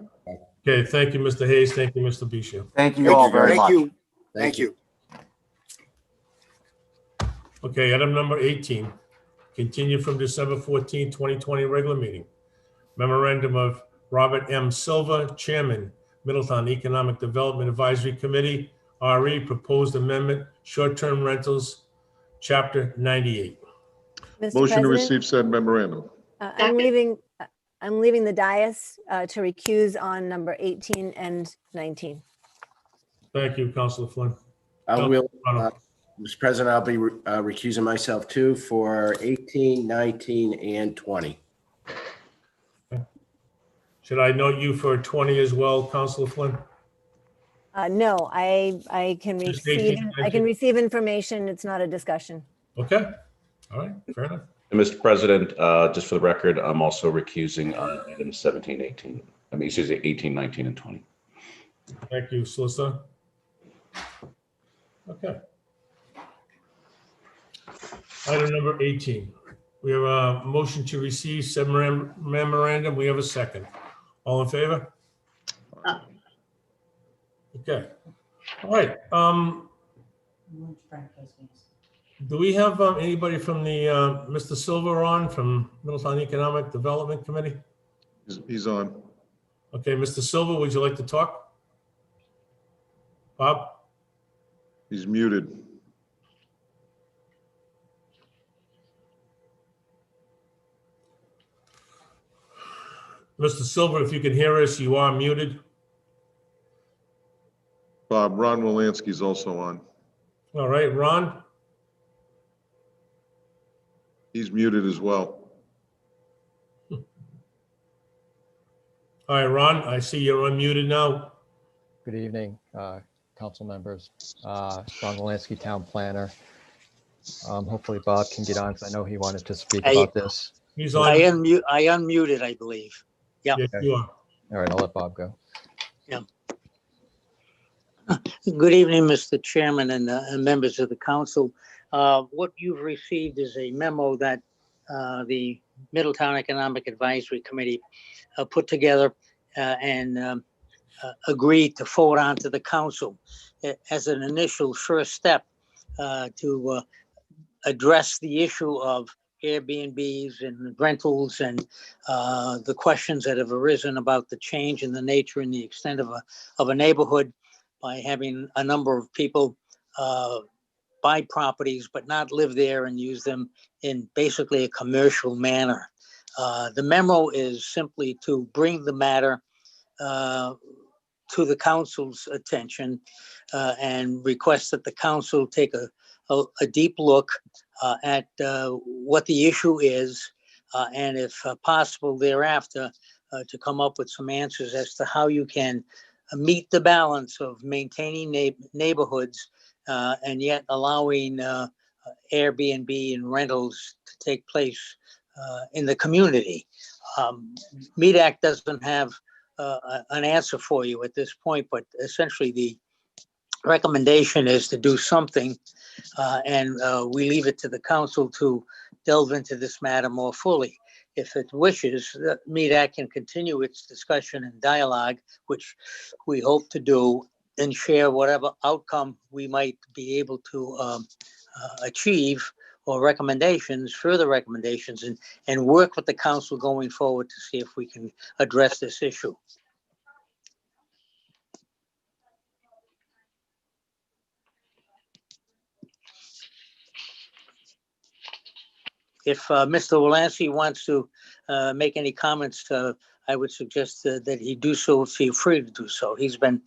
Okay, thank you, Mr. Hayes. Thank you, Mr. Bishop. Thank you all very much. Thank you. Okay, item number 18, continue from December 14, 2020 regular meeting. Memorandum of Robert M. Silva, Chairman, Middletown Economic Development Advisory Committee, RE, proposed amendment, short-term rentals, Chapter 98. Mr. Motion to President, receive said memorandum. I'm leaving the dais to recuse on number 18 and 19. Thank you, Councilor Flynn. I will, Mr. President, I'll be recusing myself too for 18, 19, and 20. Should I note you for 20 as well, Councilor Flynn? No, I can Just receive 18, I can receive information. It's not a discussion. Okay, all right, fair enough. And Mr. President, just for the record, I'm also recusing on items 17, 18. I mean, excuse me, 18, 19, and 20. Thank you, Solicitor. Okay. Item number 18. We have a motion to receive said memorandum. We have a second. All in favor? Okay. All right. Do we have anybody from the Mr. Silva on from Middletown Economic Development Committee? He's on. Okay, Mr. Silva, would you like to talk? Bob? He's muted. Mr. Silva, if you can hear us, you are muted. Bob, Ron Wolanski's also on. All right, Ron? He's muted as well. All right, Ron, I see you're unmuted now. Good evening, council members. Ron Wolanski, town planner. Hopefully Bob can get on because I know he wanted to speak about this. He's on. I unmuted, I believe. Yeah. Yes, you are. All right, I'll let Bob go. Yeah. Good evening, Mr. Chairman and members of the council. What you've received is a memo that the Middletown Economic Advisory Committee put together and agreed to forward on to the council. as an initial first step to address the issue of Airbnbs and rentals and the questions that have arisen about the change in the nature and the extent of a neighborhood by having a number of people buy properties but not live there and use them in basically a commercial manner. The memo is simply to bring the matter to the council's attention and request that the council take a deep look at what the issue is, and if possible thereafter, to come up with some answers as to how you can meet the balance of maintaining neighborhoods and yet allowing Airbnb and rentals to take place in the community. MEDAC doesn't have an answer for you at this point, but essentially the recommendation is to do something, and we leave it to the council to delve into this matter more fully. If it wishes, MEDAC can continue its discussion and dialogue, which we hope to do, and share whatever outcome we might be able to achieve, or recommendations, further recommendations, and work with the council going forward to see if we can address this issue. If Mr. Wolanski wants to make any comments, I would suggest that he do so, feel free to do so. He's been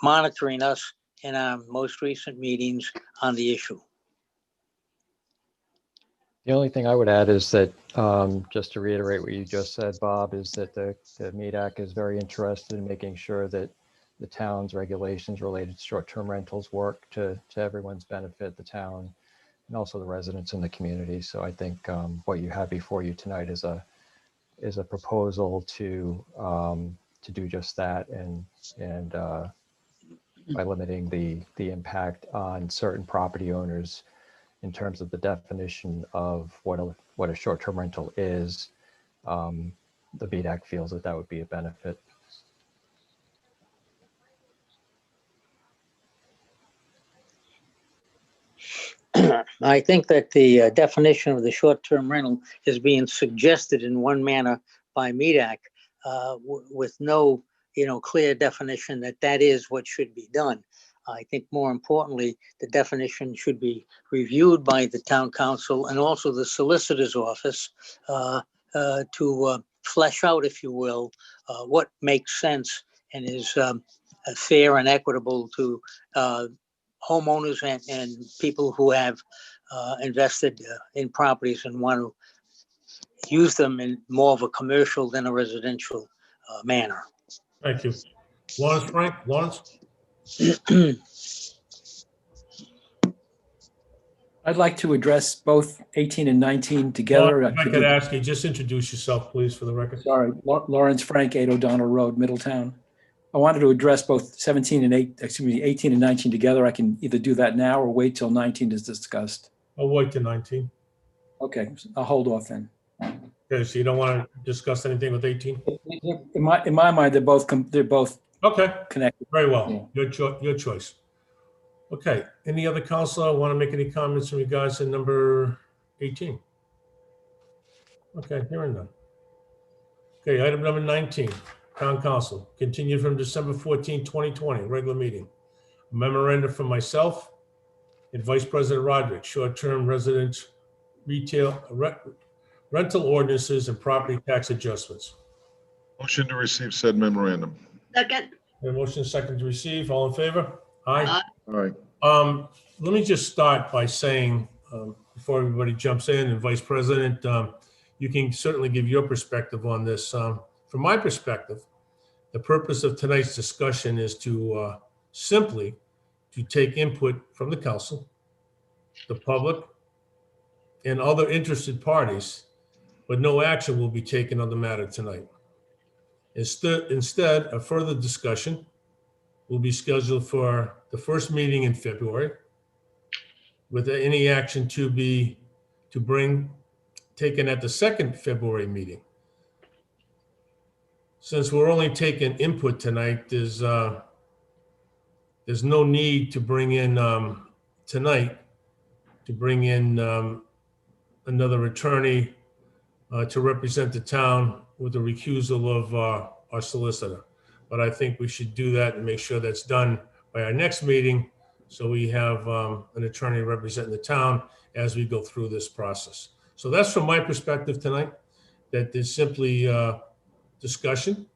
monitoring us in our most recent meetings on the issue. The only thing I would add is that, just to reiterate what you just said, Bob, is that the MEDAC is very interested in making sure that the town's regulations related to short-term rentals work to everyone's benefit, the town, and also the residents in the community. So I think what you have before you tonight is a proposal to do just that, and by limiting the impact on certain property owners in terms of the definition of what a short-term rental is, the BDAC feels that would be a benefit. I think that the definition of the short-term rental is being suggested in one manner by MEDAC with no, clear definition that is what should be done. I think more importantly, the definition should be reviewed by the town council and also the solicitor's office to flesh out, if you will, what makes sense and is fair and equitable to homeowners and people who have invested in properties and want to use them in more of a commercial than a residential manner. Thank you. Lawrence Frank, Lawrence? I'd like to address both 18 and 19 together. If I could ask you, just introduce yourself, please, for the record. Sorry, Lawrence Frank, 8 O'Donnell Road, Middletown. I wanted to address both 18 and 19 together. I can either do that now or wait till 19 is discussed. I'll wait till 19. Okay, I'll hold off then. Okay, so you don't want to discuss anything with 18? In my mind, they're both okay connected. Very well. Yeah. Your choice. Okay. Any other counselor want to make any comments in regards to number 18? Okay, hearing none. Okay, item number 19, town council, continued from December 14, 2020, regular meeting. Memorandum from myself and Vice President Roderick, short-term residence, retail, rental ordinances and property tax adjustments. Motion to receive said memorandum. Second. A motion second to receive. All in favor? Aye. All right. Let me just start by saying, before everybody jumps in, and Vice President, you can certainly give your perspective on this. From my perspective, the purpose of tonight's discussion is to simply to take input from the council, the public, and other interested parties, but no action will be taken on the matter tonight. Instead, a further discussion will be scheduled for the first meeting in February, with any action to be taken at the second February meeting. Since we're only taking input tonight, there's there's no need to bring in, tonight, to bring in another attorney to represent the town with the recusal of our solicitor. But I think we should do that and make sure that's done by our next meeting, so we have an attorney representing the town as we go through this process. So that's from my perspective tonight, that there's simply discussion,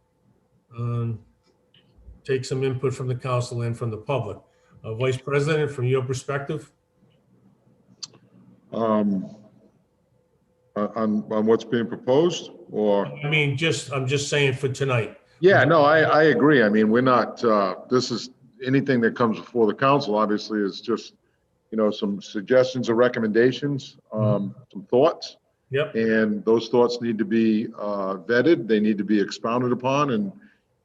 take some input from the council and from the public. Vice President, from your perspective? On what's being proposed, or? I mean, I'm just saying for tonight. Yeah, no, I agree. I mean, we're not, this is, anything that comes before the council, obviously, is just, some suggestions or recommendations, some thoughts. Yep. And those thoughts need to be vetted. They need to be expounded upon. And,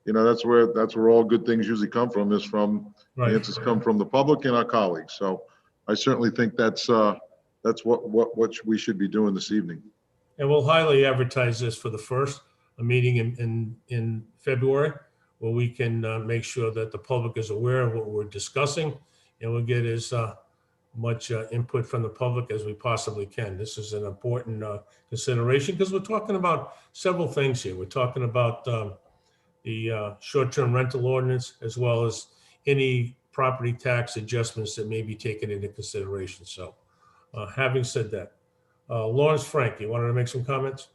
that's where all good things usually come from, is from, Right. the answers come from the public and our colleagues. So I certainly think that's what we should be doing this evening. And we'll highly advertise this for the first, a meeting in February, where we can make sure that the public is aware of what we're discussing, and we'll get as much input from the public as we possibly can. This is an important consideration, because we're talking about several things here. We're talking about the short-term rental ordinance, as well as any property tax adjustments that may be taken into consideration. So having said that, Lawrence Frank, you wanted to make some comments?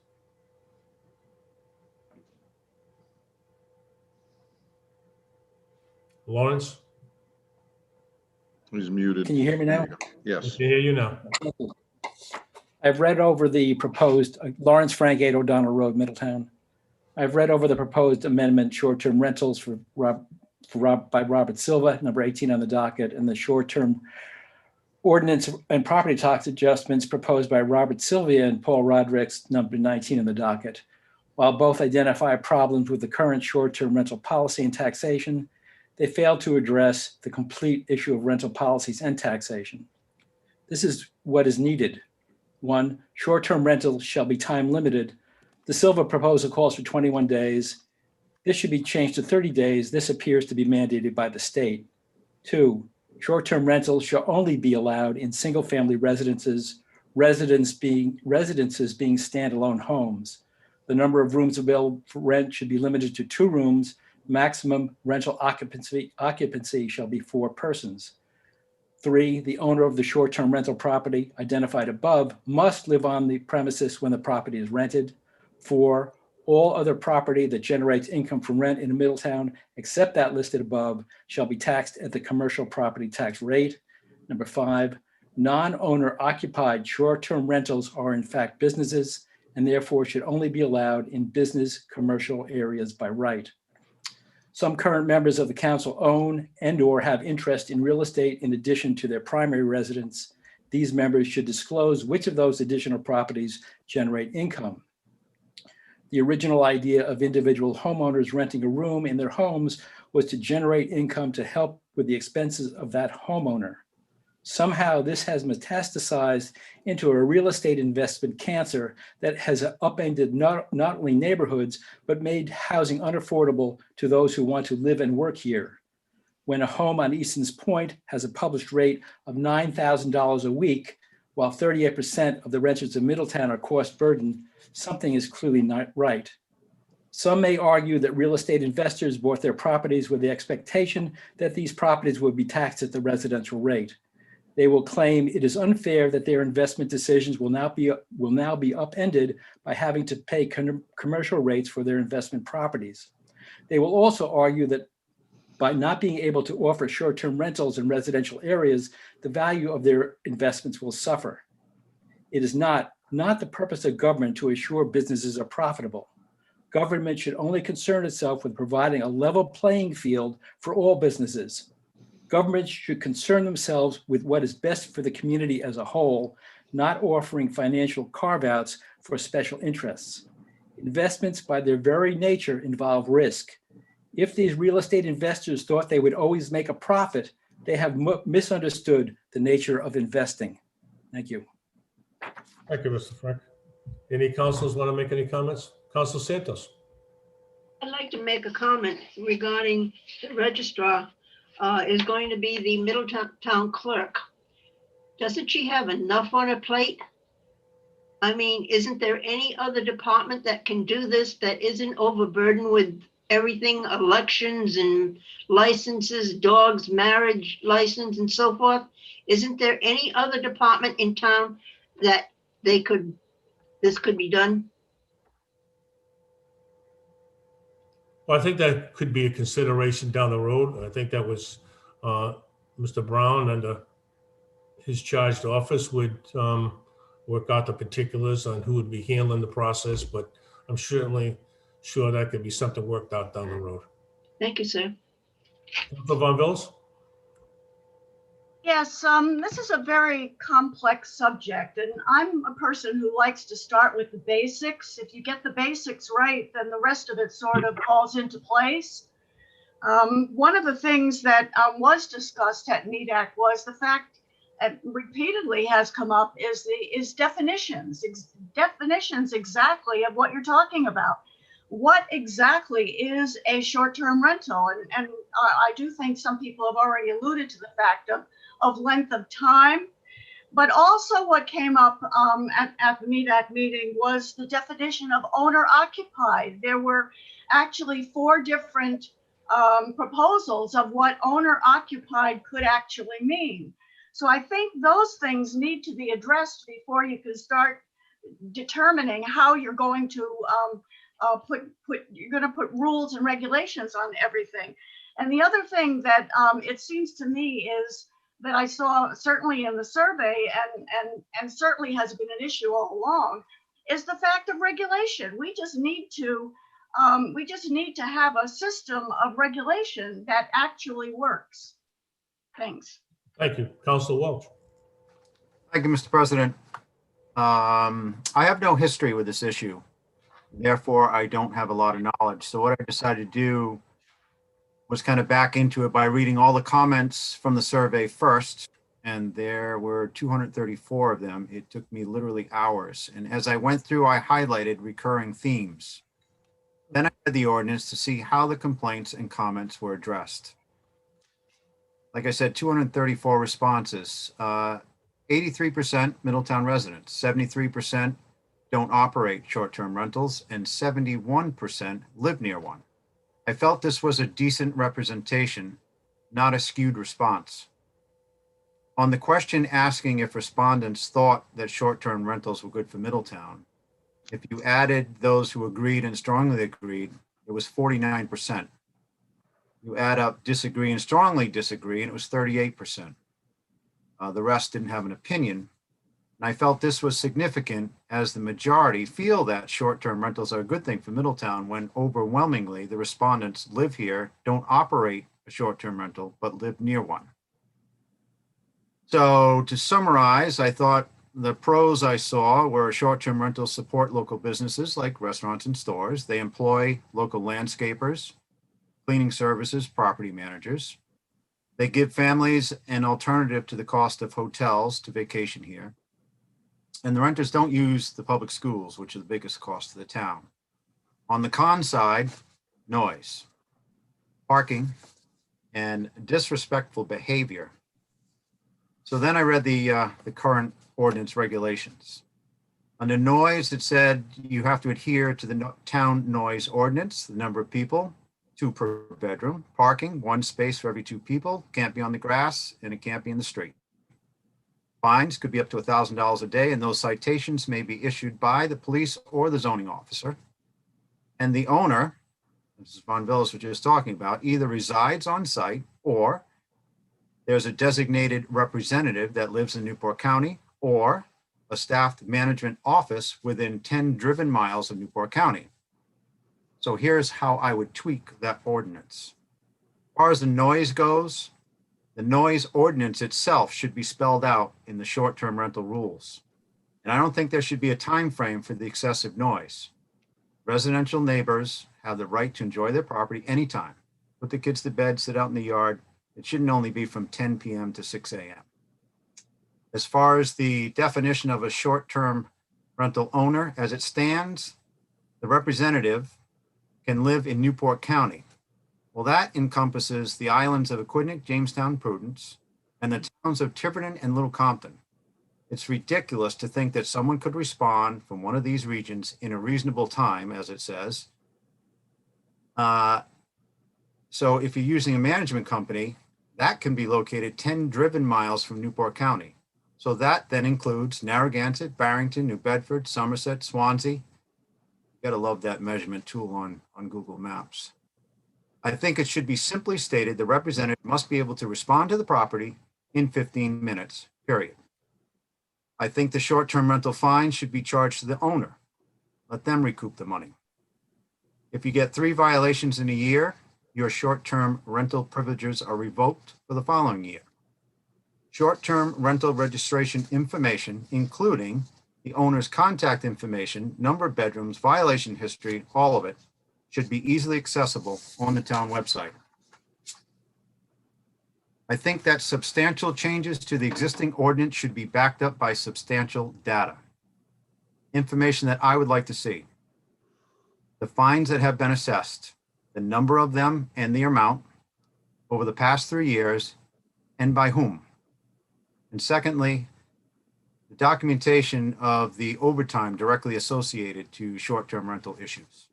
Lawrence? He's muted. Can you hear me now? Yes. I can hear you now. I've read over the proposed, Lawrence Frank, 8 O'Donnell Road, Middletown. I've read over the proposed amendment, short-term rentals by Robert Silva, number 18 on the docket, and the short-term ordinance and property tax adjustments proposed by Robert Sylvia and Paul Rodricks, number 19 on the docket. While both identify problems with the current short-term rental policy and taxation, they fail to address the complete issue of rental policies and taxation. This is what is needed. 1, short-term rentals shall be time limited. The Silva proposal calls for 21 days. This should be changed to 30 days. This appears to be mandated by the state. 2, short-term rentals shall only be allowed in single-family residences, residences being standalone homes. The number of rooms available for rent should be limited to 2 rooms. Maximum rental occupancy shall be 4 persons. 3, the owner of the short-term rental property identified above must live on the premises when the property is rented. 4, all other property that generates income from rent in Middletown, except that listed above, shall be taxed at the commercial property tax rate. Number 5, non-owner occupied short-term rentals are in fact businesses and therefore should only be allowed in business commercial areas by right. Some current members of the council own and/or have interest in real estate in addition to their primary residence. These members should disclose which of those additional properties generate income. The original idea of individual homeowners renting a room in their homes was to generate income to help with the expenses of that homeowner. Somehow this has metastasized into a real estate investment cancer that has upended not only neighborhoods, but made housing unaffordable to those who want to live and work here. When a home on Easton's Point has a published rate of $9,000 a week, while 38% of the renters of Middletown are cost burdened, something is clearly not right. Some may argue that real estate investors bought their properties with the expectation that these properties would be taxed at the residential rate. They will claim it is unfair that their investment decisions will now be upended by having to pay commercial rates for their investment properties. They will also argue that by not being able to offer short-term rentals in residential areas, the value of their investments will suffer. It is not the purpose of government to assure businesses are profitable. Government should only concern itself with providing a level playing field for all businesses. Governments should concern themselves with what is best for the community as a whole, not offering financial carve-outs for special interests. Investments by their very nature involve risk. If these real estate investors thought they would always make a profit, they have misunderstood the nature of investing. Thank you. Thank you, Mr. Frank. Any councilors want to make any comments? Council Santos. I'd like to make a comment regarding the registrar. is going to be the Middletown Town Clerk. Doesn't she have enough on her plate? I mean, isn't there any other department that can do this that isn't overburdened with everything, elections and licenses, dogs, marriage license and so forth? Isn't there any other department in town that this could be done? Well, I think that could be a consideration down the road. I think that was Mr. Brown under his charged office would work out the particulars on who would be handling the process, but I'm certainly sure that could be something worked out down the road. Thank you, sir. Councilor Von Villis? Yes, this is a very complex subject, and I'm a person who likes to start with the basics. If you get the basics right, then the rest of it sort of falls into place. One of the things that was discussed at MEDAC was the fact, and repeatedly has come up, is definitions exactly of what you're talking about. What exactly is a short-term rental? And I do think some people have already alluded to the fact of length of time, but also what came up at the MEDAC meeting was the definition of owner-occupied. There were actually 4 different proposals of what owner-occupied could actually mean. So I think those things need to be addressed before you can start determining how you're going to put rules and regulations on everything. And the other thing that it seems to me is that I saw certainly in the survey and certainly has been an issue all along is the fact of regulation. We just need to have a system of regulation that actually works. Thanks. Thank you. Councilor Welch. Thank you, Mr. President. I have no history with this issue. Therefore, I don't have a lot of knowledge. So what I decided to do was kind of back into it by reading all the comments from the survey first. And there were 234 of them. It took me literally hours. And as I went through, I highlighted recurring themes. Then I read the ordinance to see how the complaints and comments were addressed. Like I said, 234 responses, 83% Middletown residents, 73% don't operate short-term rentals, and 71% live near one. I felt this was a decent representation, not a skewed response. On the question asking if respondents thought that short-term rentals were good for Middletown, if you added those who agreed and strongly agreed, it was 49%. You add up disagree and strongly disagree, and it was 38%. The rest didn't have an opinion. And I felt this was significant as the majority feel that short-term rentals are a good thing for Middletown when overwhelmingly the respondents live here, don't operate a short-term rental, but live near one. So to summarize, I thought the pros I saw were short-term rentals support local businesses like restaurants and stores. They employ local landscapers, cleaning services, property managers. They give families an alternative to the cost of hotels to vacation here. And the renters don't use the public schools, which are the biggest cost to the town. On the con side, noise, parking, and disrespectful behavior. So then I read the current ordinance regulations. Under noise, it said you have to adhere to the town noise ordinance, the number of people, 2 per bedroom. Parking, 1 space for every 2 people, can't be on the grass, and it can't be in the street. Fines could be up to $1,000 a day, and those citations may be issued by the police or the zoning officer. And the owner, Mrs. Von Villis was just talking about, either resides on site or there's a designated representative that lives in Newport County or a staffed management office within 10 driven miles of Newport County. So here's how I would tweak that ordinance. As far as the noise goes, the noise ordinance itself should be spelled out in the short-term rental rules. And I don't think there should be a time frame for the excessive noise. Residential neighbors have the right to enjoy their property anytime. Put the kids to bed, sit out in the yard. It shouldn't only be from 10 p.m. to 6 a.m. As far as the definition of a short-term rental owner, as it stands, the representative can live in Newport County. Well, that encompasses the islands of Aquidneck, Jamestown, Prudence, and the towns of Tiverton and Little Compton. It's ridiculous to think that someone could respond from one of these regions in a reasonable time, as it says. So if you're using a management company, that can be located 10 driven miles from Newport County. So that then includes Narragansett, Barrington, New Bedford, Somerset, Swansea. You gotta love that measurement tool on Google Maps. I think it should be simply stated the representative must be able to respond to the property in 15 minutes, period. I think the short-term rental fine should be charged to the owner. Let them recoup the money. If you get 3 violations in a year, your short-term rental privileges are revoked for the following year. Short-term rental registration information, including the owner's contact information, number of bedrooms, violation history, all of it, should be easily accessible on the town website. I think that substantial changes to the existing ordinance should be backed up by substantial data. Information that I would like to see. The fines that have been assessed, the number of them and the amount over the past 3 years, and by whom. And secondly, the documentation of the overtime directly associated to short-term rental issues.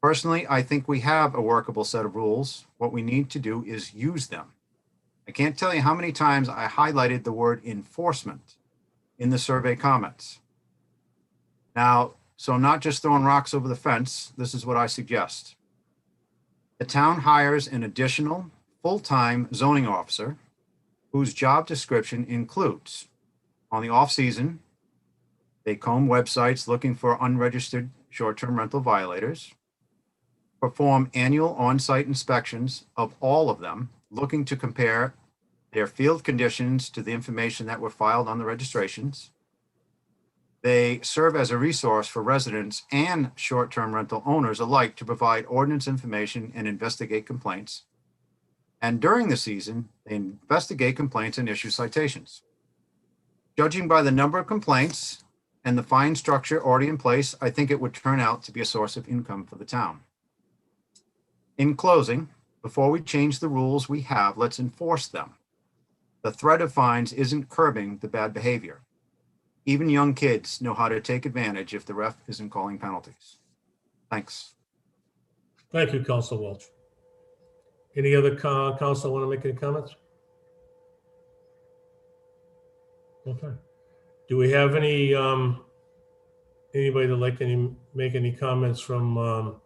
Personally, I think we have a workable set of rules. What we need to do is use them. I can't tell you how many times I highlighted the word enforcement in the survey comments. Now, so I'm not just throwing rocks over the fence. This is what I suggest. The town hires an additional full-time zoning officer whose job description includes, on the off-season, they comb websites looking for unregistered short-term rental violators, perform annual on-site inspections of all of them, looking to compare their field conditions to the information that were filed on the registrations. They serve as a resource for residents and short-term rental owners alike to provide ordinance information and investigate complaints. And during the season, they investigate complaints and issue citations. Judging by the number of complaints and the fine structure already in place, I think it would turn out to be a source of income for the town. In closing, before we change the rules we have, let's enforce them. The threat of fines isn't curbing the bad behavior. Even young kids know how to take advantage if the ref isn't calling penalties. Thanks. Thank you, Council Welch. Any other council want to make any comments? Okay. Do we have any anybody that like make any comments from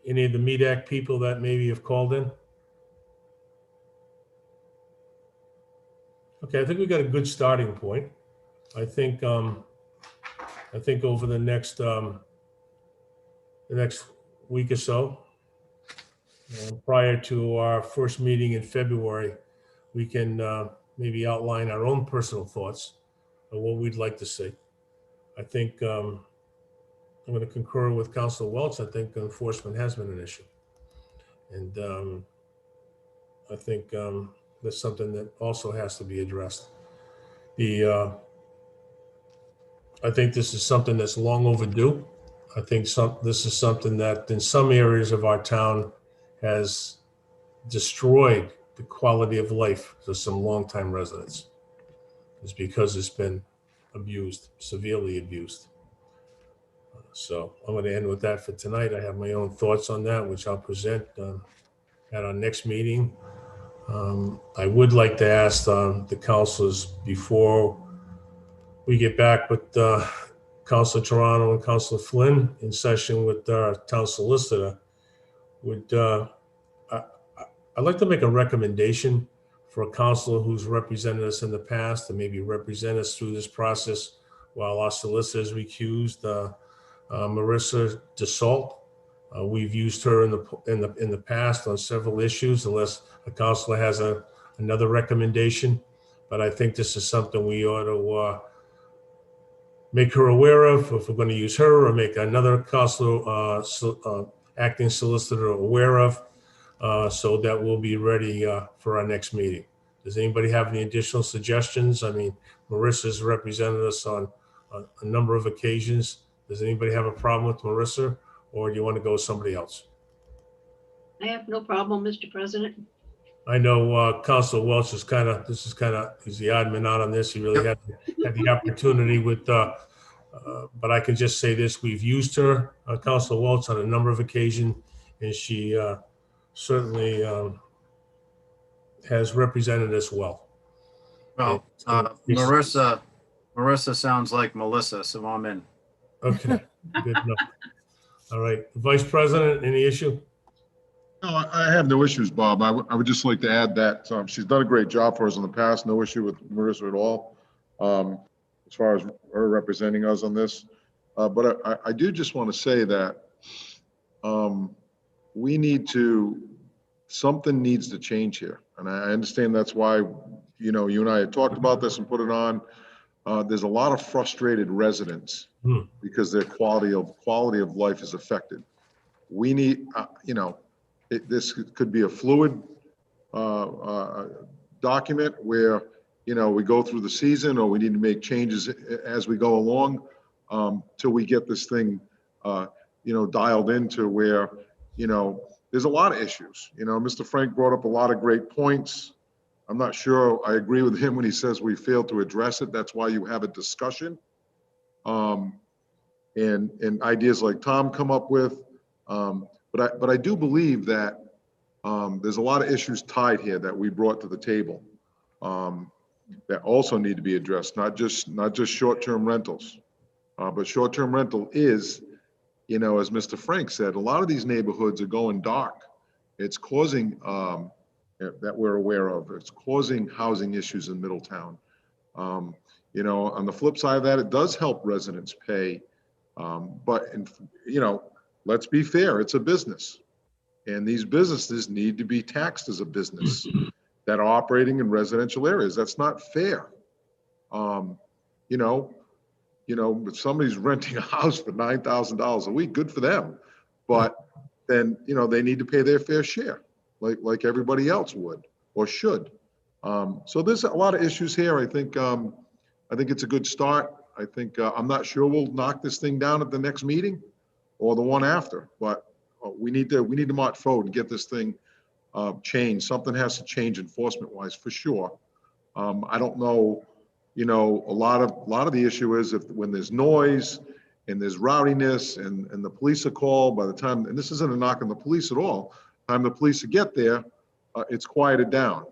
any of the MEDAC people that maybe have called in? Okay, I think we got a good starting point. I think over the next week or so, prior to our first meeting in February, we can maybe outline our own personal thoughts on what we'd like to see. I think I'm going to concur with Councilor Welch. I think enforcement has been an issue, and I think that's something that also has to be addressed. I think this is something that's long overdue. I think this is something that in some areas of our town has destroyed the quality of life for some longtime residents. It's because it's been abused, severely abused. So I'm going to end with that for tonight. I have my own thoughts on that, which I'll present at our next meeting. I would like to ask the councilors before we get back with Councilor Toronto and Councilor Flynn in session with our town solicitor, I'd like to make a recommendation for a councilor who's represented us in the past to maybe represent us through this process while our solicitor is recused, Marissa DeSalt. We've used her in the past on several issues, unless a councilor has another recommendation. But I think this is something we ought to make her aware of, if we're going to use her, or make another councilor, acting solicitor aware of, so that we'll be ready for our next meeting. Does anybody have any additional suggestions? I mean, Marissa's represented us on a number of occasions. Does anybody have a problem with Marissa, or do you want to go with somebody else? I have no problem, Mr. President. I know Council Welch is he's the odd man out on this. He really had the opportunity with, but I can just say this, we've used her, Council Welch, on a number of occasions, and she certainly has represented us well. Well, Marissa sounds like Melissa, so I'm in. Okay, good enough. All right, Vice President, any issue? No, I have no issues, Bob. I would just like to add that she's done a great job for us in the past. No issue with Marissa at all, as far as her representing us on this. But I do just want to say that we need to, something needs to change here. And I understand that's why, you know, you and I had talked about this and put it on. There's a lot of frustrated residents because their quality of life is affected. We need, you know, this could be a fluid document where, you know, we go through the season, or we need to make changes as we go along till we get this thing, you know, dialed into where, you know, there's a lot of issues. You know, Mr. Frank brought up a lot of great points. I'm not sure I agree with him when he says we failed to address it. That's why you have a discussion. And ideas like Tom come up with. But I do believe that there's a lot of issues tied here that we brought to the table that also need to be addressed, not just short-term rentals. But short-term rental is, you know, as Mr. Frank said, a lot of these neighborhoods are going dark. It's causing, that we're aware of, it's causing housing issues in Middletown. You know, on the flip side of that, it does help residents pay. You know, let's be fair, it's a business. And these businesses need to be taxed as a business that are operating in residential areas. That's not fair. You know, if somebody's renting a house for $9,000 a week, good for them. But then, you know, they need to pay their fair share, like everybody else would or should. So there's a lot of issues here. I think it's a good start. I think I'm not sure we'll knock this thing down at the next meeting or the one after, but we need to march forward and get this thing changed. Something has to change enforcement wise for sure. I don't know, you know, a lot of the issue is when there's noise and there's rowdiness and the police are called by the time, and this isn't a knock on the police at all, time the police get there, it's quieted down.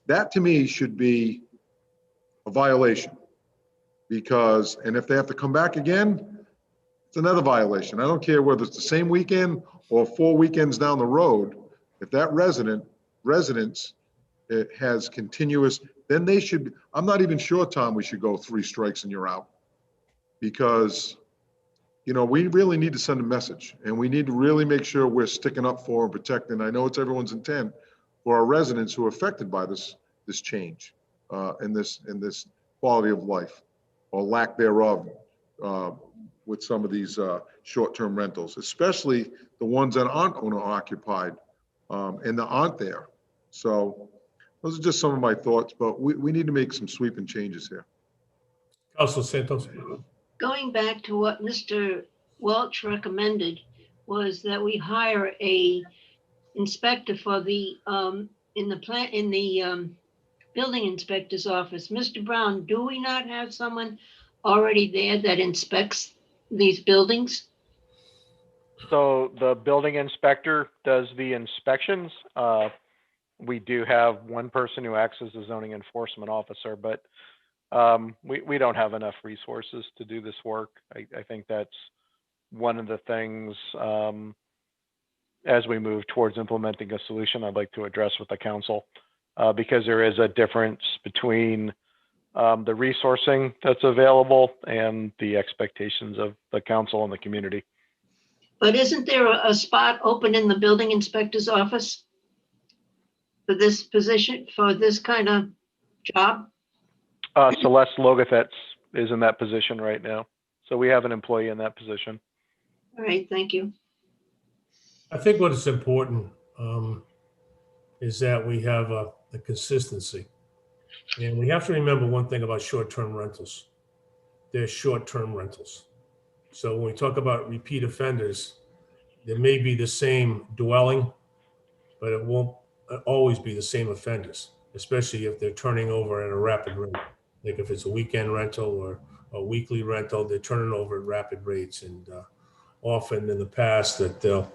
That to me should be a violation because, and if they have to come back again, it's another violation. I don't care whether it's the same weekend or 4 weekends down the road. If that residence it has continuous, then they should, I'm not even sure, Tom, we should go 3 strikes and you're out. Because, you know, we really need to send a message and we need to really make sure we're sticking up for and protecting. I know it's everyone's intent for our residents who are affected by this change in this quality of life or lack thereof with some of these short-term rentals, especially the ones that aren't owner-occupied and that aren't there. So those are just some of my thoughts, but we need to make some sweeping changes here. Councilor Santos. Going back to what Mr. Welch recommended was that we hire a inspector for the building inspector's office. Mr. Brown, do we not have someone already there that inspects these buildings? So the building inspector does the inspections. We do have one person who acts as a zoning enforcement officer, but we don't have enough resources to do this work. I think that's one of the things as we move towards implementing a solution I'd like to address with the council, because there is a difference between the resourcing that's available and the expectations of the council and the community. But isn't there a spot open in the building inspector's office for this position, for this kind of job? Celeste Logathets is in that position right now. So we have an employee in that position. All right, thank you. I think what is important is that we have a consistency. And we have to remember one thing about short-term rentals. They're short-term rentals. So when we talk about repeat offenders, there may be the same dwelling, but it won't always be the same offenders, especially if they're turning over at a rapid rate. Like if it's a weekend rental or a weekly rental, they're turning over at rapid rates. And often in the past that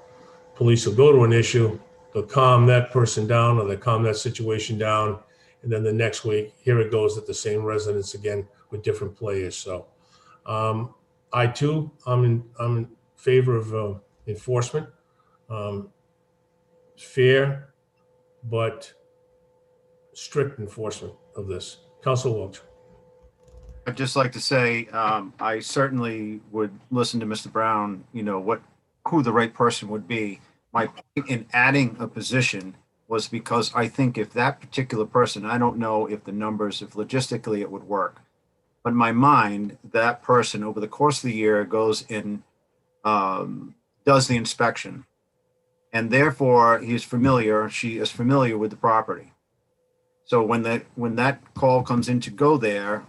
police will go to an issue, they'll calm that person down or they'll calm that situation down. And then the next week, here it goes at the same residence again with different players. So I too, I'm in favor of enforcement, fair, but strict enforcement of this. Council Welch. I'd just like to say, I certainly would listen to Mr. Brown, who the right person would be. My point in adding a position was because I think if that particular person, I don't know if the numbers, if logistically it would work, but in my mind, that person over the course of the year goes and does the inspection. And therefore she is familiar with the property. So when that call comes in to go there,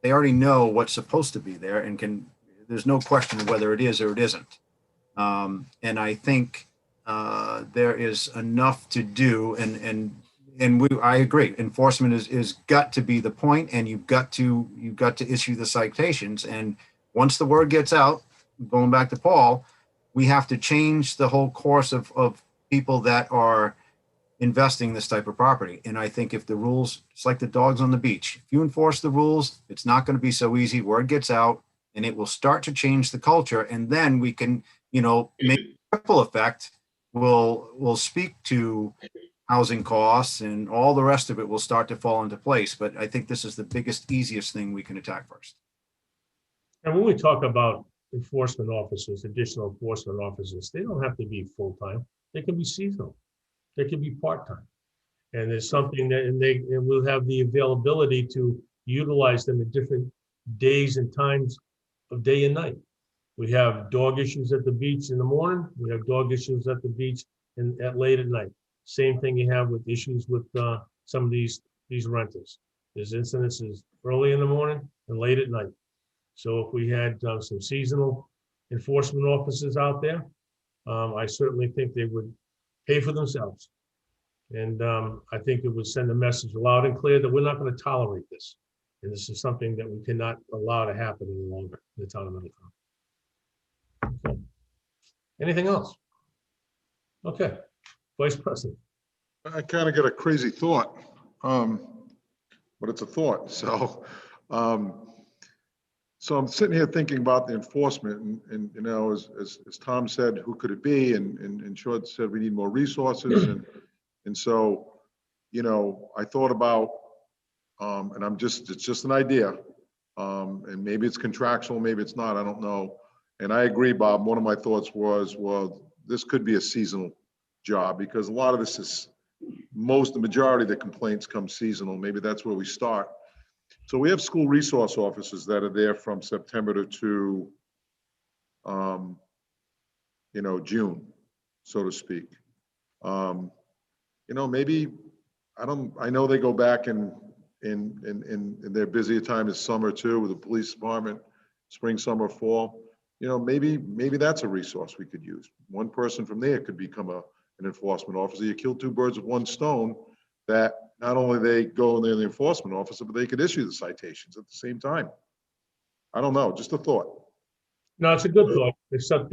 they already know what's supposed to be there and there's no question of whether it is or it isn't. And I think there is enough to do I agree. Enforcement is got to be the point, and you've got to issue the citations. And once the word gets out, going back to Paul, we have to change the whole course of people that are investing this type of property. And I think if the rules, it's like the dogs on the beach. If you enforce the rules, it's not going to be so easy. Word gets out and it will start to change the culture. And then we can, make a ripple effect will speak to housing costs and all the rest of it will start to fall into place. But I think this is the biggest, easiest thing we can attack first. And when we talk about enforcement officers, additional enforcement officers, they don't have to be full-time. They can be seasonal. They can be part-time. And there's something that, and we'll have the availability to utilize them at different days and times of day and night. We have dog issues at the beach in the morning. We have dog issues at the beach at late at night. Same thing you have with issues with some of these rentals. There's incidences early in the morning and late at night. So if we had some seasonal enforcement officers out there, I certainly think they would pay for themselves. And I think it would send a message loud and clear that we're not going to tolerate this. And this is something that we cannot allow to happen any longer in the town of Middletown. Okay. Anything else? Okay. Vice President. I kind of got a crazy thought, but it's a thought. So I'm sitting here thinking about the enforcement and as Tom said, who could it be? And Short said we need more resources. And so, I thought about, and it's just an idea. And maybe it's contractual, maybe it's not, I don't know. And I agree, Bob, one of my thoughts was, well, this could be a seasonal job because a lot of this is, the majority of the complaints come seasonal. Maybe that's where we start. So we have school resource officers that are there from September to June, so to speak. Maybe, I know they go back in their busier time is summer too, with the police department, spring, summer, fall. Maybe that's a resource we could use. One person from there could become an enforcement officer. You kill two birds with one stone, that not only they go in there, the enforcement officer, but they could issue the citations at the same time. I don't know, just a thought. No, it's a good thought, except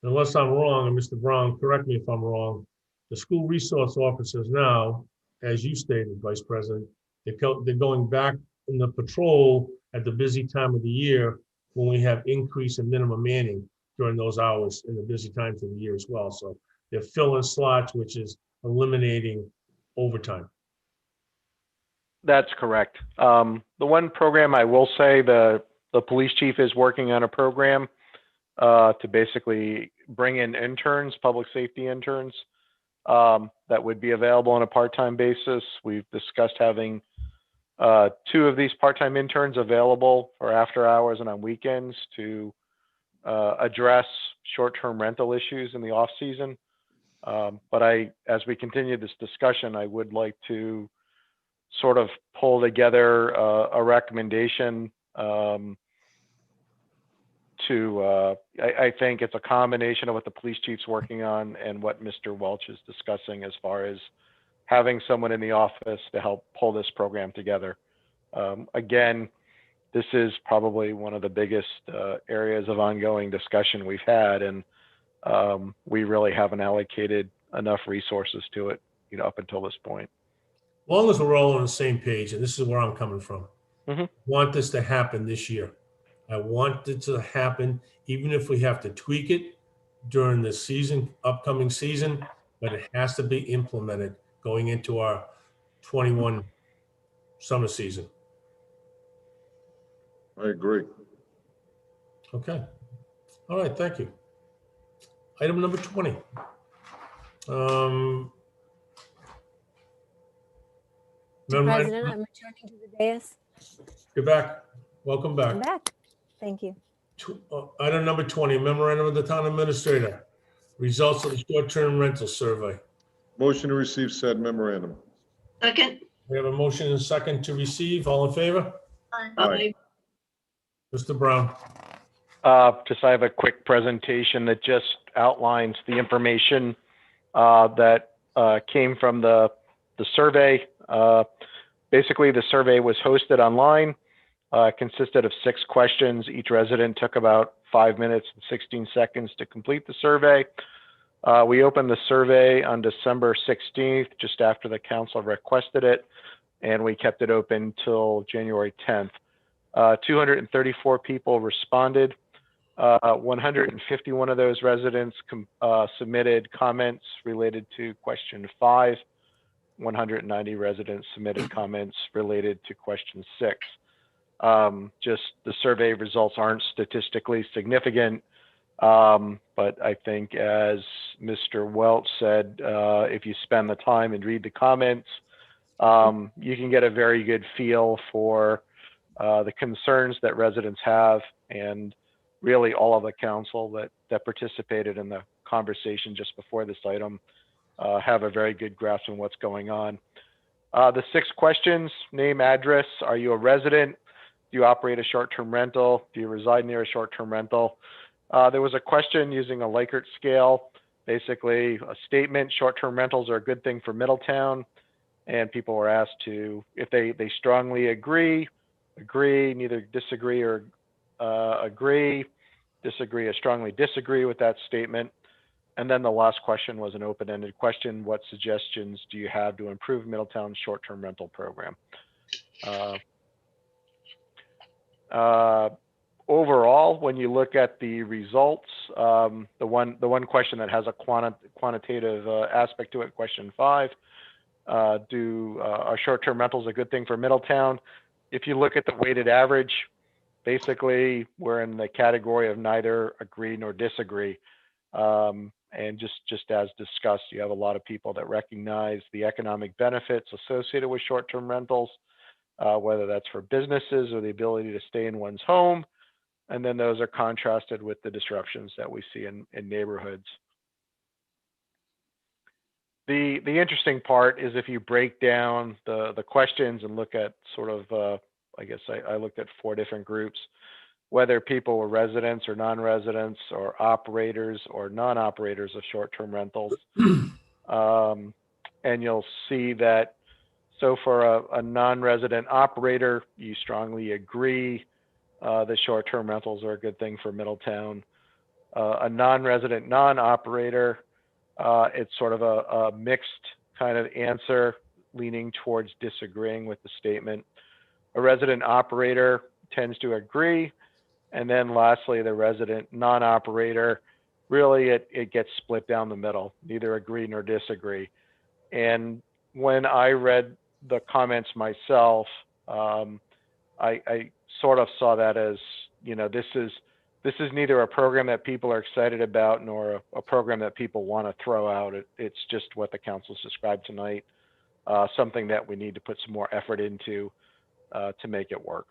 unless I'm wrong, and Mr. Brown, correct me if I'm wrong, the school resource officers now, as you stated, Vice President, they're going back in the patrol at the busy time of the year when we have increase in minimum manning during those hours in the busy times of the year as well. So they're filling slots, which is eliminating overtime. That's correct. The one program I will say, the police chief is working on a program to basically bring in interns, public safety interns, that would be available on a part-time basis. We've discussed having 2 of these part-time interns available for after hours and on weekends to address short-term rental issues in the off season. But as we continue this discussion, I would like to sort of pull together a recommendation I think it's a combination of what the police chief's working on and what Mr. Welch is discussing as far as having someone in the office to help pull this program together. Again, this is probably one of the biggest areas of ongoing discussion we've had, and we really haven't allocated enough resources to it, up until this point. As long as we're all on the same page, and this is where I'm coming from, Mhm. I want this to happen this year. I want it to happen, even if we have to tweak it during the season, upcoming season, but it has to be implemented going into our 21 summer season. I agree. Okay. All right, thank you. Item number 20. Mr. Memorandum- President, I'm returning to the dais. You're back. Welcome back. I'm back. Thank you. Item number 20, memorandum of the town administrator. Results of the short-term rental survey. Motion to receive said memorandum. Second. We have a motion and a second to receive. All in favor? Aye. Mr. Brown. I have a quick presentation that just outlines the information that came from the survey. Basically, the survey was hosted online, consisted of 6 questions. Each resident took about 5 minutes and 16 seconds to complete the survey. We opened the survey on December 16th, just after the council requested it, and we kept it open till January 10th. 234 people responded. 151 of those residents submitted comments related to question 5. 190 residents submitted comments related to question 6. Just the survey results aren't statistically significant, but I think, as Mr. Welch said, if you spend the time and read the comments, you can get a very good feel for the concerns that residents have, and really all of the council that participated in the conversation just before this item have a very good grasp on what's going on. The 6 questions: name, address, are you a resident? Do you operate a short-term rental? Do you reside near a short-term rental? There was a question using a Likert scale, basically a statement: short-term rentals are a good thing for Middletown. And people were asked to, if they strongly agree, neither disagree or agree, disagree or strongly disagree with that statement. And then the last question was an open-ended question: what suggestions do you have to improve Middletown's short-term rental program? Overall, when you look at the results, the one question that has a quantitative aspect to it, question 5, are short-term rentals a good thing for Middletown? If you look at the weighted average, basically we're in the category of neither agree nor disagree. And just as discussed, you have a lot of people that recognize the economic benefits associated with short-term rentals, whether that's for businesses or the ability to stay in one's home. And then those are contrasted with the disruptions that we see in neighborhoods. The interesting part is if you break down the questions and look at sort of, I guess I looked at 4 different groups, whether people were residents or non-residents or operators or non-operators of short-term rentals. And you'll see that, so for a non-resident operator, you strongly agree that short-term rentals are a good thing for Middletown. A non-resident non-operator, it's sort of a mixed kind of answer, leaning towards disagreeing with the statement. A resident operator tends to agree. And then lastly, the resident non-operator, really it gets split down the middle, neither agree nor disagree. And when I read the comments myself, I sort of saw that as, this is neither a program that people are excited about nor a program that people want to throw out. It's just what the council's described tonight, something that we need to put some more effort into to make it work.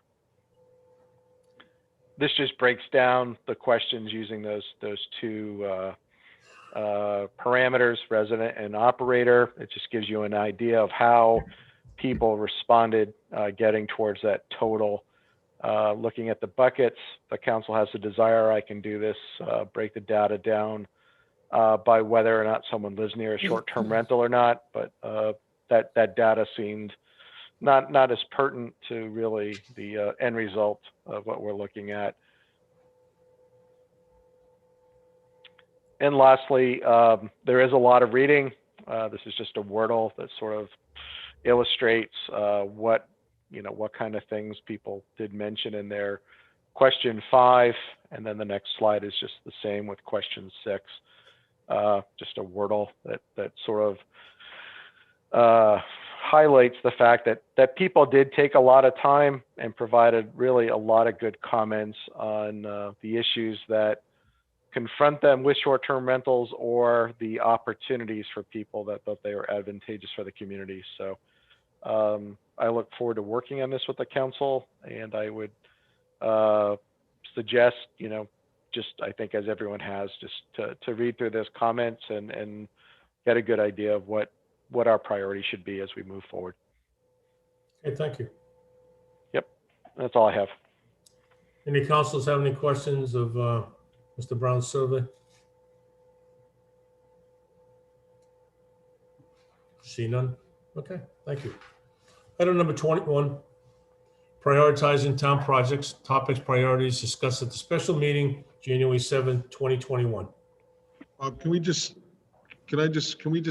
This just breaks down the questions using those 2 parameters, resident and operator. It just gives you an idea of how people responded, getting towards that total Looking at the buckets, the council has a desire, I can do this, break the data down by whether or not someone lives near a short-term rental or not, but that data seemed not as pertinent to really the end result of what we're looking at. And lastly, there is a lot of reading. This is just a Wordle that sort of illustrates what kind of things people did mention in their question 5, and then the next slide is just the same with question 6. Just a Wordle that sort of highlights the fact that people did take a lot of time and provided really a lot of good comments on the issues that confront them with short-term rentals or the opportunities for people that thought they were advantageous for the community. So I look forward to working on this with the council, and I would suggest, just I think as everyone has, just to read through those comments and get a good idea of what our priority should be as we move forward. Okay, thank you. Yep, that's all I have. Any councilors have any questions of Mr. Brown's survey? See none? Okay, thank you. Item number 21, prioritizing town projects, topics, priorities discussed at the special meeting, January 7th, 2021. Can we just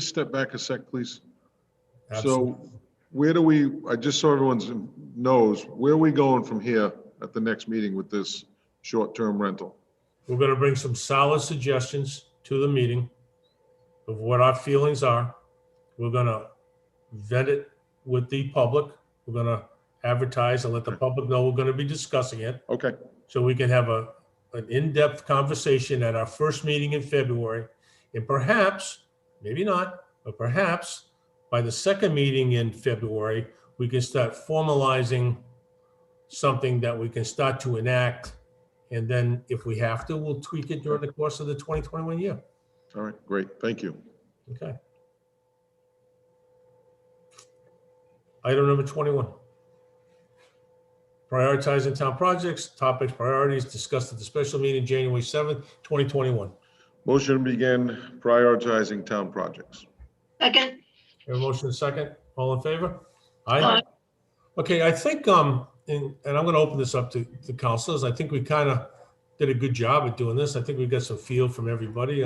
step back a sec, please? Absolutely. So where do we, just so everyone knows, where are we going from here at the next meeting with this short-term rental? We're going to bring some solid suggestions to the meeting of what our feelings are. We're going to vet it with the public. We're going to advertise and let the public know we're going to be discussing it. Okay. So we can have an in-depth conversation at our first meeting in February. And perhaps, maybe not, but perhaps by the second meeting in February, we can start formalizing something that we can start to enact. And then if we have to, we'll tweak it during the course of the 2021 year. All right, great. Thank you. Okay. Item number 21. Prioritizing town projects, topics, priorities discussed at the special meeting, January 7th, 2021. Motion to begin prioritizing town projects. Second. Have a motion and a second. All in favor? Aye. Aye. Okay, I think, and I'm going to open this up to councilors. I think we kind of did a good job at doing this. I think we got some feel from everybody.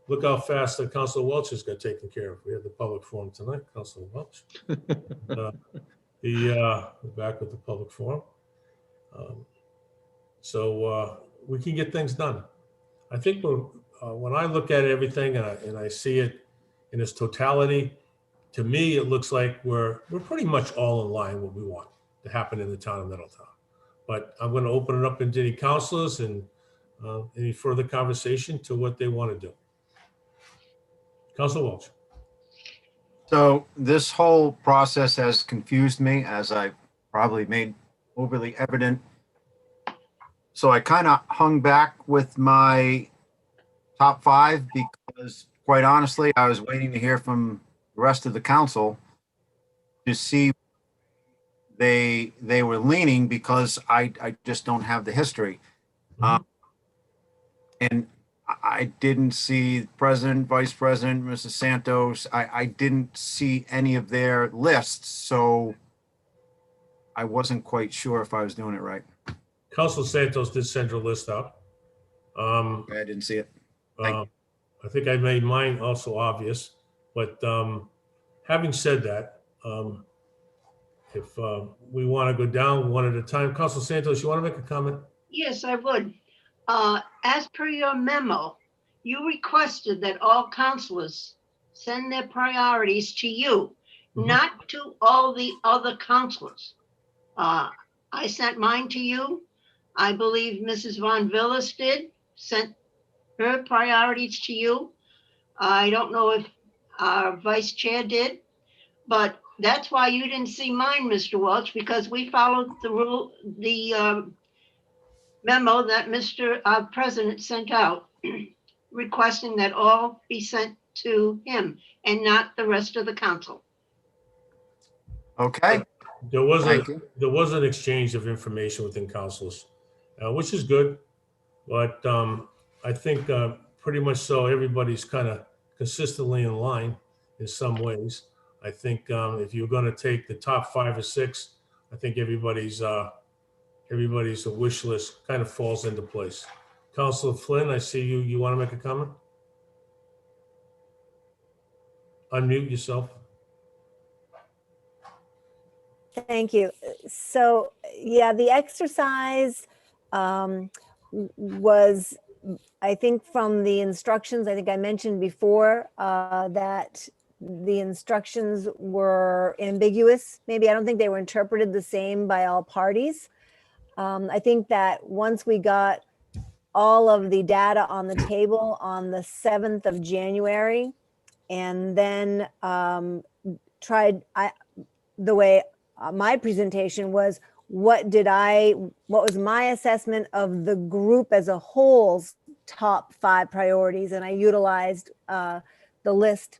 Look how fast Councilor Welch has got taken care of. We had the public forum tonight, Councilor Welch. Back with the public forum. So we can get things done. I think when I look at everything and I see it in its totality, to me, it looks like we're pretty much all in line what we want to happen in the town of Middletown. But I'm going to open it up into any councilors and any further conversation to what they want to do. Councilor Welch. So this whole process has confused me, as I probably made overly evident. So I kind of hung back with my top 5 because, quite honestly, I was waiting to hear from the rest of the council to see they were leaning, because I just don't have the history. And I didn't see President, Vice President, Mrs. Santos. I didn't see any of their lists, so I wasn't quite sure if I was doing it right. Councilor Santos did send your list out. I didn't see it. I think I made mine also obvious, but having said that, if we want to go down one at a time, Councilor Santos, you want to make a comment? Yes, I would. As per your memo, you requested that all councilors send their priorities to you, not to all the other councilors. I sent mine to you. I believe Mrs. Von Villis sent her priorities to you. I don't know if our vice chair did, but that's why you didn't see mine, Mr. Welch, because we followed the memo that Mr. President sent out requesting that all be sent to him and not the rest of the council. Okay. There was Thank you. an exchange of information within councils, which is good. But I think pretty much so everybody's kind of consistently in line in some ways. I think if you're going to take the top 5 or 6, I think everybody's wish list kind of falls into place. Councilor Flynn, I see you. You want to make a comment? Unmute yourself. Thank you. So, yeah, the exercise was, I think from the instructions, I think I mentioned before that the instructions were ambiguous. Maybe I don't think they were interpreted the same by all parties. I think that once we got all of the data on the table on the 7th of January, and then the way my presentation was, what was my assessment of the group as a whole's top 5 priorities? And I utilized the list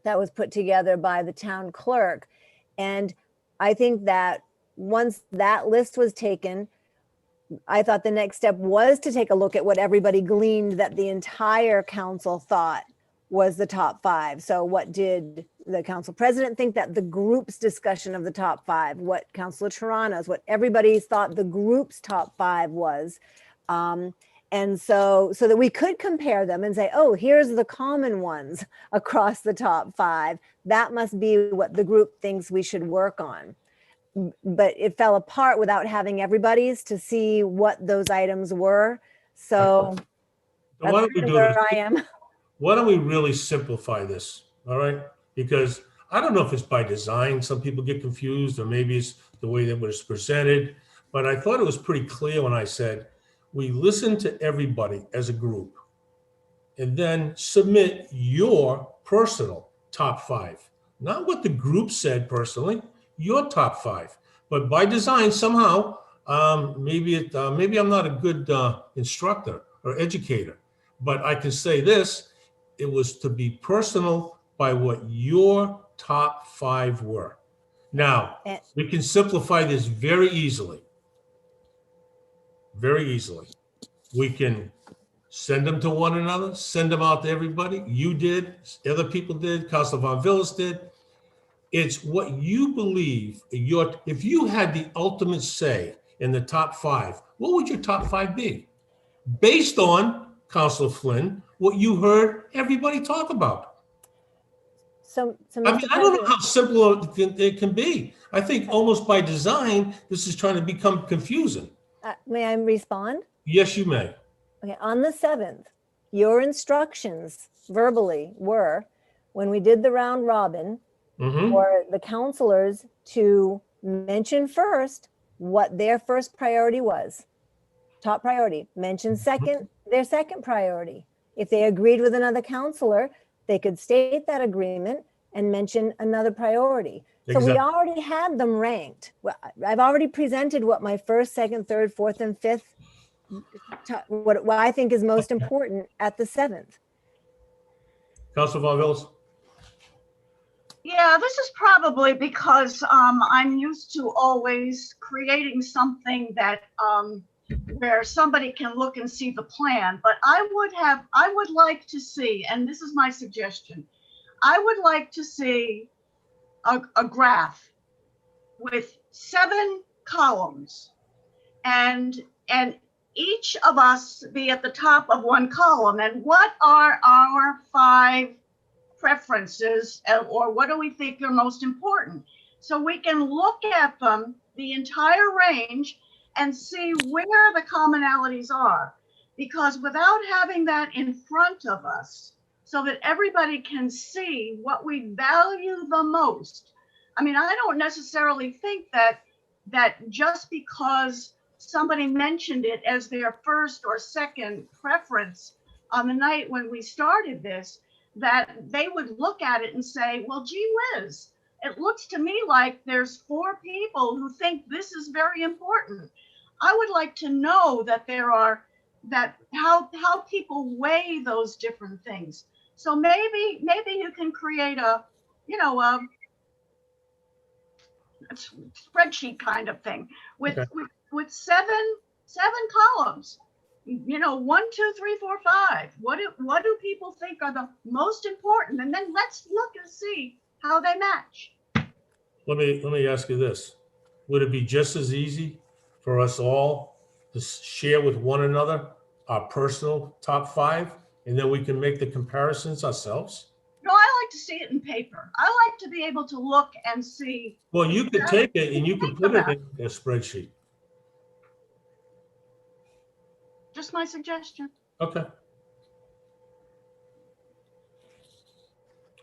that was put together by the town clerk. And I think that once that list was taken, I thought the next step was to take a look at what everybody gleaned that the entire council thought was the top 5. So what did the council president think that the group's discussion of the top 5, what Councilor Toronto's, what everybody thought the group's top 5 was. And so that we could compare them and say, oh, here's the common ones across the top 5. That must be what the group thinks we should work on. But it fell apart without having everybody's to see what those items were. So Why don't we that's do where this? I am. Why don't we really simplify this? All right, because I don't know if it's by design. Some people get confused, or maybe it's the way that it was presented. But I thought it was pretty clear when I said we listen to everybody as a group, and then submit your personal top 5, not what the group said personally. Your top 5, but by design somehow, maybe I'm not a good instructor or educator, but I can say this: it was to be personal by what your top 5 were. Now we can simplify this very easily. Very easily, we can send them to one another, send them out to everybody. You did, other people did, Councilor Von Villas did. It's what you believe. If you had the ultimate say in the top 5, what would your top 5 be? Based on, Councilor Flynn, what you heard everybody talk about. So I mean, I don't know how simple it can be. I think almost by design, this is trying to become confusing. May I respond? Yes, you may. Okay, on the 7th, your instructions verbally were, when we did the round robin, for the counselors to mention first what their first priority was. Top priority. Mention second, their second priority. If they agreed with another counselor, they could state that agreement and mention another priority. So we already had them ranked. Well, I've already presented what my first, second, third, fourth, and fifth, what I think is most important at the 7th. Councilor Von Villas. Yeah, this is probably because I'm used to always creating something that where somebody can look and see the plan. But I would like to see, and this is my suggestion, I would like to see a graph with 7 columns, and each of us be at the top of one column. And what are our 5 preferences, or what do we think are most important? So we can look at them, the entire range, and see where the commonalities are. Because without having that in front of us, so that everybody can see what we value the most. I mean, I don't necessarily think that just because somebody mentioned it as their first or second preference on the night when we started this, that they would look at it and say, well, gee whiz, it looks to me like there's 4 people who think this is very important. I would like to know that there are, that how people weigh those different things. So maybe you can create a It's spreadsheet kind of thing with, Okay. with seven columns. You know, 1, 2, 3, 4, 5. What do people think are the most important? And then let's look and see how they match. Let me ask you this. Would it be just as easy for us all to share with one another our personal top 5, and then we can make the comparisons ourselves? No, I like to see it in paper. I like to be able to look and see. Well, you could take it and you can put it in a spreadsheet. Just my suggestion. Okay.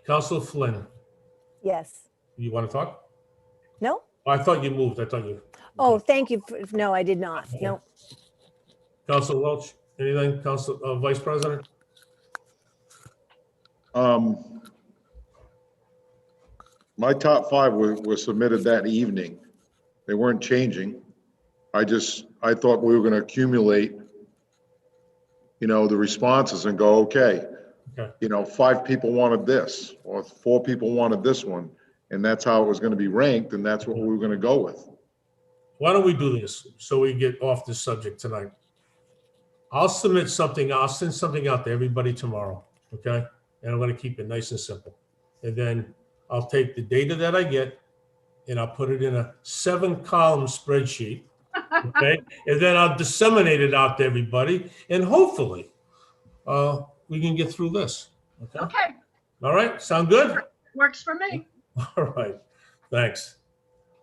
Council Flynn, Yes. you want to talk? No? I thought you moved. I thought you. Oh, thank you. No, I did not. No. Council Welch, anything? Council Vice President? My top 5 were submitted that evening. They weren't changing. I thought we were going to accumulate, the responses and go, okay, 5 people wanted this, or 4 people wanted this one, and that's how it was going to be ranked, and that's what we were going to go with. Why don't we do this so we get off this subject tonight? I'll send something out to everybody tomorrow, okay? And I'm going to keep it nice and simple. And then I'll take the data that I get and I'll put it in a 7-column spreadsheet, okay? And then I'll disseminate it out to everybody, and hopefully we can get through this, okay? Okay, All right, sound good? works for me. All right, thanks.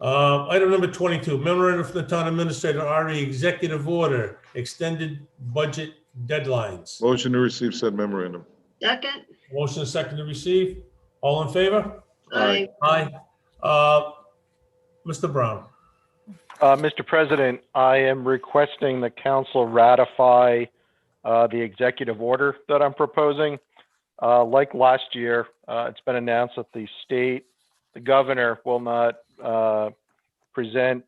Item number 22, memorandum from the town administrator, RE executive order, extended budget deadlines. Motion to receive said memorandum. Second, Motion is second to receive. All in favor? Aye. Aye. Mr. Brown. Mr. President, I am requesting the council ratify the executive order that I'm proposing. Like last year, it's been announced that the governor will not present,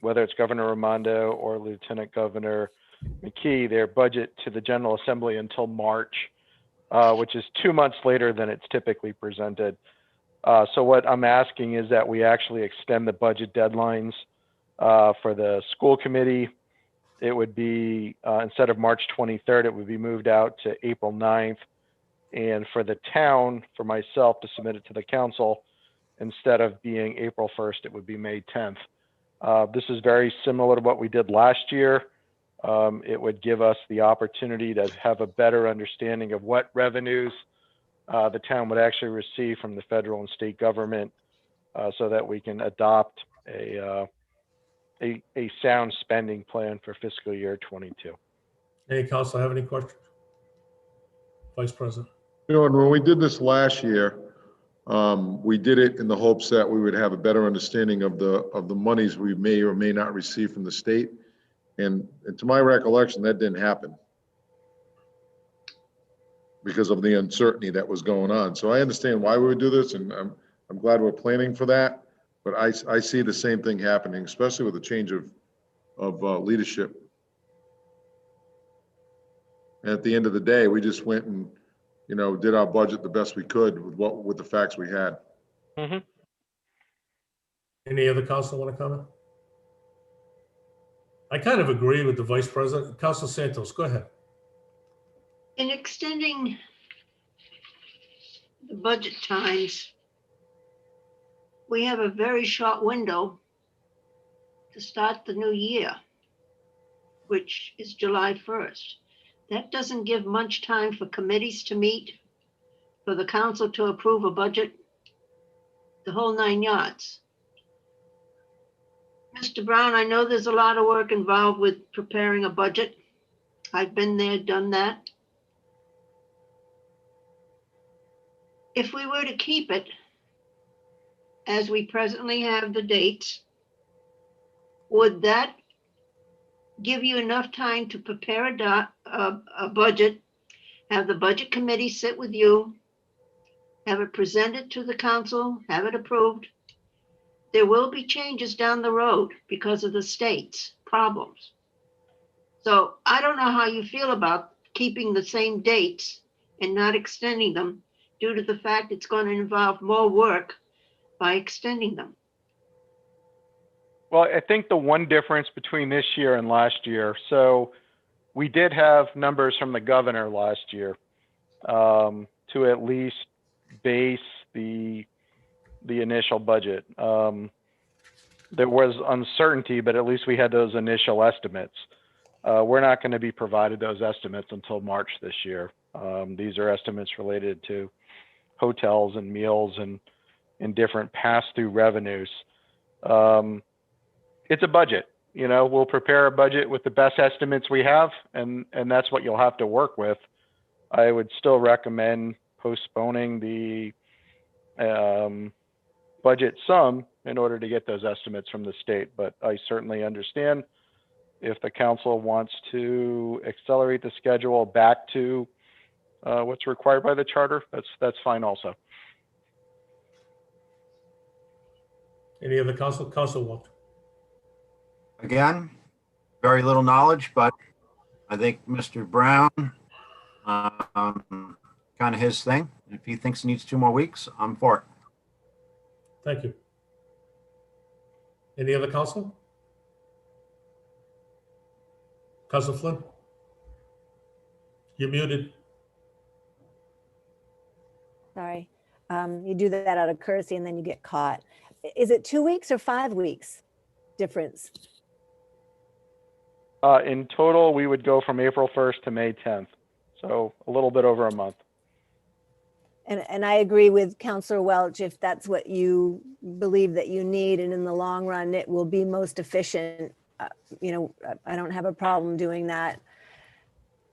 whether it's Governor Raimondo or Lieutenant Governor McKee, their budget to the General Assembly until March, which is 2 months later than it's typically presented. So what I'm asking is that we actually extend the budget deadlines for the school committee. It would be, instead of March 23rd, it would be moved out to April 9th. And for the town, for myself to submit it to the council, instead of being April 1st, it would be May 10th. This is very similar to what we did last year. It would give us the opportunity to have a better understanding of what revenues the town would actually receive from the federal and state government, so that we can adopt a sound spending plan for fiscal year 22. Any council have any questions? Vice President. And when we did this last year, we did it in the hopes that we would have a better understanding of the monies we may or may not receive from the state. And to my recollection, that didn't happen because of the uncertainty that was going on. So I understand why we would do this, and I'm glad we're planning for that. But I see the same thing happening, especially with the change of leadership. And at the end of the day, we just went and, did our budget the best we could with the facts we had. Mm-hmm. Any other council want to comment? I kind of agree with the Vice President. Council Santos, go ahead. in extending the budget times, we have a very short window to start the new year, which is July 1st. That doesn't give much time for committees to meet, for the council to approve a budget, the whole 9 yards. Mr. Brown, I know there's a lot of work involved with preparing a budget. I've been there, done that. If we were to keep it as we presently have the dates, would that give you enough time to prepare a budget, have the budget committee sit with you, have it presented to the council, have it approved? There will be changes down the road because of the state's problems. So I don't know how you feel about keeping the same dates and not extending them due to the fact it's going to involve more work by extending them. Well, I think the one difference between this year and last year, so we did have numbers from the governor last year to at least base the initial budget. There was uncertainty, but at least we had those initial estimates. We're not going to be provided those estimates until March this year. These are estimates related to hotels and meals and different pass-through revenues. It's a budget. You know, we'll prepare a budget with the best estimates we have, and that's what you'll have to work with. I would still recommend postponing the budget sum in order to get those estimates from the state, but I certainly understand if the council wants to accelerate the schedule back to what's required by the charter, that's fine also. Any other council? Council Walt? Again, very little knowledge, but I think Mr. Brown, kind of his thing. If he thinks he needs 2 more weeks, I'm for it. Thank you. Any other council? Council Flynn? You're muted. Sorry. You do that out of courtesy and then you get caught. Is it 2 weeks or 5 weeks difference? In total, we would go from April 1st to May 10th. So a little bit over a month. And I agree with Councillor Welch, if that's what you believe that you need, and in the long run, it will be most efficient. You know, I don't have a problem doing that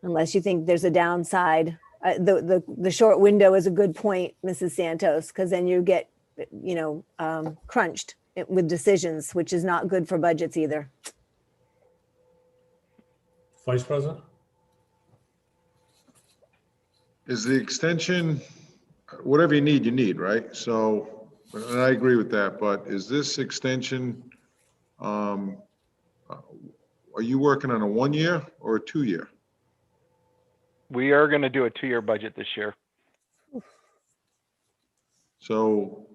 unless you think there's a downside. The short window is a good point, Mrs. Santos, because then you get, you know, crunched with decisions, which is not good for budgets either. Vice President? Is the extension, whatever you need, right? So, and I agree with that, but is this extension, are you working on a 1 year or a 2 year? We are going to do a 2-year budget this year. So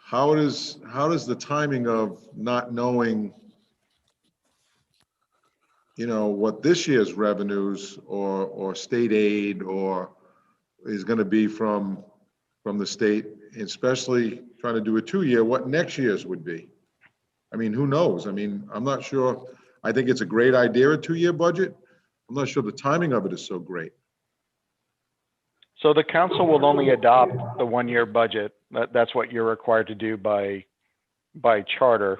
how does the timing of not knowing, you know, what this year's revenues or state aid or is going to be from the state, especially trying to do a 2 year, what next year's would be? I mean, who knows? I mean, I'm not sure. I think it's a great idea, a 2 year budget. I'm not sure the timing of it is so great. So the council will only adopt the 1-year budget. That's what you're required to do by charter.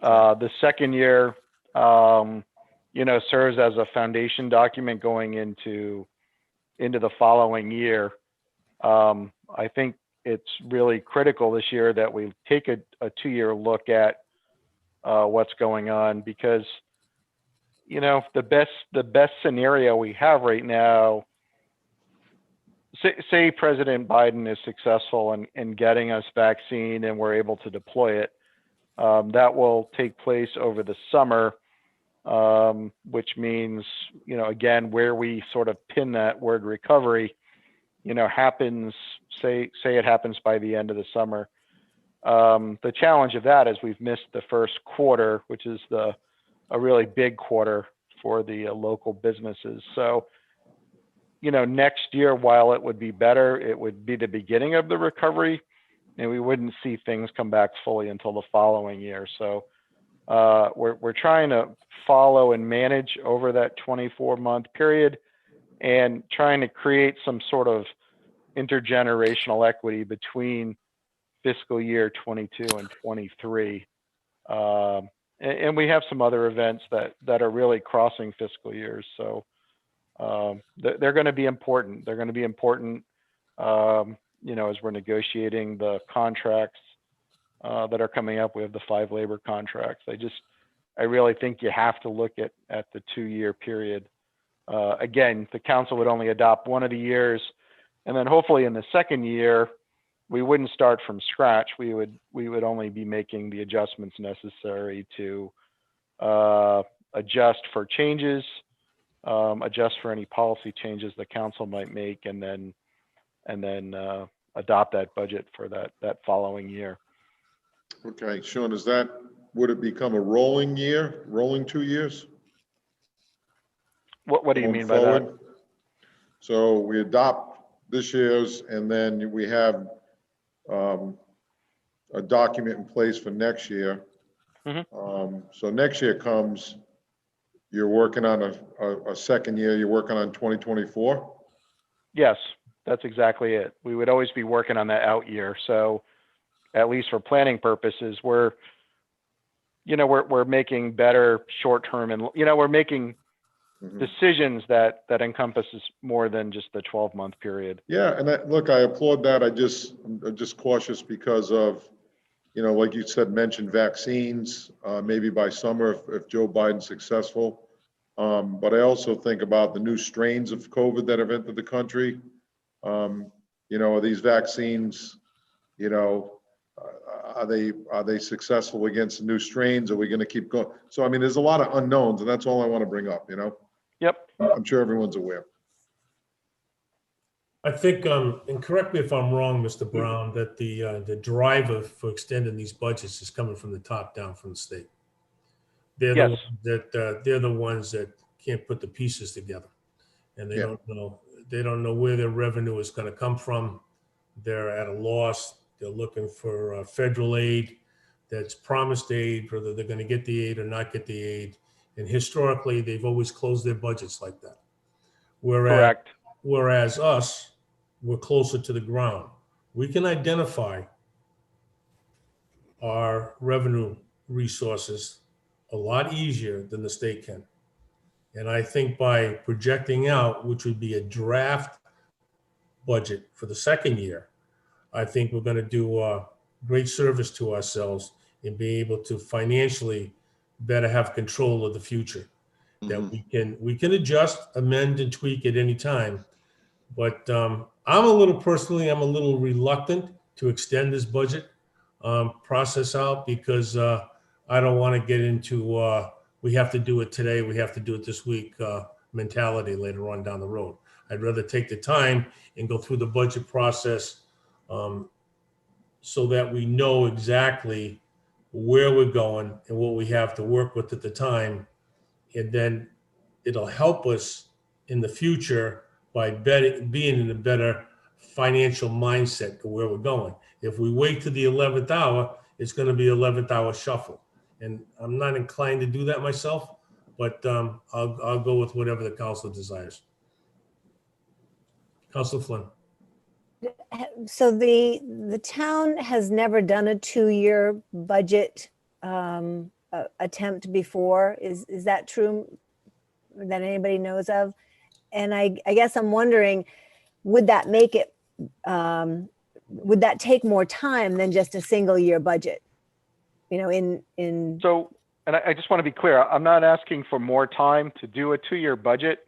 The second year, you know, serves as a foundation document going into the following year. I think it's really critical this year that we take a 2-year look at what's going on, because, you know, the best scenario we have right now, say President Biden is successful in getting us vaccine and we're able to deploy it, that will take place over the summer, which means, you know, again, where we sort of pin that word recovery, you know, happens, say it happens by the end of the summer. The challenge of that is we've missed the first quarter, which is a really big quarter for the local businesses. So, you know, next year, while it would be better, it would be the beginning of the recovery, and we wouldn't see things come back fully until the following year. So we're trying to follow and manage over that 24-month period and trying to create some sort of intergenerational equity between fiscal year 22 and 23. And we have some other events that are really crossing fiscal years. So they're going to be important. They're going to be important, you know, as we're negotiating the contracts that are coming up. We have the 5 labor contracts. I really think you have to look at the 2-year period. Again, the council would only adopt one of the years, and then hopefully in the second year, we wouldn't start from scratch. We would only be making the adjustments necessary to adjust for changes, adjust for any policy changes the council might make, and then adopt that budget for that following year. Okay, Sean, is that would it become a rolling year, rolling 2 years? What do you going mean by that? forward? So we adopt this year's, and then we have a document in place for next year. So next year comes, you're working on a second year, you're working on 2024? Yes, that's exactly it. We would always be working on that out year. So at least for planning purposes, we're making better short-term and, we're making decisions that encompasses more than just the 12-month period. Yeah, and look, I applaud that. I'm just cautious because of, like you said, mentioned vaccines, maybe by summer if Joe Biden's successful. But I also think about the new strains of COVID that have entered the country. Are these vaccines, are they successful against the new strains? Are we going to keep going? So, I mean, there's a lot of unknowns, and that's all I want to bring up, Yep. I'm sure everyone's aware. I think, and correct me if I'm wrong, Mr. Brown, that the driver for extending these budgets is coming from the top down from the state. They're Yes. they're the ones that can't put the pieces together, and they don't know where their revenue is going to come from. They're at a loss. They're looking for federal aid that's promised aid, whether they're going to get the aid or not get the aid. And historically, they've always closed their budgets like that. Correct. Whereas us, we're closer to the ground. We can identify our revenue resources a lot easier than the state can. And I think by projecting out, which would be a draft budget for the second year, I think we're going to do a great service to ourselves and be able to financially better have control of the future. That we can adjust, amend, and tweak at any time. But I'm a little reluctant to extend this budget process out because I don't want to get into we have to do it today, we have to do it this week mentality later on down the road. I'd rather take the time and go through the budget process so that we know exactly where we're going and what we have to work with at the time. And then it'll help us in the future by being in a better financial mindset to where we're going. If we wait to the 11th hour, it's going to be 11th hour shuffle. And I'm not inclined to do that myself, but I'll go with whatever the council desires. Councilor Flynn. So the town has never done a 2-year budget attempt before. Is that true that anybody knows of? And I guess I'm wondering, would that make it, would that take more time than just a single year budget? So, and I just want to be clear, I'm not asking for more time to do a 2-year budget.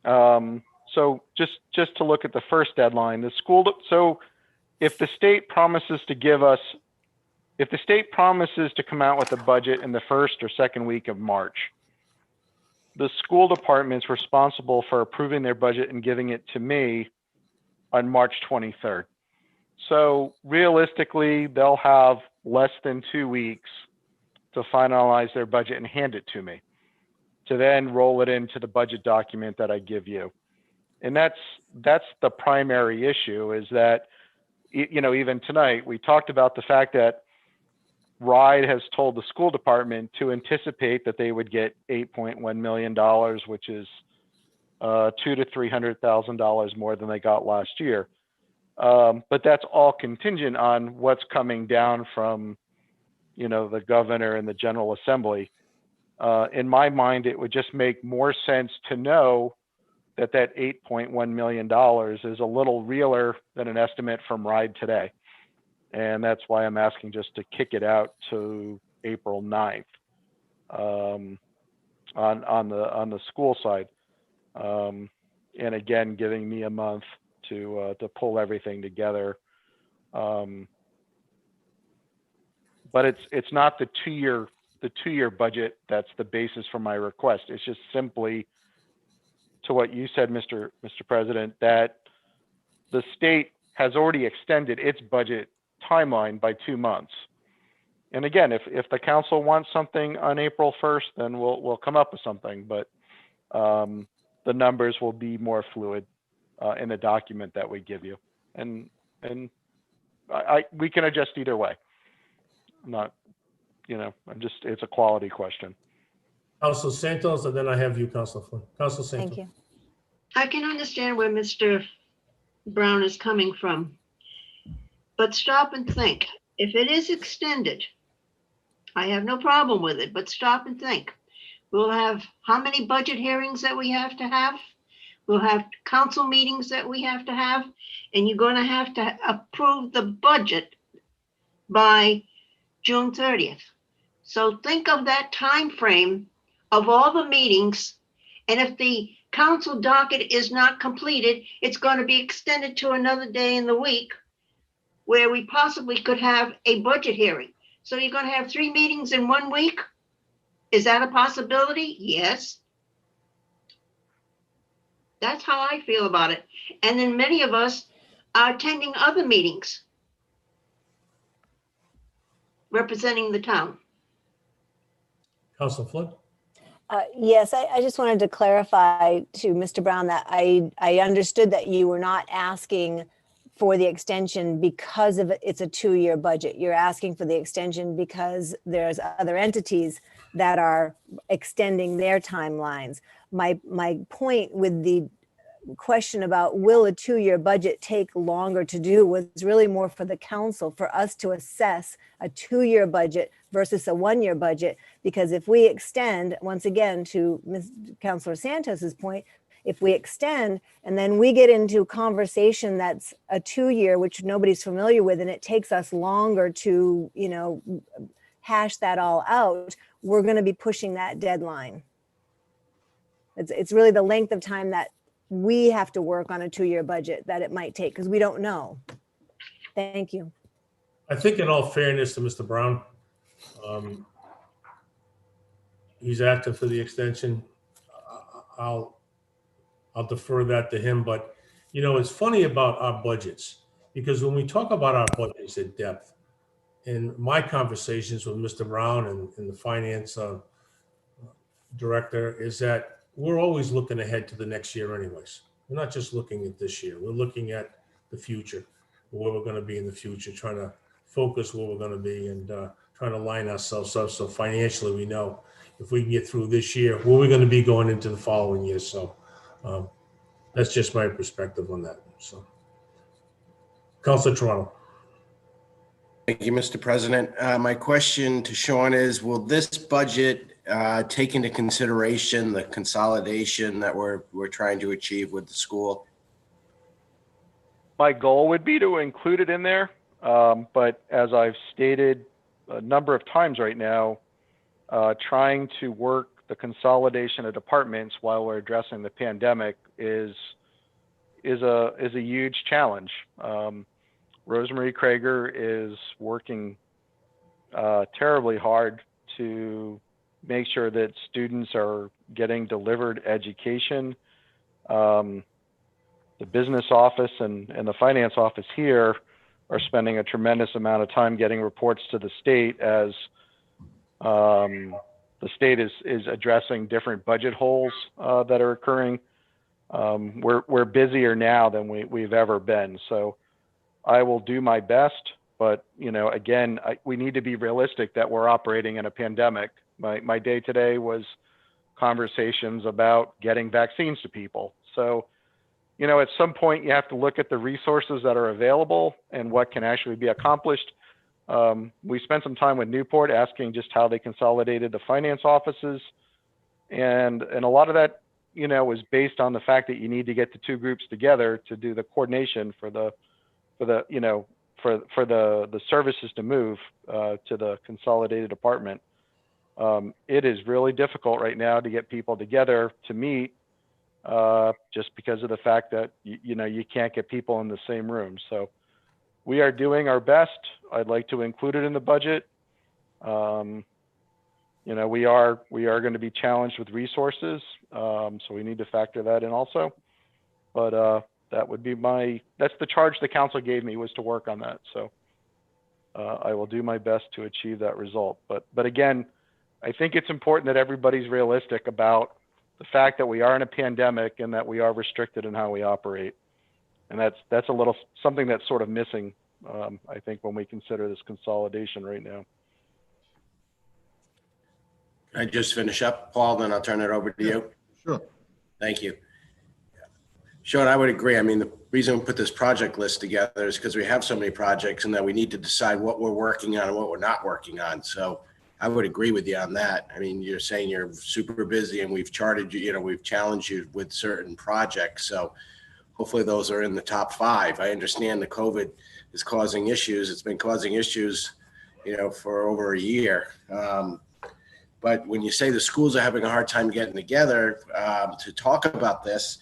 So just to look at the first deadline, so if the state promises to come out with a budget in the first or second week of March, the school department's responsible for approving their budget and giving it to me on March 23rd. So realistically, they'll have less than 2 weeks to finalize their budget and hand it to me, to then roll it into the budget document that I give you. And that's the primary issue, is that, even tonight, we talked about the fact that RIDE has told the school department to anticipate that they would get $8.1 million, which is $200,000 to $300,000 more than they got last year. But that's all contingent on what's coming down from, the governor and the General Assembly. In my mind, it would just make more sense to know that $8.1 million is a little realer than an estimate from RIDE today. And that's why I'm asking just to kick it out to April 9th on the school side. And again, giving me a month to pull everything together. But it's not the two-year budget that's the basis for my request. It's just simply to what you said, Mr. President, that the state has already extended its budget timeline by 2 months. and again, if the council wants something on April 1st, then we'll come up with something, but the numbers will be more fluid in the document that we give you. And we can adjust either way. Not, it's a quality question. Council Santos, and then I have you, Council Flynn. Council Santos. Thank you. I can understand where Mr. Brown is coming from. But stop and think. If it is extended, I have no problem with it, but stop and think. We'll have how many budget hearings that we have to have? We'll have council meetings that we have to have, and you're going to have to approve the budget by June 30th. So think of that time frame of all the meetings, and if the council docket is not completed, it's going to be extended to another day in the week where we possibly could have a budget hearing. So you're going to have 3 meetings in 1 week? Is that a possibility? Yes. That's how I feel about it. And then many of us are attending other meetings representing the town. Council Flynn. Yes, I just wanted to clarify to Mr. Brown that I understood that you were not asking for the extension because of it's a 2-year budget. You're asking for the extension because there's other entities that are extending their timelines. My point with the question about will a 2-year budget take longer to do was really more for the council, for us to assess a 2-year budget versus a 1-year budget. Because if we extend, once again, to Ms. Councilor Santos's point, if we extend and then we get into conversation that's a 2-year, which nobody's familiar with, and it takes us longer to, hash that all out, we're going to be pushing that deadline. It's really the length of time that we have to work on a 2-year budget that it might take, because we don't know. Thank you. I think in all fairness to Mr. Brown, he's asking for the extension. I'll defer that to him, but it's funny about our budgets, because when we talk about our budgets in depth, in my conversations with Mr. Brown and the finance director, is that we're always looking ahead to the next year anyways. We're not just looking at this year. We're looking at the future, where we're going to be in the future, trying to focus where we're going to be and trying to line ourselves up so financially we know if we can get through this year, where we're going to be going into the following year. So that's just my perspective on that. So, Councilor Toronto. Thank you, Mr. President. My question to Sean is, will this budget take into consideration the consolidation that we're trying to achieve with the school? My goal would be to include it in there, but as I've stated a number of times right now, trying to work the consolidation of departments while we're addressing the pandemic is a huge challenge. Rosemarie Krager is working terribly hard to make sure that students are getting delivered education. The business office and the finance office here are spending a tremendous amount of time getting reports to the state as the state is addressing different budget holes that are occurring. We're busier now than we've ever been. So I will do my best, but again, we need to be realistic that we're operating in a pandemic. My day today was conversations about getting vaccines to people. So, at some point you have to look at the resources that are available and what can actually be accomplished. We spent some time with Newport asking just how they consolidated the finance offices. And a lot of that, was based on the fact that you need to get the 2 groups together to do the coordination for the services to move to the consolidated department. It is really difficult right now to get people together to meet just because of the fact that, you can't get people in the same room. So we are doing our best. I'd like to include it in the budget. We are going to be challenged with resources. So we need to factor that in also. But that would be that's the charge the council gave me, was to work on that. So I will do my best to achieve that result. But again, I think it's important that everybody's realistic about the fact that we are in a pandemic and that we are restricted in how we operate. And that's a little something that's sort of missing, I think, when we consider this consolidation right now. Can I just finish up, Paul, then I'll turn it over to you? Sure. Thank you. Sean, I would agree. I mean, the reason we put this project list together is because we have so many projects and that we need to decide what we're working on and what we're not working on. So I would agree with you on that. I mean, you're saying you're super busy and we've charted you, we've challenged you with certain projects. So hopefully those are in the top 5. I understand the COVID is causing issues. It's been causing issues, for over a year. But when you say the schools are having a hard time getting together to talk about this,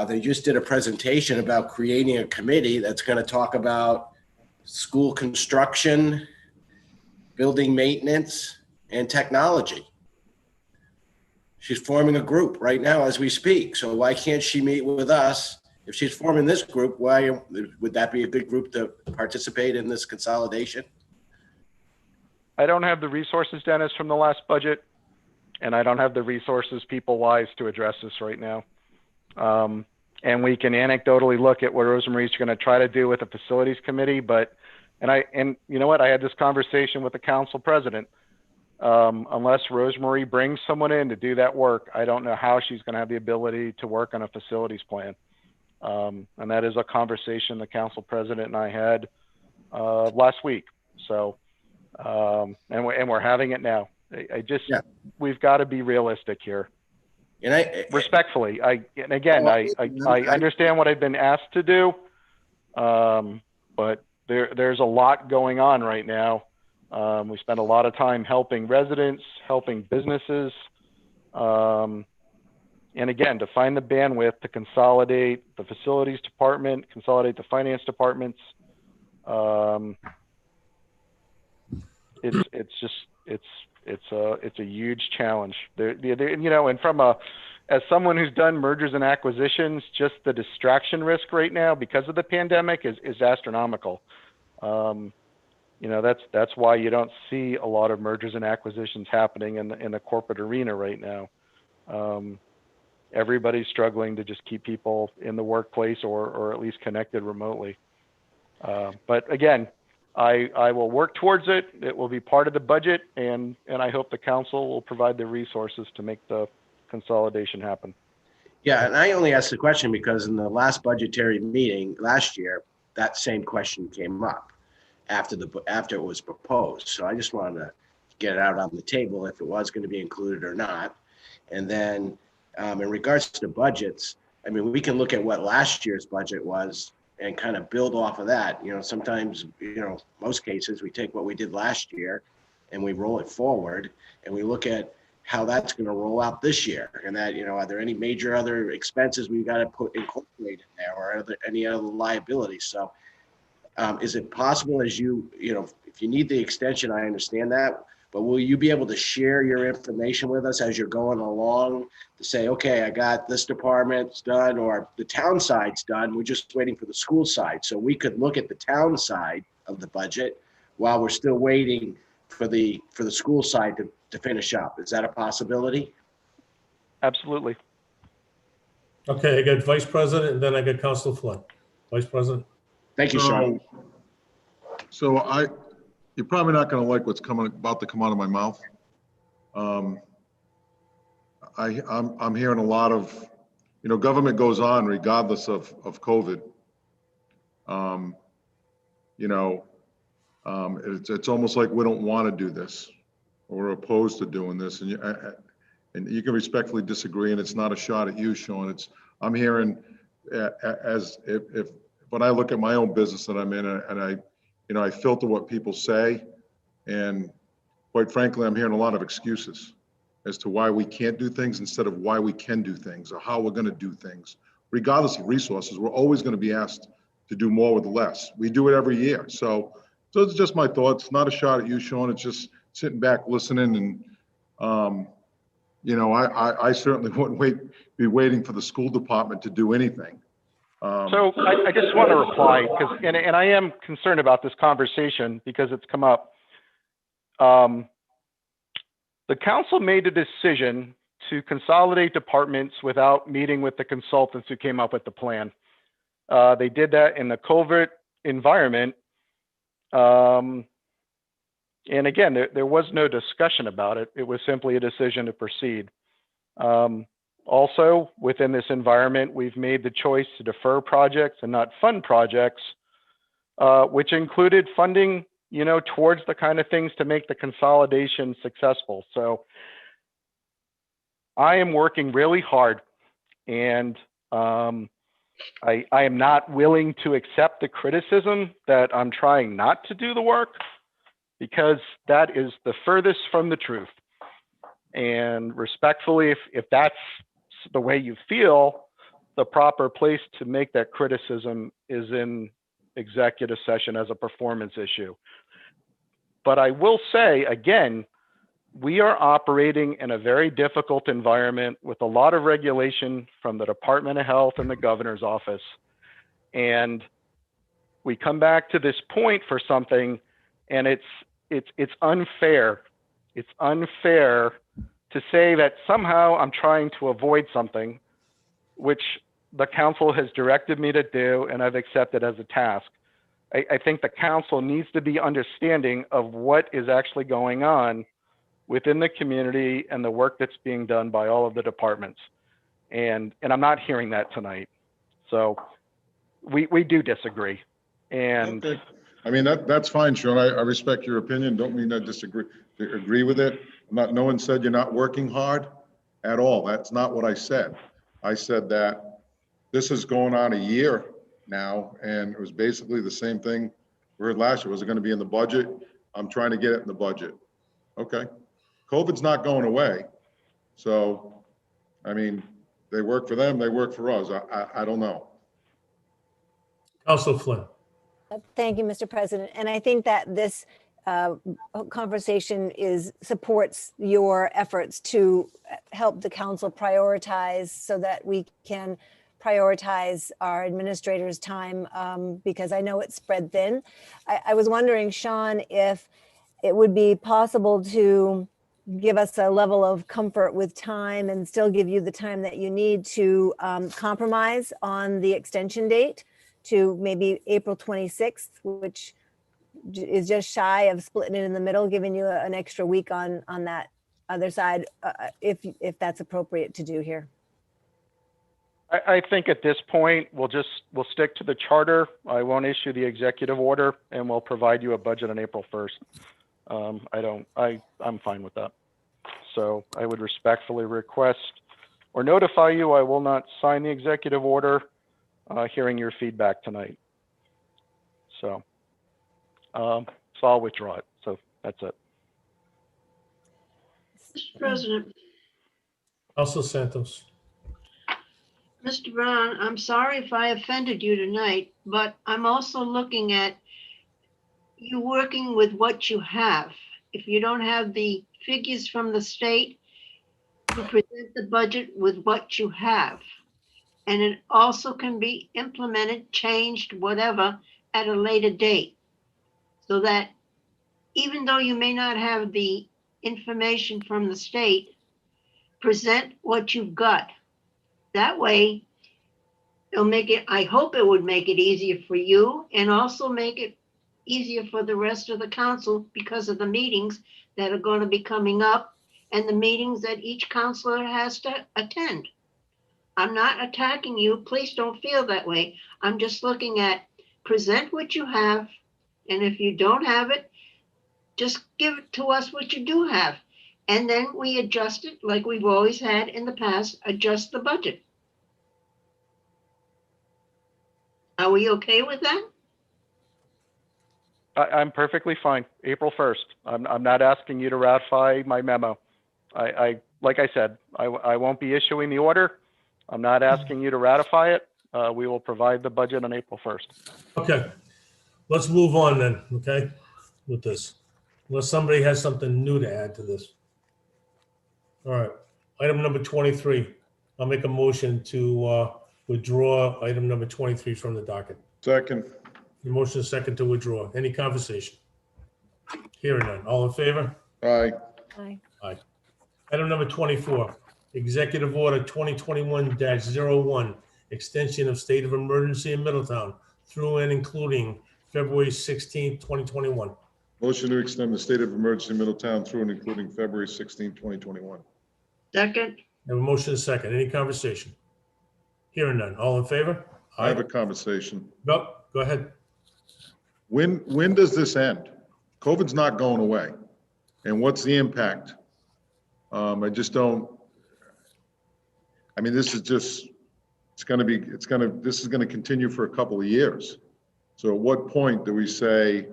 they just did a presentation about creating a committee that's going to talk about school construction, building maintenance, and technology. She's forming a group right now as we speak. So why can't she meet with us? If she's forming this group, why would that be a good group to participate in this consolidation? I don't have the resources, Dennis, from the last budget, and I don't have the resources people-wise to address this right now. And we can anecdotally look at what Rosemary's going to try to do with the facilities committee, and you know what? I had this conversation with the council president. Unless Rosemary brings someone in to do that work, I don't know how she's going to have the ability to work on a facilities plan. And that is a conversation the council president and I had last week. So, and we're having it now. We've got to be realistic here. And respectfully, I understand what I've been asked to do, but there's a lot going on right now. We spend a lot of time helping residents, helping businesses, and again, to find the bandwidth to consolidate the facilities department, consolidate the finance departments. It's a huge challenge. And as someone who's done mergers and acquisitions, just the distraction risk right now because of the pandemic is astronomical. That's why you don't see a lot of mergers and acquisitions happening in the corporate arena right now. Everybody's struggling to just keep people in the workplace or at least connected remotely. But again, I will work towards it. It will be part of the budget, and I hope the council will provide the resources to make the consolidation happen. Yeah, and I only asked the question because in the last budgetary meeting last year, that same question came up after it was proposed. So I just wanted to get it out on the table if it was going to be included or not. And then in regards to the budgets, I mean, we can look at what last year's budget was and kind of build off of that. Sometimes, most cases we take what we did last year and we roll it forward and we look at how that's going to roll out this year. And that, are there any major other expenses we've got to incorporate in there, or are there any other liabilities? So is it possible if you need the extension, I understand that, but will you be able to share your information with us as you're going along to say, okay, I got this department's done or the town side's done. We're just waiting for the school side. So we could look at the town side of the budget while we're still waiting for the school side to finish up. Is that a possibility? Absolutely. Okay, I got Vice President and then I got Councilor Flynn. Vice President. Thank you, Sean. So you're probably not going to like what's about to come out of my mouth. I'm hearing a lot of, government goes on regardless of COVID. It's almost like we don't want to do this, or we're opposed to doing this, and you can respectfully disagree, and it's not a shot at you, Sean. I'm hearing as if when I look at my own business that I'm in, and I filter what people say, and quite frankly, I'm hearing a lot of excuses as to why we can't do things instead of why we can do things or how we're going to do things. Regardless of resources, we're always going to be asked to do more with less. We do it every year. So it's just my thoughts. Not a shot at you, Sean. It's just sitting back, listening, and I certainly wouldn't be waiting for the school department to do anything. So I just want to reply because, and I am concerned about this conversation because it's come up. The council made a decision to consolidate departments without meeting with the consultants who came up with the plan. They did that in the covert environment. And again, there was no discussion about it. It was simply a decision to proceed. Also, within this environment, we've made the choice to defer projects and not fund projects, which included funding, towards the kind of things to make the consolidation successful. So I am working really hard, and I am not willing to accept the criticism that I'm trying not to do the work, because that is the furthest from the truth. And respectfully, if that's the way you feel, the proper place to make that criticism is in executive session as a performance issue. But I will say, again, we are operating in a very difficult environment with a lot of regulation from the Department of Health and the governor's office. And we come back to this point for something, and it's unfair. It's unfair to say that somehow I'm trying to avoid something which the council has directed me to do and I've accepted as a task. I think the council needs to be understanding of what is actually going on within the community and the work that's being done by all of the departments. And I'm not hearing that tonight. So we do disagree. And Okay. I mean, that's fine, Sean. I respect your opinion. Don't mean I agree with it. No one said you're not working hard at all. That's not what I said. I said that this is going on a year now, and it was basically the same thing we heard last year. Was it going to be in the budget? I'm trying to get it in the budget. Okay. COVID's not going away. So, I mean, they work for them, they work for us. I don't know. Councilor Flynn. Thank you, Mr. President. And I think that this conversation supports your efforts to help the council prioritize so that we can prioritize our administrators' time, because I know it's spread thin. I was wondering, Sean, if it would be possible to give us a level of comfort with time and still give you the time that you need to compromise on the extension date to maybe April 26th, which is just shy of splitting it in the middle, giving you an extra week on that other side, if that's appropriate to do here. I think at this point, we'll stick to the charter. I won't issue the executive order, and we'll provide you a budget on April 1st. I'm fine with that. So I would respectfully request or notify you, I will not sign the executive order, hearing your feedback tonight. So I'll withdraw it. So that's it. Mr. President, Councilor Santos. Mr. Brown, I'm sorry if I offended you tonight, but I'm also looking at you working with what you have. If you don't have the figures from the state, you present the budget with what you have. And it also can be implemented, changed, whatever, at a later date. So that even though you may not have the information from the state, present what you've got. That way, it'll make it, I hope it would make it easier for you and also make it easier for the rest of the council because of the meetings that are going to be coming up and the meetings that each counselor has to attend. I'm not attacking you. Please don't feel that way. I'm just looking at present what you have. And if you don't have it, just give it to us what you do have. And then we adjust it like we've always had in the past, adjust the budget. Are we okay with that? I'm perfectly fine. April 1st. I'm not asking you to ratify my memo. Like I said, I won't be issuing the order. I'm not asking you to ratify it. We will provide the budget on April 1st. Okay, let's move on then, okay, with this. Unless somebody has something new to add to this. All right, item number 23. I'll make a motion to withdraw item number 23 from the docket. Second. The motion is second to withdraw. Any conversation? Hearing none. All in favor? Aye. Aye. Aye. Item number 24, Executive Order 2021-01, extension of state of emergency in Middletown through and including February 16th, 2021. Motion to extend the state of emergency in Middletown through and including February 16, 2021. Second, Have a motion and a second. Any conversation? Hearing none. All in favor? I have a conversation. No, go ahead. When does this end? COVID's not going away. And what's the impact? I just don't, I mean, this is just, this is gonna continue for a couple of years. So at what point do we say,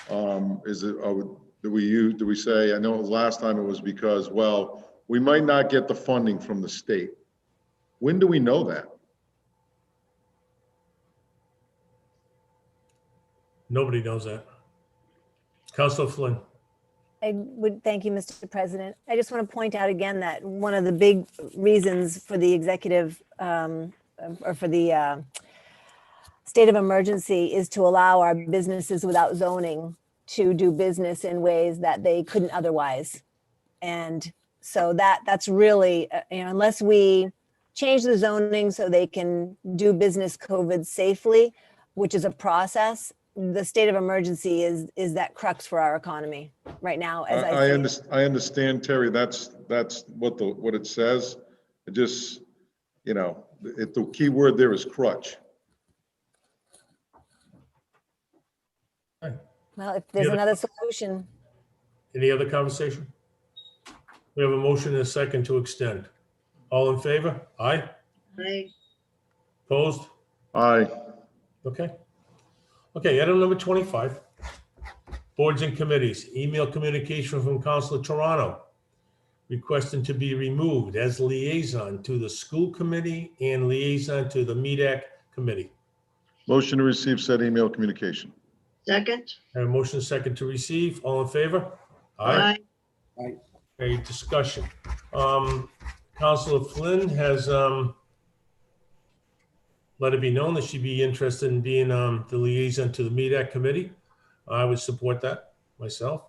do we say, I know last time it was because, well, we might not get the funding from the state. When do we know that? Nobody knows that. Councilor Flynn. I would thank you, Mr. President. I just want to point out again that one of the big reasons for the executive or for the state of emergency is to allow our businesses without zoning to do business in ways that they couldn't otherwise. And so that's really, unless we change the zoning so they can do business COVID safely, which is a process, the state of emergency is that crux for our economy right now. As I understand, Terry, that's what it says. It just, the key word there is crutch. Well, if there's another solution. Any other conversation? We have a motion and a second to extend. All in favor? Aye? aye. Opposed? Aye. Okay. Okay, item number 25. Boards and committees. Email communication from Councilor Toronto requesting to be removed as liaison to the school committee and liaison to the MEDAC committee. Motion to receive said email communication. Second, Have a motion second to receive. All in favor? aye. A discussion. Councilor Flynn has let it be known that she'd be interested in being the liaison to the MEDAC committee. I would support that myself.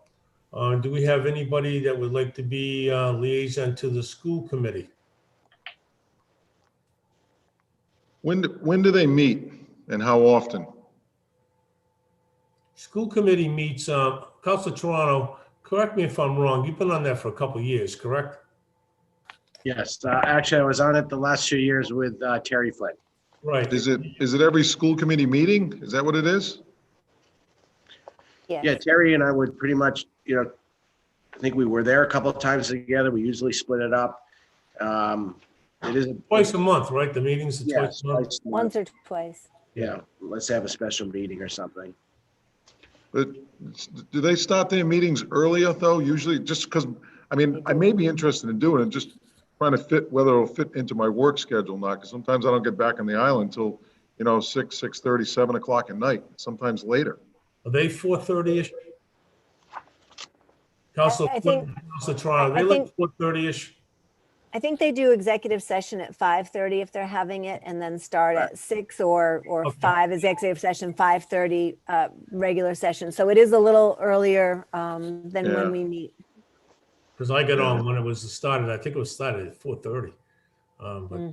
Do we have anybody that would like to be liaison to the school committee? When do they meet and how often? School committee meets, Councilor Toronto, correct me if I'm wrong, you've been on that for a couple of years, correct? Yes, actually, I was on it the last 2 years with Terry Flynn. Right. Is it every school committee meeting? Is that what it is? Yeah, Terry and I would pretty much, I think we were there a couple of times together. We usually split it up. It is Twice a month, right? The meetings are Yeah, twice a month? twice a month. Once or twice. Yeah, let's have a special meeting or something. But do they start their meetings earlier though? Usually just because, I may be interested in doing it, just trying to fit whether it'll fit into my work schedule or not. Because sometimes I don't get back on the island until, 6:30, 7 o'clock at night, sometimes later. Are they 4:30-ish? Councilor I Flynn, think- Councilor Toronto, I they like think- 4:30-ish? I think they do executive session at 5:30 if they're having it, and then start at 6 or Okay. 5 is executive session, 5:30 regular session. So it is a little earlier than Yeah. when we meet. Because I got on when it was started, I think it was started at 4:30. But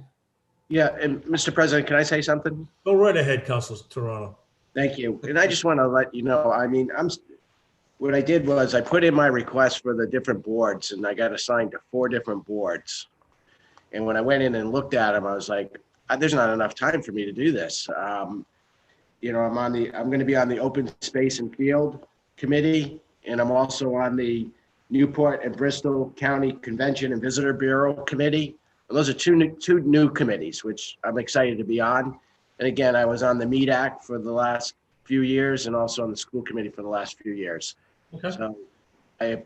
Yeah, and Mr. President, can I say something? go right ahead, Councilor Toronto. Thank you. And I just want to let you know, what I did was I put in my request for the different boards and I got assigned to 4 different boards. And when I went in and looked at them, I was like, there's not enough time for me to do this. I'm going to be on the Open Space and Field Committee, and I'm also on the Newport and Bristol County Convention and Visitor Bureau Committee. And those are two new committees, which I'm excited to be on. And again, I was on the MEDAC for the last few years and also on the school committee for the last few years. Okay. So I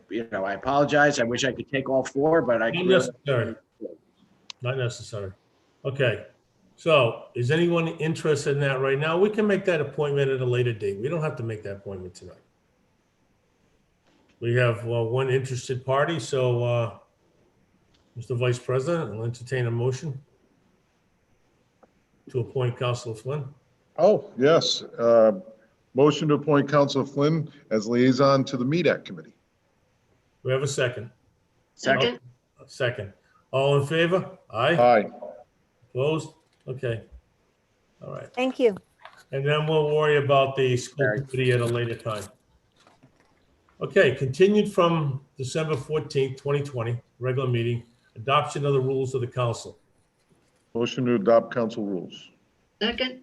apologize. I wish I could take all 4, but I Not can. necessary. Not necessary. Okay. So is anyone interested in that right now? We can make that appointment at a later date. We don't have to make that appointment tonight. We have one interested party, so Mr. Vice President, I'll entertain a motion. to appoint Counselor Flynn. Oh, yes. Motion to appoint Counselor Flynn as liaison to the MEDAC committee. We have a second. Second. Second. All in favor? Aye. Aye. Opposed? Okay. All right. Thank you. And then we'll worry about the school committee at a later time. Okay, continued from December 14th, 2020, regular meeting, adoption of the rules of the council. Motion to adopt council rules. Second.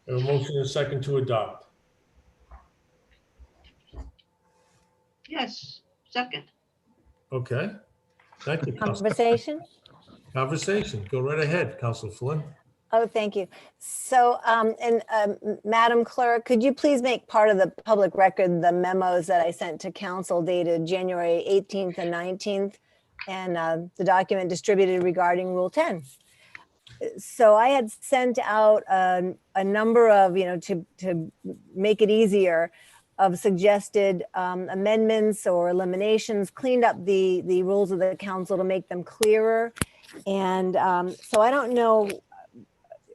A motion and a second to adopt. Yes, second. Okay. Thank you. Council. Conversation? Conversation. Go right ahead, Councilor Flynn. Oh, thank you. So, Madam Clerk, could you please make part of the public record the memos that I sent to council dated January 18th and 19th, and the document distributed regarding Rule 10? So I had sent out a number of, to make it easier, of suggested amendments or eliminations, cleaned up the rules of the council to make them clearer. And so I don't know,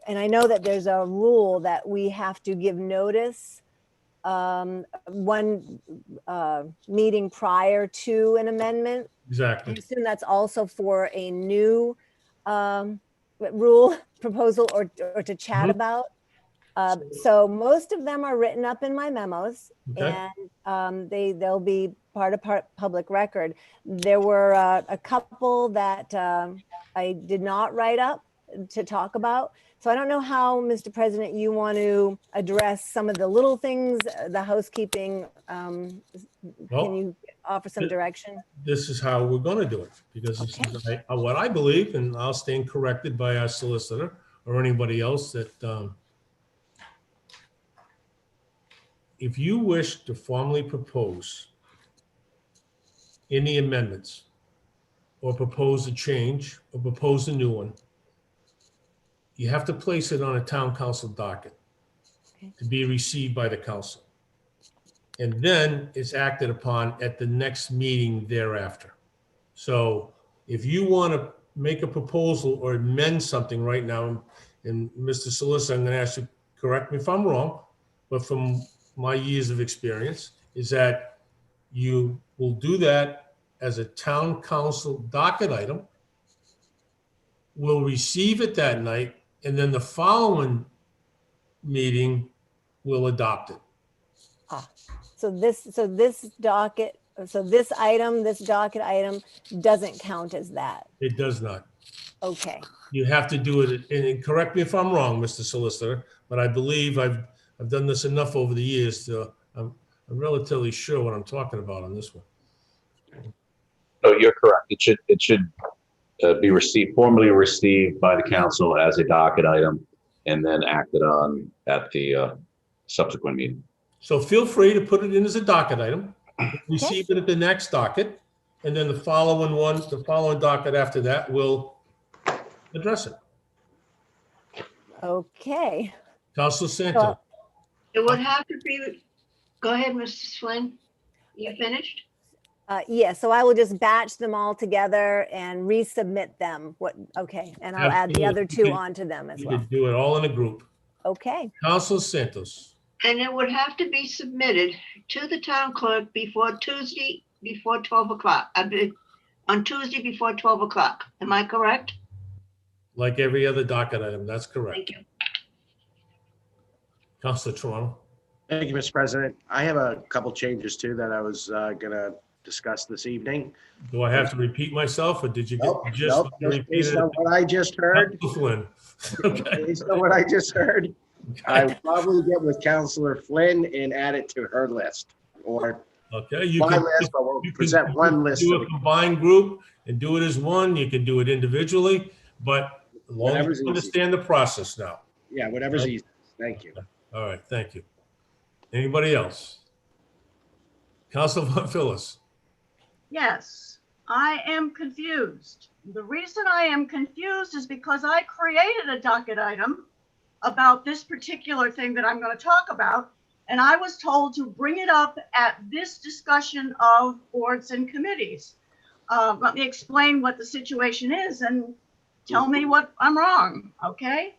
and I know that there's a rule that we have to give notice one meeting prior to an amendment. Exactly. I assume that's also for a new rule proposal or to chat about. So most of them are written up in my memos, Okay. and they'll be part of public record. There were a couple that I did not write up to talk about. So I don't know how, Mr. President, you want to address some of the little things, the housekeeping. Can you offer some direction? This is how we're going to do it, because this is what I believe, and I'll stand corrected by our solicitor or anybody else, that if you wish to formally propose any amendments or propose a change or propose a new one, you have to place it on a town council docket to be received by the council. And then it's acted upon at the next meeting thereafter. So if you want to make a proposal or amend something right now, and Mr. Solicitor, I'm going to ask you, correct me if I'm wrong, but from my years of experience, is that you will do that as a town council docket item, will receive it that night, and then the following meeting will adopt it. So this docket, this docket item doesn't count as that. It does not. Okay. You have to do it, and correct me if I'm wrong, Mr. Solicitor, but I believe I've done this enough over the years to, I'm relatively sure what I'm talking about on this one. No, you're correct. It should be formally received by the council as a docket item and then acted on at the subsequent meeting. So feel free to put it in as a docket item, receive it at the next docket, and then the following docket after that will address it. Okay. Councilor Santo. It would have to be, go ahead, Mrs. Flynn. You finished? Yeah, so I will just batch them all together and resubmit them. Okay, and I'll add the other two onto them as You well. can do it all in a group. Okay. Councilor Santos. And it would have to be submitted to the town clerk before Tuesday, before 12 o'clock. On Tuesday before 12 o'clock. Am I correct? Like every other docket item, that's correct. Thank you. Councilor Toronto. Thank you, Mr. President. I have a couple changes too that I was gonna discuss this evening. Do I have to repeat myself, or did you get Nope, the gist? nope, just based on what I just heard. Flynn. Okay. Based on what I just heard, I will probably get with Counselor Flynn and add it to her list, or Okay, you my can, list, but we'll you can present one list. do of a the- combined group and do it as one. You can do it individually, but as long as Whatever's you easy. understand the process now. Yeah, whatever's Okay. easy. Thank you. All right, thank you. Anybody else? Councilor Von Phillis. Yes, I am confused. The reason I am confused is because I created a docket item about this particular thing that I'm going to talk about, and I was told to bring it up at this discussion of boards and committees. Let me explain what the situation is and tell me what I'm wrong, okay?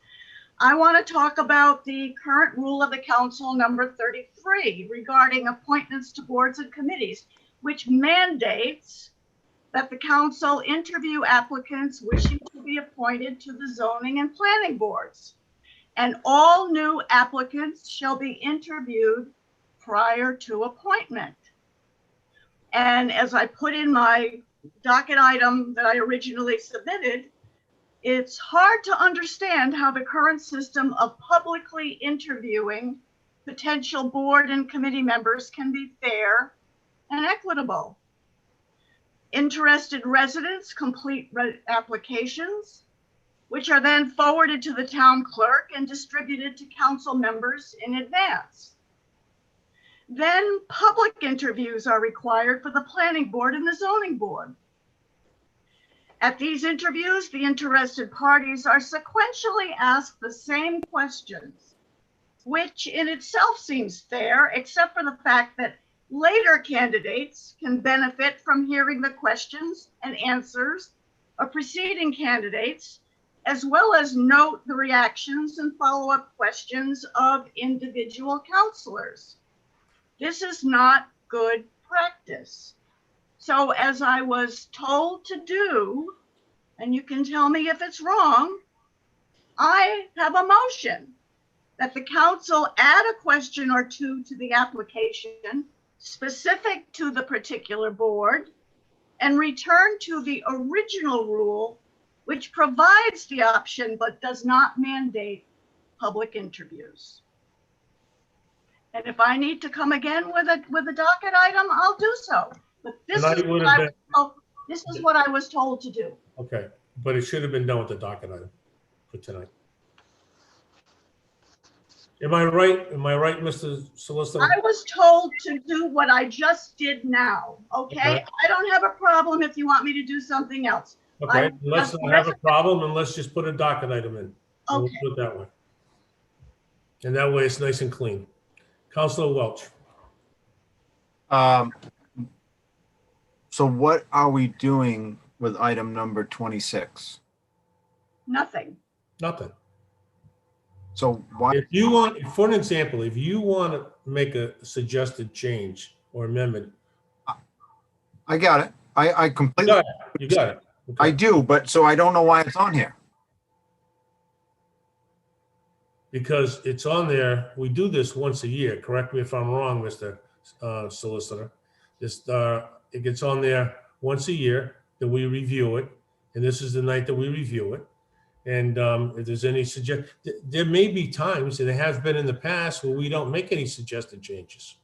I want to talk about the current rule of the council number 33 regarding appointments to boards and committees, which mandates that the council interview applicants wishing to be appointed to the zoning and planning boards. And all new applicants shall be interviewed prior to appointment. And as I put in my docket item that I originally submitted, it's hard to understand how the current system of publicly interviewing potential board and committee members can be fair and equitable. Interested residents complete applications, which are then forwarded to the town clerk and distributed to council members in advance. Then public interviews are required for the planning board and the zoning board. At these interviews, the interested parties are sequentially asked the same questions, which in itself seems fair, except for the fact that later candidates can benefit from hearing the questions and answers of preceding candidates, as well as note the reactions and follow-up questions of individual counselors. This is not good practice. So as I was told to do, and you can tell me if it's wrong, I have a motion that the council add a question or two to the application specific to the particular board and return to the original rule, which provides the option but does not mandate public interviews. And if I need to come again with a docket item, I'll do so. But this is what I was told to do. Okay, but it should have been done with the docket item for tonight. Am I right? Am I right, Mr. Solicitor? I was told to do what I just did now, okay? I don't have a problem if you want me to do something else. Okay, let's not have a problem and let's just put a docket item in. We'll put it that way. And that way it's nice and clean. Councilor Welch. So what are we doing with item number 26? Nothing. Nothing. So why? If you want, for an example, if you want to make a suggested change or amendment. I got it. I completely. You got it. Okay. I do, but so I don't know why it's on here. Because it's on there, we do this once a year. Correct me if I'm wrong, Mr. Solicitor. It gets on there once a year, that we review it, and this is the night that we review it. And if there's any there may be times, and there has been in the past, where we don't make any suggested changes.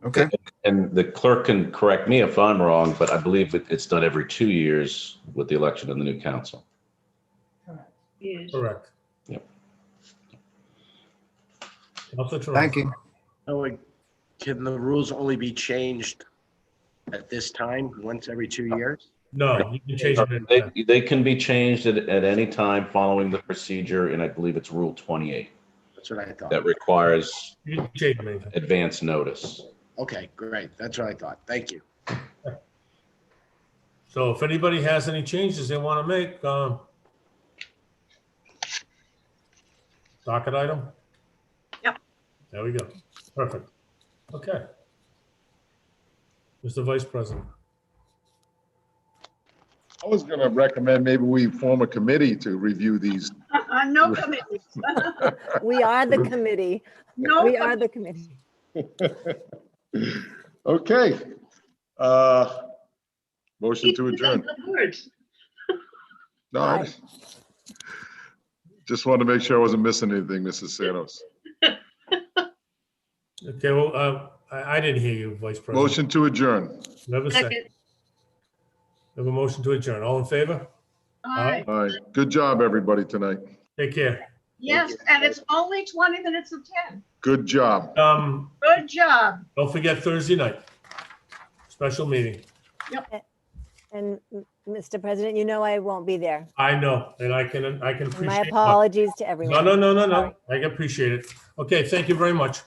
Okay. And the clerk can correct me if I'm wrong, but I believe it's done every 2 years with the election of the new council. Yes. Correct. Yep. Thank you. Can the rules only be changed at this time, once every 2 years? No, you can change it. They can be changed at any time following the procedure, and I believe it's Rule 28. That's what I thought. That requires You can change it anytime. advance notice. Okay, great. That's what I thought. Thank you. So if anybody has any changes they want to make, docket item? Yep. There we go. Perfect. Okay. Mr. Vice President. I was gonna recommend maybe we form a committee to review these. No committees. We are the committee. No We are the committee. Okay. Motion to adjourn. No, I just wanted to make sure I wasn't missing anything, Mrs. Santos. Okay, well, I didn't hear you, Vice President. Motion to adjourn. Never second. We have a motion to adjourn. All in favor? Aye. All right. Good job, everybody, tonight. Take care. Yes, and it's only 20 minutes of 10. Good job. Good job. Don't forget Thursday night. Special meeting. And Mr. President, you know I won't be there. I know, and I can appreciate. My apologies to everyone. No. I can appreciate it. Okay, thank you very much.